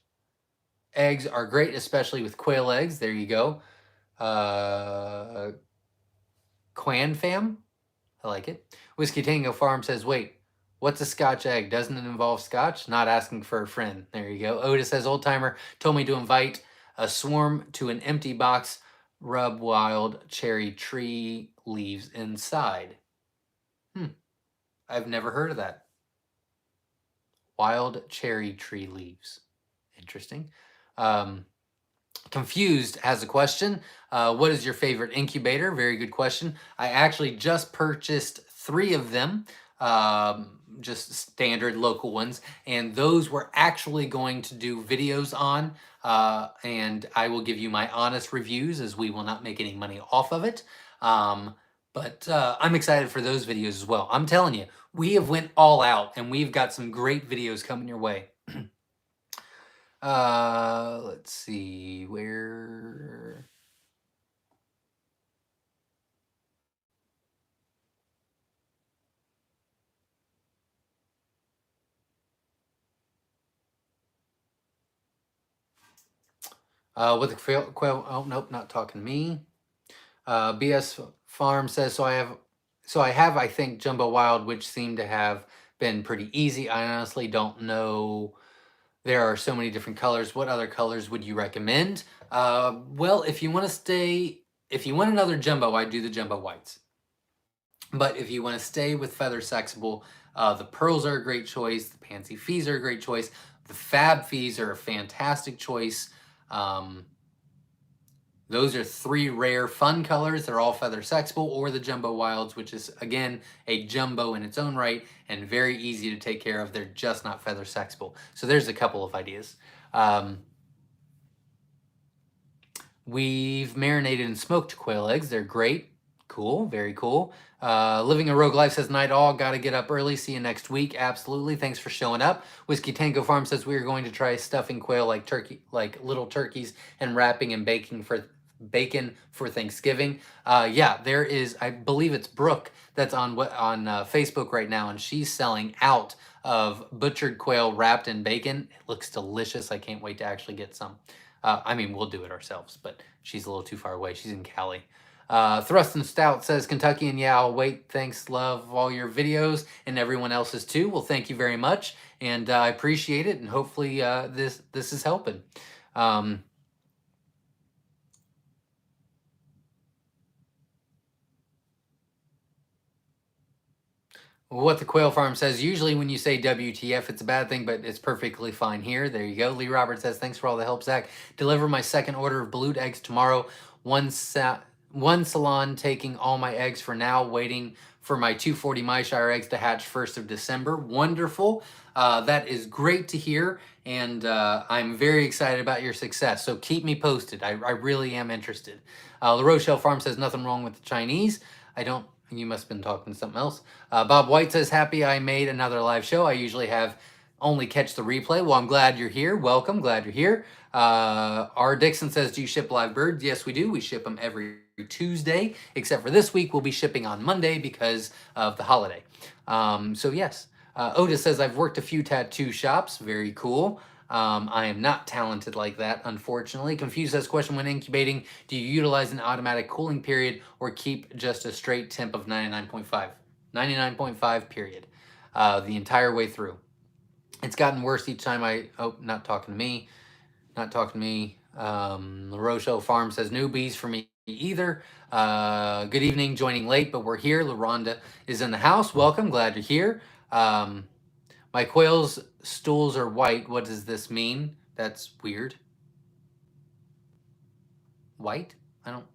A: eggs are great, especially with quail eggs. There you go. Quan fam, I like it. Whiskey Tango Farm says, wait, what's a Scotch egg? Doesn't it involve Scotch? Not asking for a friend. There you go. Otis says, old timer told me to invite a swarm to an empty box, rub wild cherry tree leaves inside. I've never heard of that. Wild cherry tree leaves. Interesting. Confused has a question. What is your favorite incubator? Very good question. I actually just purchased 3 of them, just standard local ones, and those we're actually going to do videos on, and I will give you my honest reviews as we will not make any money off of it. But I'm excited for those videos as well. I'm telling you, we have went all out and we've got some great videos coming your way. Let's see where. With the quail, oh nope, not talking to me. BS Farm says, so I have, I think, Jumbo Wild, which seem to have been pretty easy. I honestly don't know. There are so many different colors. What other colors would you recommend? Well, if you want another jumbo, I'd do the jumbo whites. But if you want to stay with feather sexable, The pearls are a great choice. The pansy fees are a great choice. The fab fees are a fantastic choice. Those are 3 rare fun colors. They're all feather sexable, or the jumbo wilds, which is again a jumbo in its own right and very easy to take care of. They're just not feather sexable. So there's a couple of ideas. We've marinated and smoked quail eggs. They're great. Cool. Very cool. Living a Rogue Life says, night all. Got to get up early. See you next week. Absolutely. Thanks for showing up. Whiskey Tango Farm says, we are going to try stuffing quail like little turkeys and wrapping and baking for bacon for Thanksgiving. Yeah, there is, I believe it's Brooke that's on Facebook right now, and she's selling out of butchered quail wrapped in bacon. It looks delicious. I can't wait to actually get some. I mean, we'll do it ourselves, but she's a little too far away. She's in Cali. Thrust and Stout says, Kentucky, and yeah, I'll wait. Thanks, love all your videos and everyone else's too. Well, thank you very much, and I appreciate it, and hopefully this is helping. What the Quail Farm says, usually when you say WTF, it's a bad thing, but it's perfectly fine here. There you go. Lee Roberts says, thanks for all the help, Zach. Deliver my second order of balut eggs tomorrow. One salon taking all my eggs for now, waiting for my 240 Myshire eggs to hatch 1st of December. Wonderful. That is great to hear, and I'm very excited about your success. So keep me posted. I really am interested. La Rochelle Farm says, nothing wrong with the Chinese. You must have been talking to something else. Bob White says, happy I made another live show. I usually have only catch the replay. Well, I'm glad you're here. Welcome. Glad you're here. R. Dixon says, do you ship live birds? Yes, we do. We ship them every Tuesday, except for this week. We'll be shipping on Monday because of the holiday. So yes. Otis says, I've worked a few tattoo shops. Very cool. I am not talented like that, unfortunately. Confused says, question, when incubating, do you utilize an automatic cooling period or keep just a straight temp of 99.5? 99.5 period. The entire way through. It's gotten worse each time not talking to me. Not talking to me. La Rochelle Farm says, no bees for me either. Good evening, joining late, but we're here. LaRonda is in the house. Welcome, glad you're here. My quail's stools are white. What does this mean? That's weird. White? I don't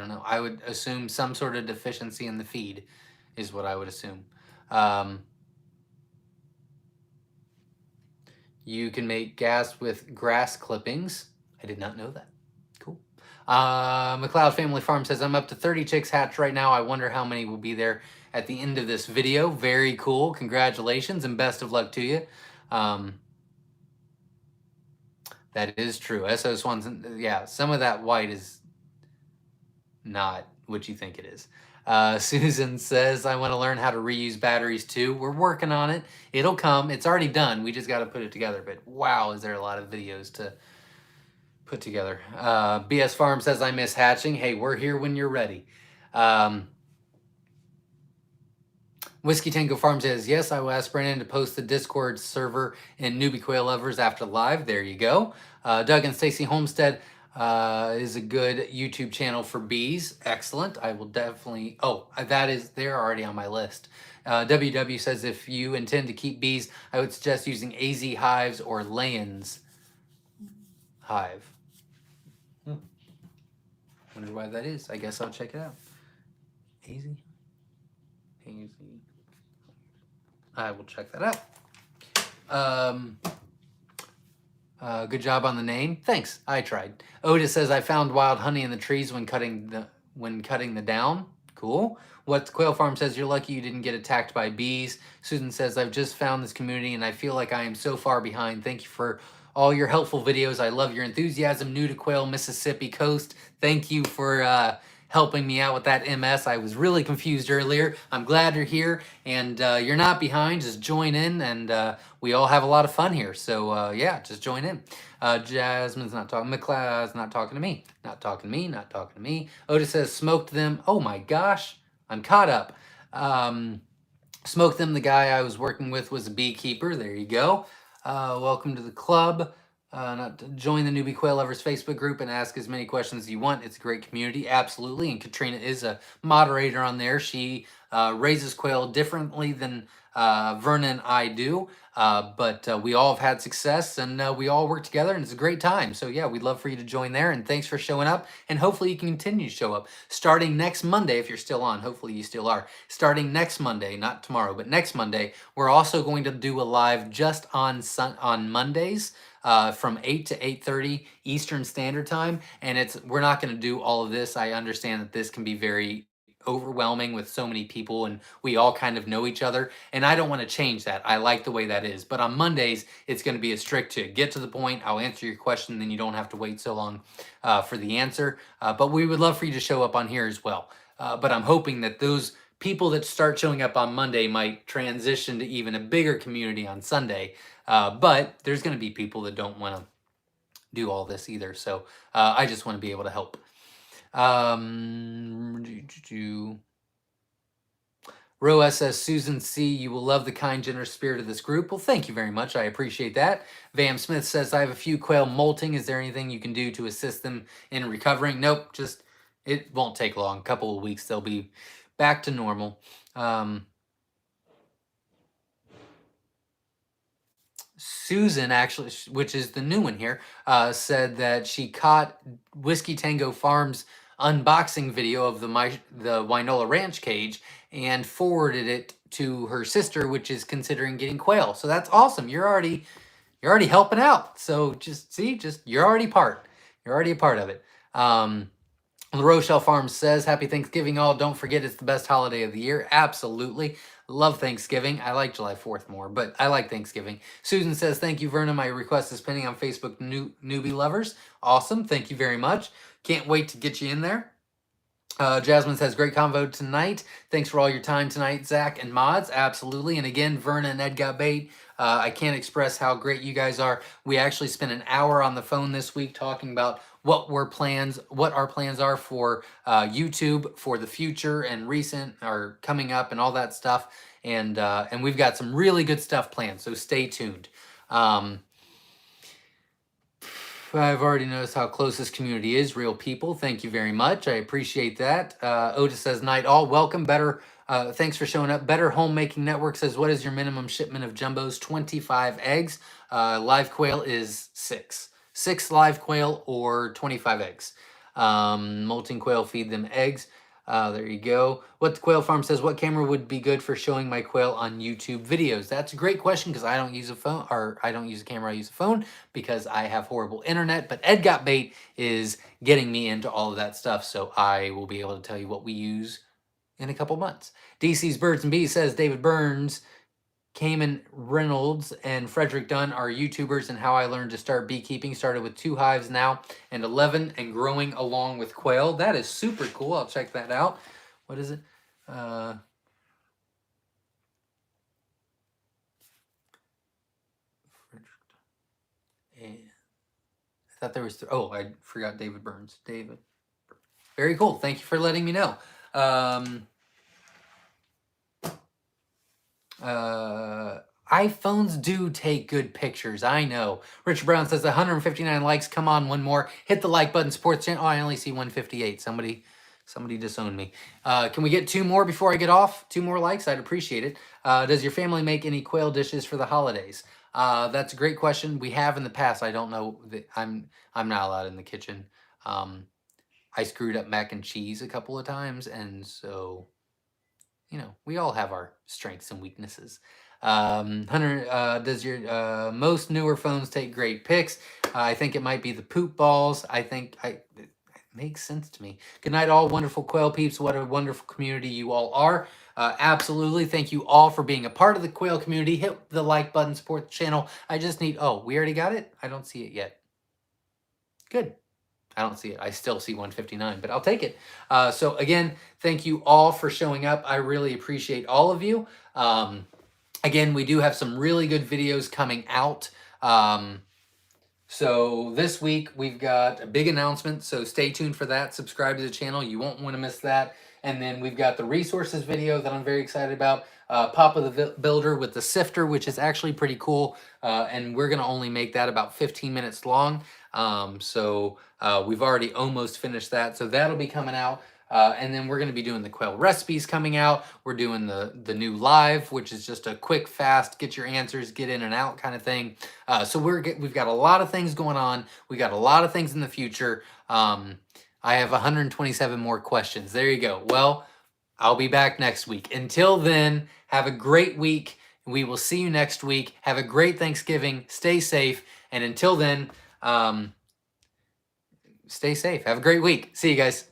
A: know. I would assume some sort of deficiency in the feed is what I would assume. You can make gas with grass clippings. I did not know that. Cool. McLeod Family Farm says, I'm up to 30 chicks hatched right now. I wonder how many will be there at the end of this video. Very cool. Congratulations and best of luck to you. That is true. SO Swanson, yeah, some of that white is not what you think it is. Susan says, I want to learn how to reuse batteries too. We're working on it. It'll come. It's already done. We just got to put it together. But wow, is there a lot of videos to put together. BS Farm says, I miss hatching. Hey, we're here when you're ready. Whiskey Tango Farm says, yes, I will ask Brandon to post the Discord server in Newbie Quail Lovers after live. There you go. Doug and Stacy Homestead is a good YouTube channel for bees. Excellent. I will definitely, they're already on my list. WW says, if you intend to keep bees, I would suggest using AZ hives or Layens hive. Wonder why that is. I guess I'll check it out. AZ. I will check that out. Good job on the name. Thanks. I tried. Otis says, I found wild honey in the trees when cutting the down. Cool. What the Quail Farm says, you're lucky you didn't get attacked by bees. Susan says, I've just found this community and I feel like I am so far behind. Thank you for all your helpful videos. I love your enthusiasm. New to Quail, Mississippi coast. Thank you for helping me out with that MS. I was really confused earlier. I'm glad you're here, and you're not behind. Just join in, and we all have a lot of fun here. So yeah, just join in. Jasmine's not talking. McLeod's not talking to me. Not talking to me. Not talking to me. Otis says, smoked them. Oh my gosh, I'm caught up. Smoked them. The guy I was working with was a beekeeper. There you go. Welcome to the club. Not to join the Newbie Quail Lovers Facebook group and ask as many questions as you want. It's a great community, absolutely. And Katrina is a moderator on there. She raises quail differently than Verna and I do, but we all have had success, and we all work together, and it's a great time. So yeah, we'd love for you to join there, and thanks for showing up. And hopefully you can continue to show up. Starting next Monday, if you're still on, hopefully you still are. Starting next Monday, not tomorrow, but next Monday, we're also going to do a live just on Mondays from 8 to 8:30 Eastern Standard Time. And we're not going to do all of this. I understand that this can be very overwhelming with so many people, and we all kind of know each other, and I don't want to change that. I like the way that is. But on Mondays, it's going to be a strict to get to the point. I'll answer your question, then you don't have to wait so long for the answer. But we would love for you to show up on here as well. But I'm hoping that those people that start showing up on Monday might transition to even a bigger community on Sunday. But there's going to be people that don't want to do all this either. So I just want to be able to help. Roa says, Susan C., you will love the kind, generous spirit of this group. Well, thank you very much. I appreciate that. Vam Smith says, I have a few quail molting. Is there anything you can do to assist them in recovering? Nope, just it won't take long. A couple of weeks, they'll be back to normal. Susan, actually, which is the new one here, said that she caught Whiskey Tango Farms unboxing video of the Wynola Ranch cage and forwarded it to her sister, which is considering getting quail. So that's awesome. You're already helping out. So you're already a part of it. The Rochelle Farm says, Happy Thanksgiving all. Don't forget it's the best holiday of the year. Absolutely. Love Thanksgiving. I like July 4th more, but I like Thanksgiving. Susan says, thank you, Verna. My request is pending on Facebook Newbie Lovers. Awesome. Thank you very much. Can't wait to get you in there. Jasmine says, great convo tonight. Thanks for all your time tonight, Zach and Mods. Absolutely. And again, Verna and Ed Got Bait. I can't express how great you guys are. We actually spent an hour on the phone this week talking about what our plans are for YouTube for the future and recent or coming up and all that stuff. And we've got some really good stuff planned, so stay tuned. I've already noticed how close this community is. Real people. Thank you very much. I appreciate that. Otis says, night all. Welcome. Thanks for showing up. Better Homemaking Network says, what is your minimum shipment of jumbos? 25 eggs. Live quail is 6. 6 live quail or 25 eggs. Molting quail, feed them eggs. There you go. What the Quail Farm says, what camera would be good for showing my quail on YouTube videos? That's a great question because I don't use a phone, or I don't use a camera, I use a phone because I have horrible internet. But Ed Got Bait is getting me into all of that stuff, so I will be able to tell you what we use in a couple months. DC's Birds and Bees says, David Burns, Cayman Reynolds, and Frederick Dunn are YouTubers, and how I learned to start beekeeping. Started with 2 hives now and 11 and growing along with quail. That is super cool. I'll check that out. What is it? I thought there was, oh, I forgot David Burns. David. Very cool. Thank you for letting me know. iPhones do take good pictures. I know. Richard Brown says 159 likes. Come on, one more. Hit the like button. Support the channel. Oh, I only see 158. Somebody disowned me. Can we get 2 more before I get off? 2 more likes? I'd appreciate it. Does your family make any quail dishes for the holidays? That's a great question. We have in the past. I don't know. I'm not allowed in the kitchen. I screwed up mac and cheese a couple of times, and so, you know, we all have our strengths and weaknesses. Hunter, does your most newer phones take great pics? I think it might be the poop balls. It makes sense to me. Good night, all wonderful quail peeps. What a wonderful community you all are. Absolutely. Thank you all for being a part of the quail community. Hit the like button, support the channel. I just need, oh, we already got it? I don't see it yet. Good. I don't see it. I still see 159, but I'll take it. So again, thank you all for showing up. I really appreciate all of you. Again, we do have some really good videos coming out So this week we've got a big announcement, so stay tuned for that. Subscribe to the channel, you won't want to miss that. And then we've got the resources video that I'm very excited about. Papa the Builder with the sifter, which is actually pretty cool. And we're gonna only make that about 15 minutes long. We've already almost finished that, so that'll be coming out. And then we're going to be doing the quail recipes coming out. We're doing the new live, which is just a quick, fast, get your answers, get in and out kind of thing. So we've got a lot of things going on. We got a lot of things in the future. I have 127 more questions. There you go. Well, I'll be back next week. Until then, have a great week. We will see you next week. Have a great Thanksgiving. Stay safe. And until then, stay safe. Have a great week. See you guys.